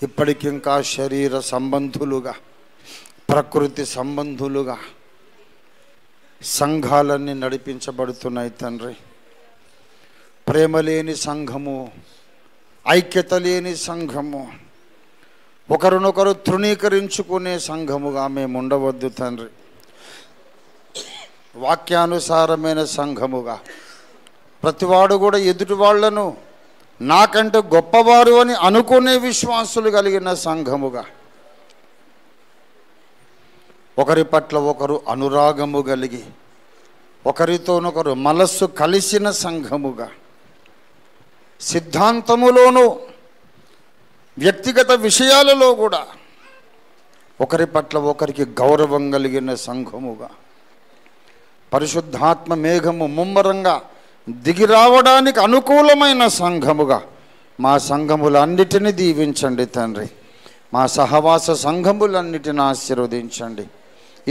Speaker 1: ఇప్పటికింకా శరీర సంబంధులుగా, ప్రకృతి సంబంధులుగా సంఘాలన్నీ నడిపించబడుతున్నాయి తండ్రి. ప్రేమ లేని సంఘము, ఐక్యత లేని సంఘము, ఒకరినొకరు తృణీకరించుకునే సంఘముగా మేము ఉండవద్దు తండ్రి. వాక్యానుసారమైన సంఘముగా ప్రతివాడు కూడా ఎదుటి వాళ్లను నాకంటే గొప్పవారు అని అనుకునే విశ్వాసులు కలిగిన సంఘముగా, ఒకరి పట్ల ఒకరు అనురాగము కలిగి ఒకరితోనొకరు మనస్సు కలిసిన సంఘముగా, సిద్ధాంతములోనూ వ్యక్తిగత విషయాలలో కూడా ఒకరి పట్ల ఒకరికి గౌరవం కలిగిన సంఘముగా, పరిశుద్ధాత్మ మేఘము ముమ్మరంగా దిగి రావడానికి అనుకూలమైన సంఘముగా మా సంఘములన్నిటినీ దీవించండి తండ్రి. మా సహవాస సంఘములన్నిటిని ఆశీర్వదించండి.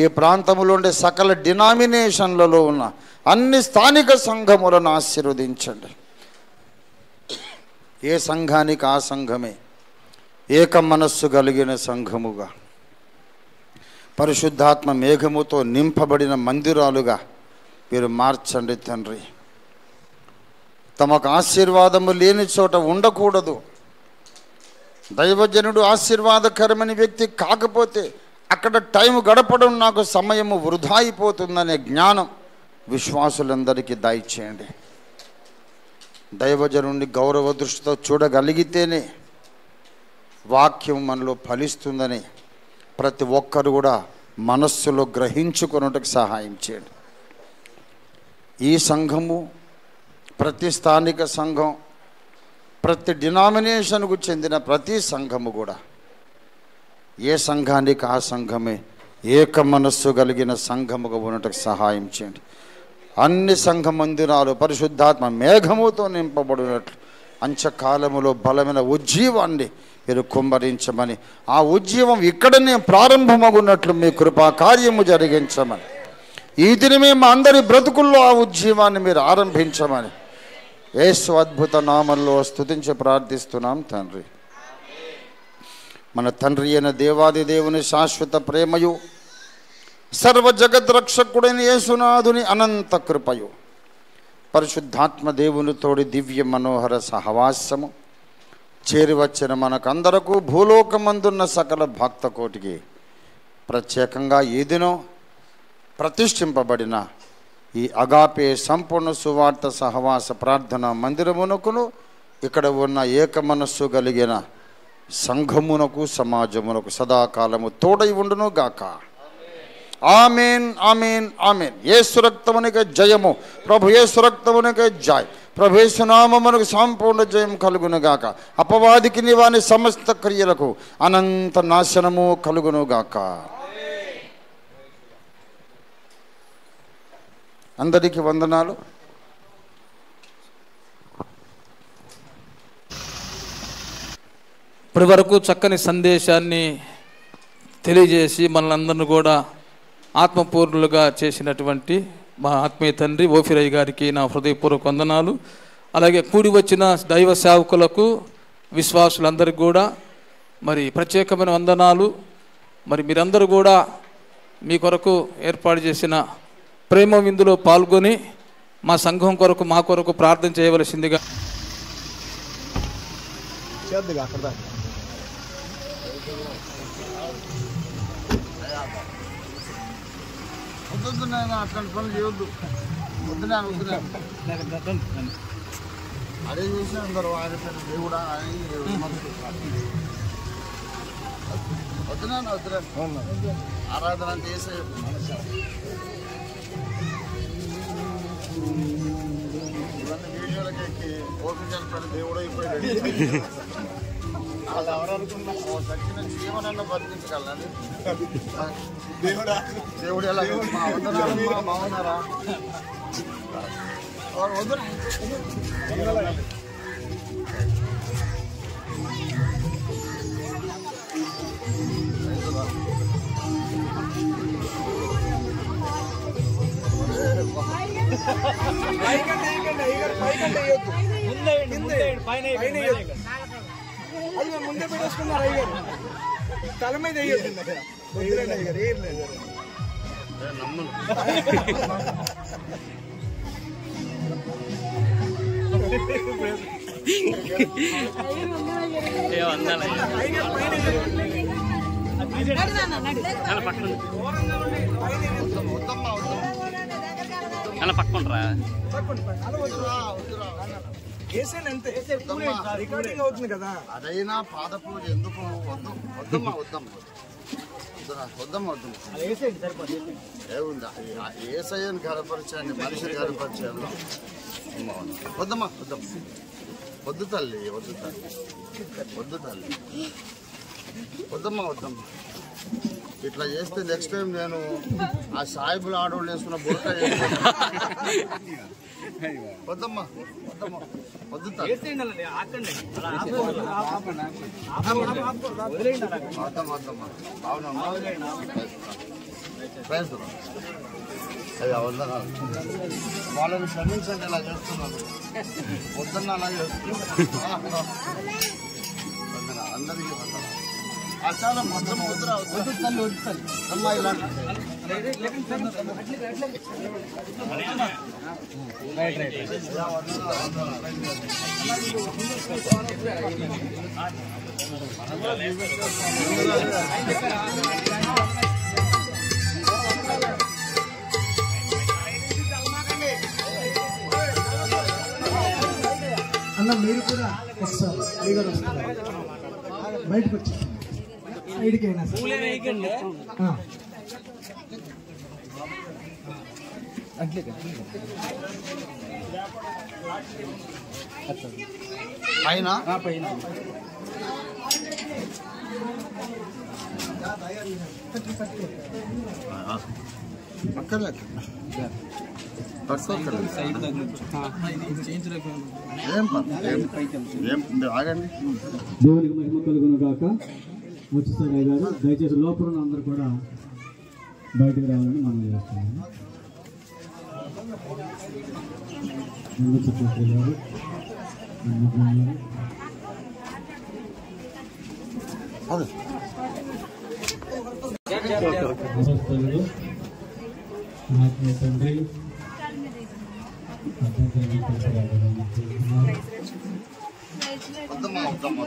Speaker 1: ఈ ప్రాంతంలో ఉండే సకల డినామినేషన్లలో ఉన్న అన్ని స్థానిక సంఘములను ఆశీర్వదించండి. ఏ సంఘానికి ఆ సంఘమే ఏక మనస్సు కలిగిన సంఘముగా, పరిశుద్ధాత్మ మేఘముతో నింపబడిన మందిరాలుగా మీరు మార్చండి తండ్రి. తమకు ఆశీర్వాదము లేని చోట ఉండకూడదు. దైవజనుడు ఆశీర్వాదకరమైన వ్యక్తి కాకపోతే అక్కడ టైం గడపడం నాకు సమయము వృధా అయిపోతుందనే జ్ఞానం విశ్వాసులందరికీ దయచేయండి. దైవజనుడిని గౌరవ దృష్టితో చూడగలిగితేనే వాక్యం మనలో ఫలిస్తుందని ప్రతి ఒక్కరు కూడా మనస్సులో గ్రహించుకొనుటకు సహాయం చేయండి. ఈ సంఘము, ప్రతి స్థానిక సంఘం, ప్రతి డినామినేషన్కు చెందిన ప్రతి సంఘము కూడా ఏ సంఘానికి ఆ సంఘమే ఏక మనస్సు కలిగిన సంఘముగా ఉండటకు సహాయం చేయండి. అన్ని సంఘ మందిరాలు పరిశుద్ధాత్మ మేఘముతో నింపబడినట్లు అంచకాలములో బలమైన ఉజ్జీవాన్ని మీరు కుమ్మరించమని, ఆ ఉజ్జీవం ఇక్కడనే ప్రారంభమగున్నట్లు మీ కృపా కార్యము జరిగించమని, ఈ దినమే మా అందరి బ్రతుకుల్లో ఆ ఉజ్జీవాన్ని మీరు ఆరంభించమని యేసు అద్భుత నామంలో స్తుతించి ప్రార్థిస్తున్నాం తండ్రి. మన తండ్రి అయిన దేవాది దేవుని శాశ్వత ప్రేమయు, సర్వ జగద్రక్షకుడైన యేసునాథుని అనంత కృపయు, పరిశుద్ధాత్మ దేవుని తోడి దివ్య మనోహర సహవాసము చేరివచ్చిన మనకందరకు భూలోకమందున్న సకల భక్త కోటికి ప్రత్యేకంగా ఈ దినం ప్రతిష్ఠింపబడిన ఈ అగాపే సంపూర్ణ సువార్త సహవాస ప్రార్థన మందిరమునకును ఇక్కడ ఉన్న ఏక మనస్సు కలిగిన సంఘమునకు సమాజమునకు సదాకాలము తోడై ఉండును గాక. ఆమేన్ ఆమేన్ ఆమేన్. యేసు రక్తమునికే జయము, ప్రభు యేసు రక్తమునికే జయ. ప్రభేశనామమునకు సంపూర్ణ జయం కలుగునుగాక. అపవాదికి వాని సమస్త క్రియలకు అనంత నాశనము కలుగునుగాక. అందరికీ వందనాలు.
Speaker 4: ఇప్పటి వరకు చక్కని సందేశాన్ని తెలియజేసి మనల్ని కూడా ఆత్మపూర్ణులుగా చేసినటువంటి మా ఆత్మీయ తండ్రి ఓఫిరయ్య గారికి నా హృదయపూర్వక వందనాలు. అలాగే కూడి వచ్చిన దైవ సేవకులకు, విశ్వాసులందరికీ కూడా మరి ప్రత్యేకమైన వందనాలు. మరి మీరందరూ కూడా మీ కొరకు ఏర్పాటు చేసిన ప్రేమ విందులో పాల్గొని మా సంఘం కొరకు, మా కొరకు ప్రార్థన చేయవలసిందిగా.
Speaker 1: అట్లాంటి పనులు చేయొద్దు. అదే చేసిన అందరూ ఆయన పేరు దేవుడా వద్దునా ఆరాధన చేసే ఇవన్నీ వీడియోలకి ఎక్కి ఓపిక దేవుడు అయిపోయాడు. వాళ్ళు ఎవరనుకున్నా సచిన జీవనాన్ని బతికించగలని దేవుడు ఎలా బాగున్నారా వద్దు.
Speaker 5: ముందే పెట్టేసుకున్నారు అయ్యారు, తల మీద వేయద్దు.
Speaker 6: అలా పట్టుకుంటారా
Speaker 5: అవుతుంది కదా.
Speaker 1: అదైనా పాద పూజ ఎందుకు వద్దు. వద్దమ్మా వద్దమ్మా వద్దమ్మా వద్దు. ఏముందా ఏసయ్యని గర్భపరిచాన్ని మనిషిని గర్భపరిచాను. వద్దమ్మా వద్దమ్మా వద్దు తల్లి వద్దు తల్లి వద్దు తల్లి వద్దమ్మా వద్దమ్మా. ఇట్లా చేస్తే నెక్స్ట్ టైం నేను ఆ సాయిబుల ఆడవాళ్ళు వేసుకున్న బుర్ర వద్దమ్మా వద్దమ్మా వద్దు తల్లి వద్దమ్మా వద్దమ్మా. అవునమ్మా అయ్యా వందనాలు. వాళ్ళని క్షమించండి ఇలా చేస్తున్నాను. వద్దన్న అలా చేస్తున్నాను. అందరికీ వందనాలు. చాలా మొత్తం వద్దురా వద్దు తల్లి వద్దు తల్లి అమ్మా ఇలాంటి
Speaker 2: అన్న మీరు కూడా వస్తారు, అయ్యగారు వస్తారు, బయటకు వచ్చేస్తాను. సైడ్కైనా
Speaker 1: పైన అక్కర్లేదు ఆగండి.
Speaker 3: దేవునికి మహిమ కలుగును గాక. ముచ్చిసారయ్య గారు దయచేసి లోపల ఉన్న అందరూ కూడా బయటకు రావాలని మనం చేస్తున్నాము. గారు ఆత్మీయ తండ్రి
Speaker 1: వద్దమ్మా వద్దమ్మా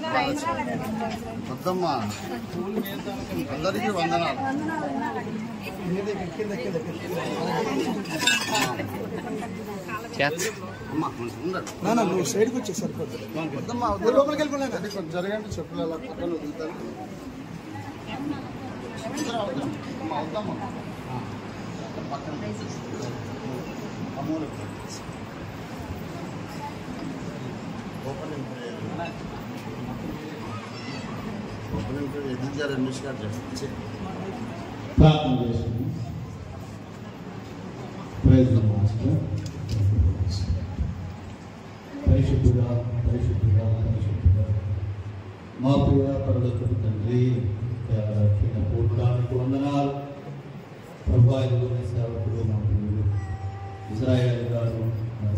Speaker 1: వద్దమ్మా. అందరికీ వందనాలు.
Speaker 5: నువ్వు సైడ్కి వచ్చే సరిపోతుంది.
Speaker 1: వద్దమ్మా లోపలికి వెళ్ళిపోయినా కొంచెం జరగండి. చెప్పులు అలా పక్కన వదులుతారు. అమ్మా వద్దమ్మా పక్కన అమ్మూలు
Speaker 3: ప్రార్థన చేసుకుని ప్రైజ్ మాస్టర్. పరిశుద్ధుడా పరిశుద్ధుడా పరిశుద్ధుడా మా ప్రియ పరలోకపు తండ్రి, పూర్వడానికి వందనాలు. ప్రభావితమైన సేవకుడు మా ప్రియుడు ఇజ్రాయేల్ గారు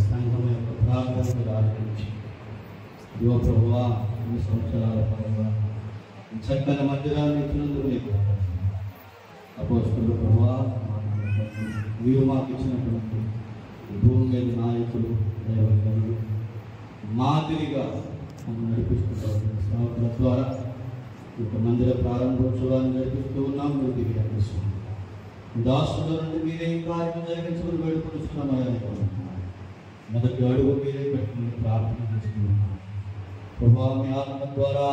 Speaker 3: సంఘం యొక్క ప్రార్థనలు ఆలకించి యువ ప్రభువా ఈ సంవత్సరాల పరంగా చక్కని మందిరాన్ని ఇచ్చినందుకు నీకు అపోస్తలుడు ప్రభువా, మీరు మాకు ఇచ్చినటువంటి భూమి మీద నాయకులు దైవజనులు మాదిరిగా మమ్మల్ని నడిపిస్తున్నారు. సేవకుల ద్వారా ఈ మందిర ప్రారంభోత్సవాన్ని నడిపిస్తూ ఉన్నాం. మీరు దిగి నడిపిస్తున్నాం. దాసుల నుండి మీరే కార్యం జరిగించుకుని వేడుకొనిస్తున్నామని మొదటి అడుగు మీరే పెట్టుకుని ప్రార్థన చేస్తున్నాం. ప్రభావ మీ ఆత్మ ద్వారా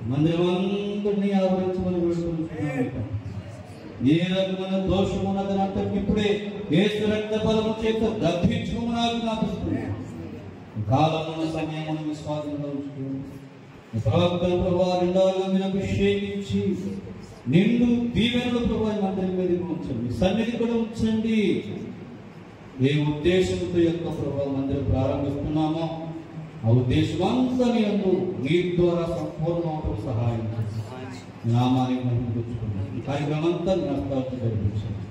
Speaker 3: మందిరమంతటినీ ఆవరించమని వేడుకొనిస్తున్నాం. ఏ రకమైన దోషము ఉన్నదని అంతకు ఇప్పుడే యేసు రక్త బలము చేత దగ్ధించుకుని నాకు జ్ఞాపిస్తున్నాం. కాలమున్న సమయమును మీ స్వాధీనంలో ఉంచుకుని ప్రవక్తల ప్రభావ రెండవగా మీరు అభిషేకించి నిండు దీవెనలు ప్రభావ మందిరం మీద ఉంచండి, సన్నిధి కూడా ఉంచండి. ఏ ఉద్దేశంతో యొక్క ప్రభావ మందిరం ప్రారంభిస్తున్నామో ఆ ఉద్దేశం అంతా నందు మీ ద్వారా సంపూర్ణంగా సహాయం చేసి నామానికి మహిమపరుచుకున్నాం. ఈ కార్యక్రమం అంతా జ్ఞాపకాలు జరిపించండి.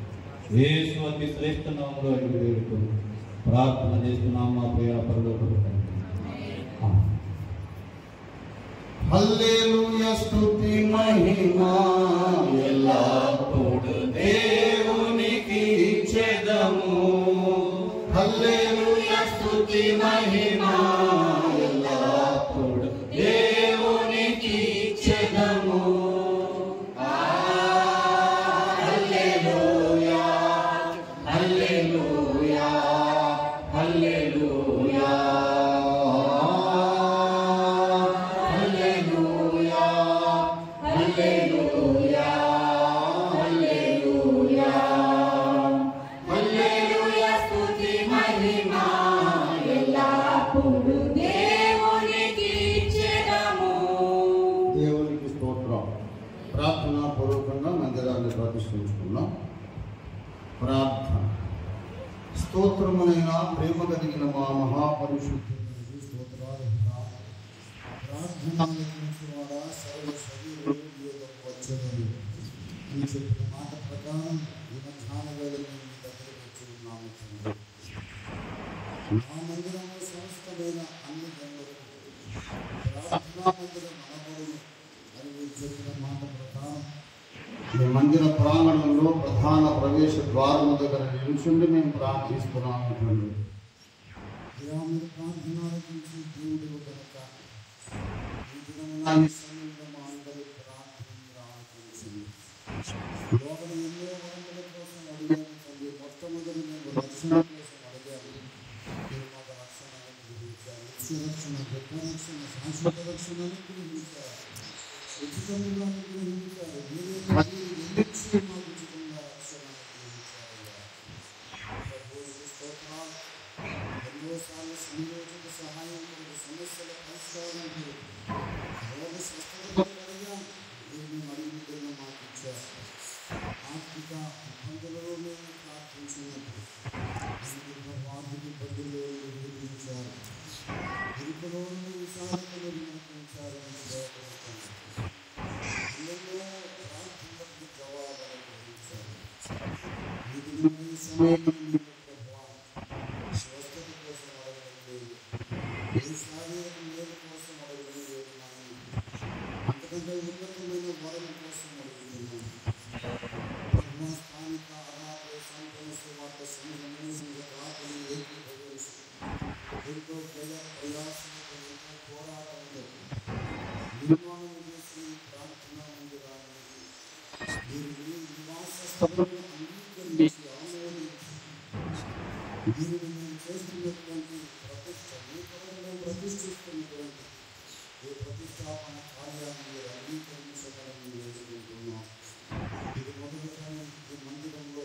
Speaker 3: యేసు అతి శ్రేష్ఠ నామములో అడిగి వేడుకొని ప్రార్థన చేస్తున్నాం మా ప్రియ పరలోకపు తండ్రి.
Speaker 1: హల్లెలూయా స్తుతి మహిమా ఎల్లప్పుడూ దేవునికి ఇచ్చెదము. హల్లెలూయా స్తుతి మహిమా ఎల్లప్పుడూ దేవునికి ఇచ్చెదము. హల్లెలూయా హల్లెలూయా హల్లెలూయా దేవునికి స్తోత్రం. ప్రార్థనా పూర్వకంగా మందిరాన్ని ప్రతిష్ఠించుకున్నాం. ప్రార్థన. స్తోత్రమునైన ప్రేమ కలిగిన మా మహాపరిశుద్ధునికి స్తోత్రాలు. ప్రార్థన సర్వ శరీరం వచ్చేది ఈ చెప్పిన మాట ప్రకారం ఈ మధ్యాహ్న వేళలో మీ దగ్గరకు వచ్చి ఉన్నాము. మా మందిరంలో సమస్తమైన అన్ని జనులకు ప్రార్థనా మందిరం అనబడును అని మీరు చెప్పిన మాట ప్రకారం ఈ మందిర ప్రాంగణంలో ప్రధాన ప్రవేశ ద్వారం దగ్గర నిలుచుండి మేము ప్రార్థిస్తున్నాము. మీరు ప్రార్థన ఆలకించి దేవుడు కనుక ఈ దినమున ఈ సమయంలో మా అందరి ప్రార్థన ఆలకించింది. లోపల ఎన్నో వరముల కోసం అడిగాము తండ్రి. మొట్టమొదటి మేము రక్షణ కోసం అడిగాము. మీరు మాకు రక్షణ అనుగ్రహించారు. రక్షణ, గొప్ప రక్షణ, శాశ్వత రక్షణ అనుగ్రహించారు. ఉచితంగా అనుగ్రహించారు. మీరే మాకు ఉచితంగా రక్షణ అనుగ్రహించారు. స్తోత్రాలు. ఎన్నోసార్లు సంయోజిత సహాయం సమస్యల పరిష్కారానికి రోగ స్వస్థత అడిగాం. మీరు మేము అడిగిన మాకు ఇచ్చారు. ఆర్థిక ఇబ్బందులలో మేము ప్రార్థించినప్పుడు ఆర్థిక ఇబ్బందుల్లో విధించారు. ఇరుకులో విషయాలను వినిపించారని ఎన్నెన్నో ప్రార్థనలకు జవాబులు గ్రహించారు. ఈ సమయంలో స్వస్థత కోసం అడగలేదు, ఏ శారీరక మేలు కోసం అడగలేదు, అంతకంటే ఉన్నతమైన వరం కోసం అడుగుతున్నాను. స్థానిక అనాథ సంపన్న సువార్త సంఘ ప్రార్థన ఏకీభవించి ఎంతో ప్రయాసంతో ఎంతో పోరాటంతో నిర్మాణం చేసి ప్రార్థనా మందిరాన్ని మీరు మీ నివాస స్థలంలో అంగీకరించి ఆమోదించి మీరు మేము చేస్తున్నటువంటి ప్రతిష్ట, మీ కొరకు ప్రతిష్ఠిస్తున్నటువంటి ఈ ప్రతిష్టాపన కార్యాన్ని మీరు అంగీకరించగలని వేడుకుంటున్నాం. ఇది మొదలుగా ఈ మందిరంలో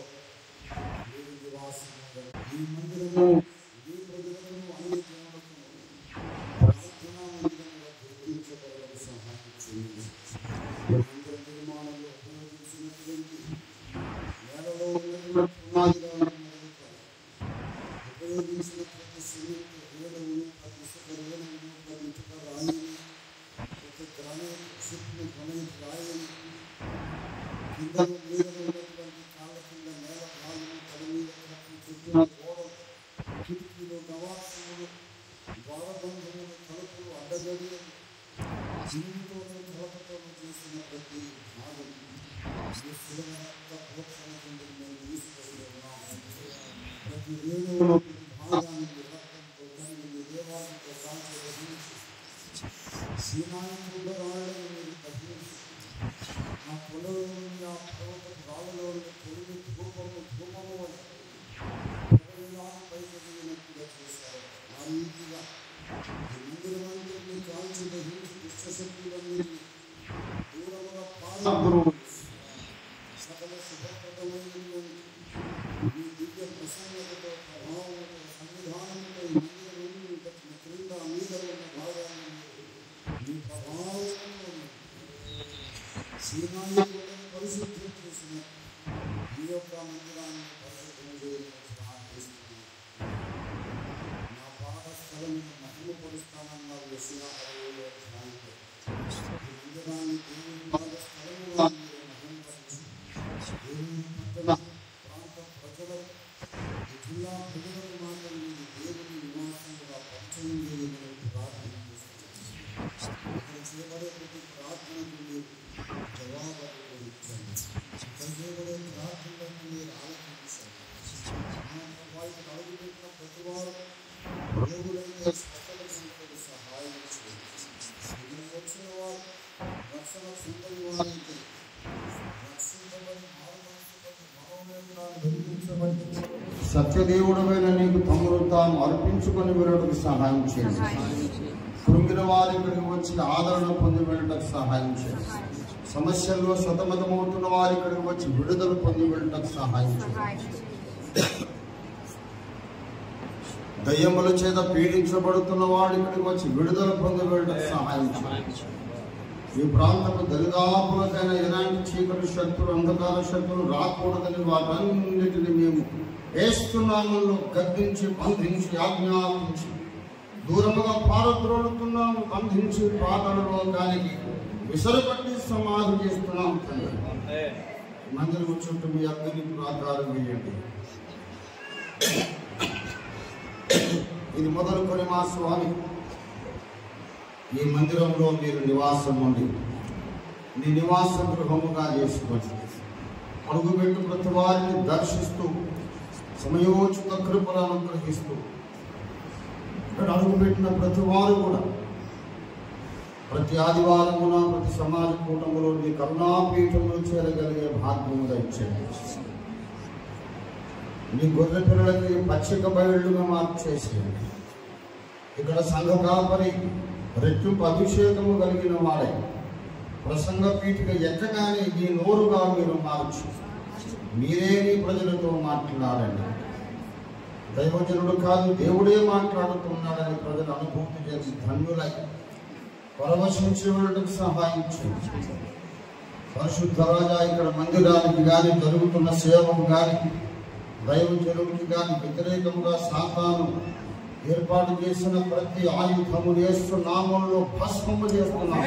Speaker 1: మీరు నివాసం, ఈ మందిరంలో ఈ ప్రజలకు అన్ని జనులకు ప్రార్థన ఉన్నటువంటి నేలలో ఉన్నటువంటి పునాదిగా ఉన్నటువంటి ఉపయోగించినటువంటి సిమెంట్ రేణువును, ప్రతి ఇసుక రేణువును, ప్రతి ఇటుక రాయిని, ప్రతి గ్రానైట్ చిప్ని, గ్రానైట్ రాయిని, కింద మీద ఉన్నటువంటి కాళ్ళ కింద నేల రాళ్ళను, తల మీద కట్టి చుట్టిన గోడలు, కిటికీలు, నవాసములు, ద్వారబంధములు, తలుపులు, అడ్డగడులు, జీవితంలో కలపతో చేసిన ప్రతి భాగం ఈ సులభత ప్రోత్సాహం కింద మేము తీసుకొని ఉన్నాము. ప్రతి రేణువులో ప్రతి భాగాన్ని రక్తంతో కడిగి దేవాలయంతో కాల్చి దహించి సీనాయి కొండ రాళ్ళను మీరు దహించి ఆ పొలంలో నుండి ఆ పర్వతపు రాళ్ళలో తొలిగి ధూపము పైకి చేశారు. ఆ రీతిగా మందిరమందరినీ కాల్చి దహించి దుష్టశక్తులన్నింటినీ దూరముగా పాలకుడు సకల శుభప్రదమైనటువంటి ఈ దివ్య ప్రసన్నతతో ప్రభావంతో సన్నిధానంతో ఈ మందిరం క్రింద మీద ఉన్న భాగాన్ని మీ ప్రభావంతో సీనాయి పరిశుద్ధం చేసిన ఈ యొక్క మందిరాన్ని పరిశుద్ధం చేయడానికి ప్రార్థిస్తున్నాను. నా పాదస్థలమును మహిమపరుస్తానన్న యెషయా 60వ అధ్యాయంలో ఈ మందిరాన్ని దేవుని పాదస్థలముగా మీరు మహిమపరిచి దేవుని పట్టణ ప్రాంత ప్రజలకు ఈ జిల్లా ప్రజలకు మాత్రం మీరు దేవుని నివాసంగా పరిచయం చేయమని ప్రార్థన చేస్తున్నాను. ఇక్కడ చేయబడే ప్రతి ప్రార్థనకు మీరు జవాబులు ఇచ్చండి. ఇక్కడ చేయబడే ప్రార్థనలకు మీరు ఆలోచించండి. వారికి అడుగుపెట్టిన ప్రతి వారు రోగులైన స్వస్థత సంఖ్యకు సహాయం చేయండి. ఇక్కడికి వచ్చిన వారు రక్షణ పొందని వారికి రక్షించబడి మారుమనసుపడి మనోవేదనాలు వెలిగించబడి సత్యదేవుడమైన నీకు తమను తాము అర్పించుకొని వెళ్ళడానికి సహాయం చేయండి. కృంగిన వారి ఇక్కడికి వచ్చి ఆదరణ పొంది వెళ్ళడానికి సహాయం చేయండి. సమస్యల్లో సతమతమవుతున్న వారి ఇక్కడికి వచ్చి విడుదల పొంది వెళ్ళడానికి సహాయం చేయండి. దయ్యముల చేత పీడించబడుతున్న వాడు ఇక్కడికి వచ్చి విడుదల పొంది వెళ్ళడానికి సహాయం చేయండి. ఈ ప్రాంతపు దరిదాపులకైనా ఎలాంటి చీకటి శక్తులు, అంధకార శక్తులు రాకూడదని వాటన్నిటిని మేము వేస్తున్నాములో గద్దించి బంధించి ఆజ్ఞాపించి దూరముగా పారద్రోలుతున్నాము, బంధించి పాతాళలోకానికి విసరపట్టి సమాధి చేస్తున్నాము. మందిరం చుట్టూ మీ అగ్ని ప్రాకారం వేయండి. ఇది మొదలుకొని మా స్వామి ఈ మందిరంలో మీరు నివాసం ఉండి మీ నివాస గృహముగా చేసుకోండి. అడుగుపెట్టు ప్రతి వారిని దర్శిస్తూ సమయోచిత కృపలను అనుగ్రహిస్తూ ఇక్కడ అడుగుపెట్టిన ప్రతి వారు కూడా ప్రతి ఆదివారమున ప్రతి సమాజ కూటములో మీ కరుణాపీఠంలో చేరగలిగే భాగ్యము దయచేయండి. మీ గొర్రె పిల్లలకి పచ్చిక బయళ్ళుగా మార్చేసేయండి. ఇక్కడ సంఘ కాపరి రెట్టింపు అభిషేకము కలిగిన వాడే ప్రసంగ పీఠిక ఎక్కగానే ఈ నోరుగా మీరు మార్చి మీరే మీ ప్రజలతో మాట్లాడండి. దైవజనుడు కాదు దేవుడే మాట్లాడుతున్నాడని ప్రజలు అనుభూతి చేసి ధన్యులై పరవశించి వెళ్ళడానికి సహాయం చేయండి. పరిశుద్ధ రాజా ఇక్కడ మందిరానికి కానీ జరుగుతున్న సేవకు కానీ దైవజనుడికి కానీ వ్యతిరేకముగా సాతాను ఏర్పాటు చేసిన ప్రతి ఆయుధము యేసు నామములో భస్మము చేస్తున్నాము.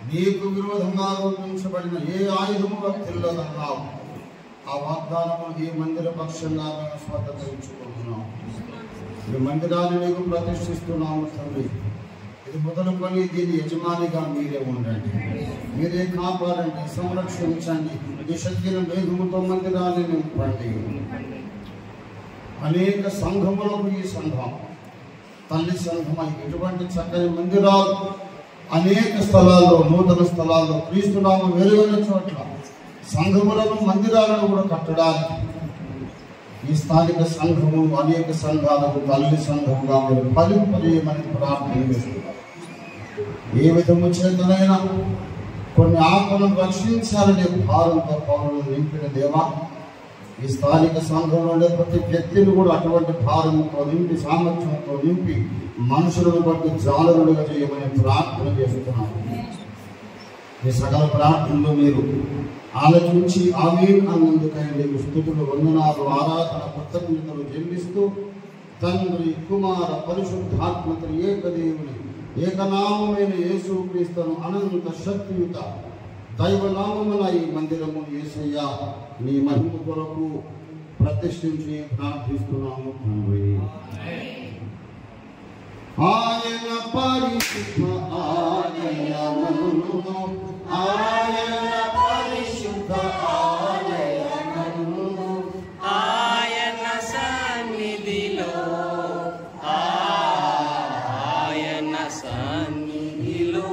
Speaker 1: నీకు విరోధంగా రూపించబడిన ఏ ఆయుధముగా తెల్లదన్నావు ఆ వాగ్దానము ఈ మందిర పక్షంగా మేము స్వతంత్రించుకుంటున్నాం. ఈ మందిరాన్ని నీకు ప్రతిష్ఠిస్తున్నాము తండ్రి. ఇది మొదలుకొని దీని యజమానిగా మీరే ఉండండి, మీరే కాపాడండి, సంరక్షించండి. ఈ శక్తిని మేఘముతో మందిరాన్ని నింపండి. అనేక సంఘములకు ఈ సంఘం తల్లి సంఘమై ఇటువంటి చక్కని మందిరాలు అనేక స్థలాల్లో, నూతన స్థలాల్లో క్రీస్తునామం వెలువైన చోట్ల సంఘములను మందిరాలను కూడా కట్టడానికి ఈ స్థానిక సంఘము అనేక సంఘాలకు తల్లి సంఘముగా మీరు ఫలింపజేయమని ప్రార్థన చేస్తున్నారు. ఏ విధము చేతనైనా కొన్ని ఆత్మలను రక్షించాలనే భారంతో పౌరులు నింపిన దేవా, ఈ స్థానిక సంఘంలో ప్రతి వ్యక్తిని కూడా అటువంటి భారంతో నింపి సామర్థ్యంతో నింపి మనుషులను బట్టి జాలరులుగా చేయమని ప్రార్థన చేస్తున్నాను.
Speaker 6: ఈ సకల ప్రార్థనలు మీరు ఆలోచించి ఆమేన్ అన్నందుకై నీకు స్తుతులు, వందనాలు, ఆరాధన, కృతజ్ఞతలు చెల్లిస్తూ తండ్రి, కుమార, పరిశుద్ధాత్మతను ఏకదేవుని ఏకనామమైన యేసుక్రీస్తును అనంత శక్తియుత దైవనామమున ఈ మందిరము యేసయ్య నీ మహిమ కొరకు ప్రతిష్ఠించి ప్రార్థిస్తున్నాము తండ్రి. ఆయన పరిశుద్ధ ఆలయమును, ఆయన పరిశుద్ధ ఆలయమును,
Speaker 7: ఆయన సన్నిధిలో, ఆయన సన్నిధిలో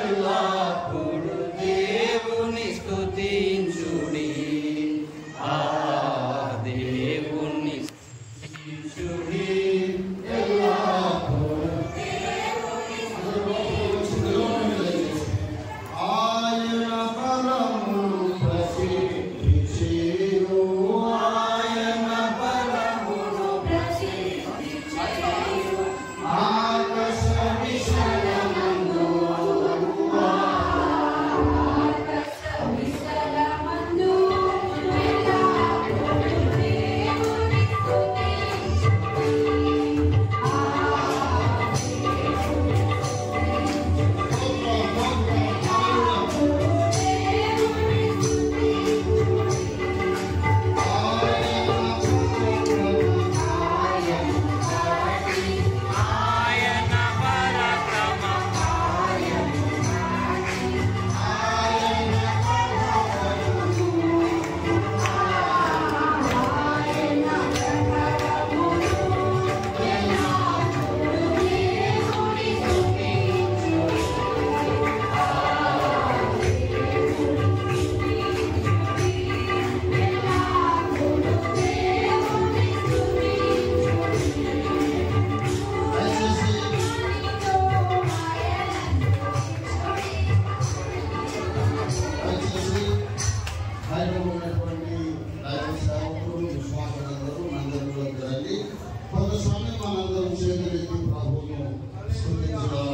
Speaker 7: ఎల్లప్పుడు దేవుని స్తుతించుడి, ఆ దేవుని స్తుతించుడి.
Speaker 6: ఆయన బలమును ప్రసిద్ధి చేయు, ఆయన బలమును ప్రసిద్ధి చేయు, ఆకాశ విశాలమందు, ఆకాశ విశాలమందు ఎల్లప్పుడూ దేవుని స్తుతించుడి,
Speaker 7: ఆయన పరాక్రమం,
Speaker 6: ఉన్నటువంటి రాజ్య సేవకులు, విశ్వాసులందరూ మందిరంలోకి రండి. కొంత సమయం మనందరం చేతులెత్తి ప్రభువును స్తుతించడానికి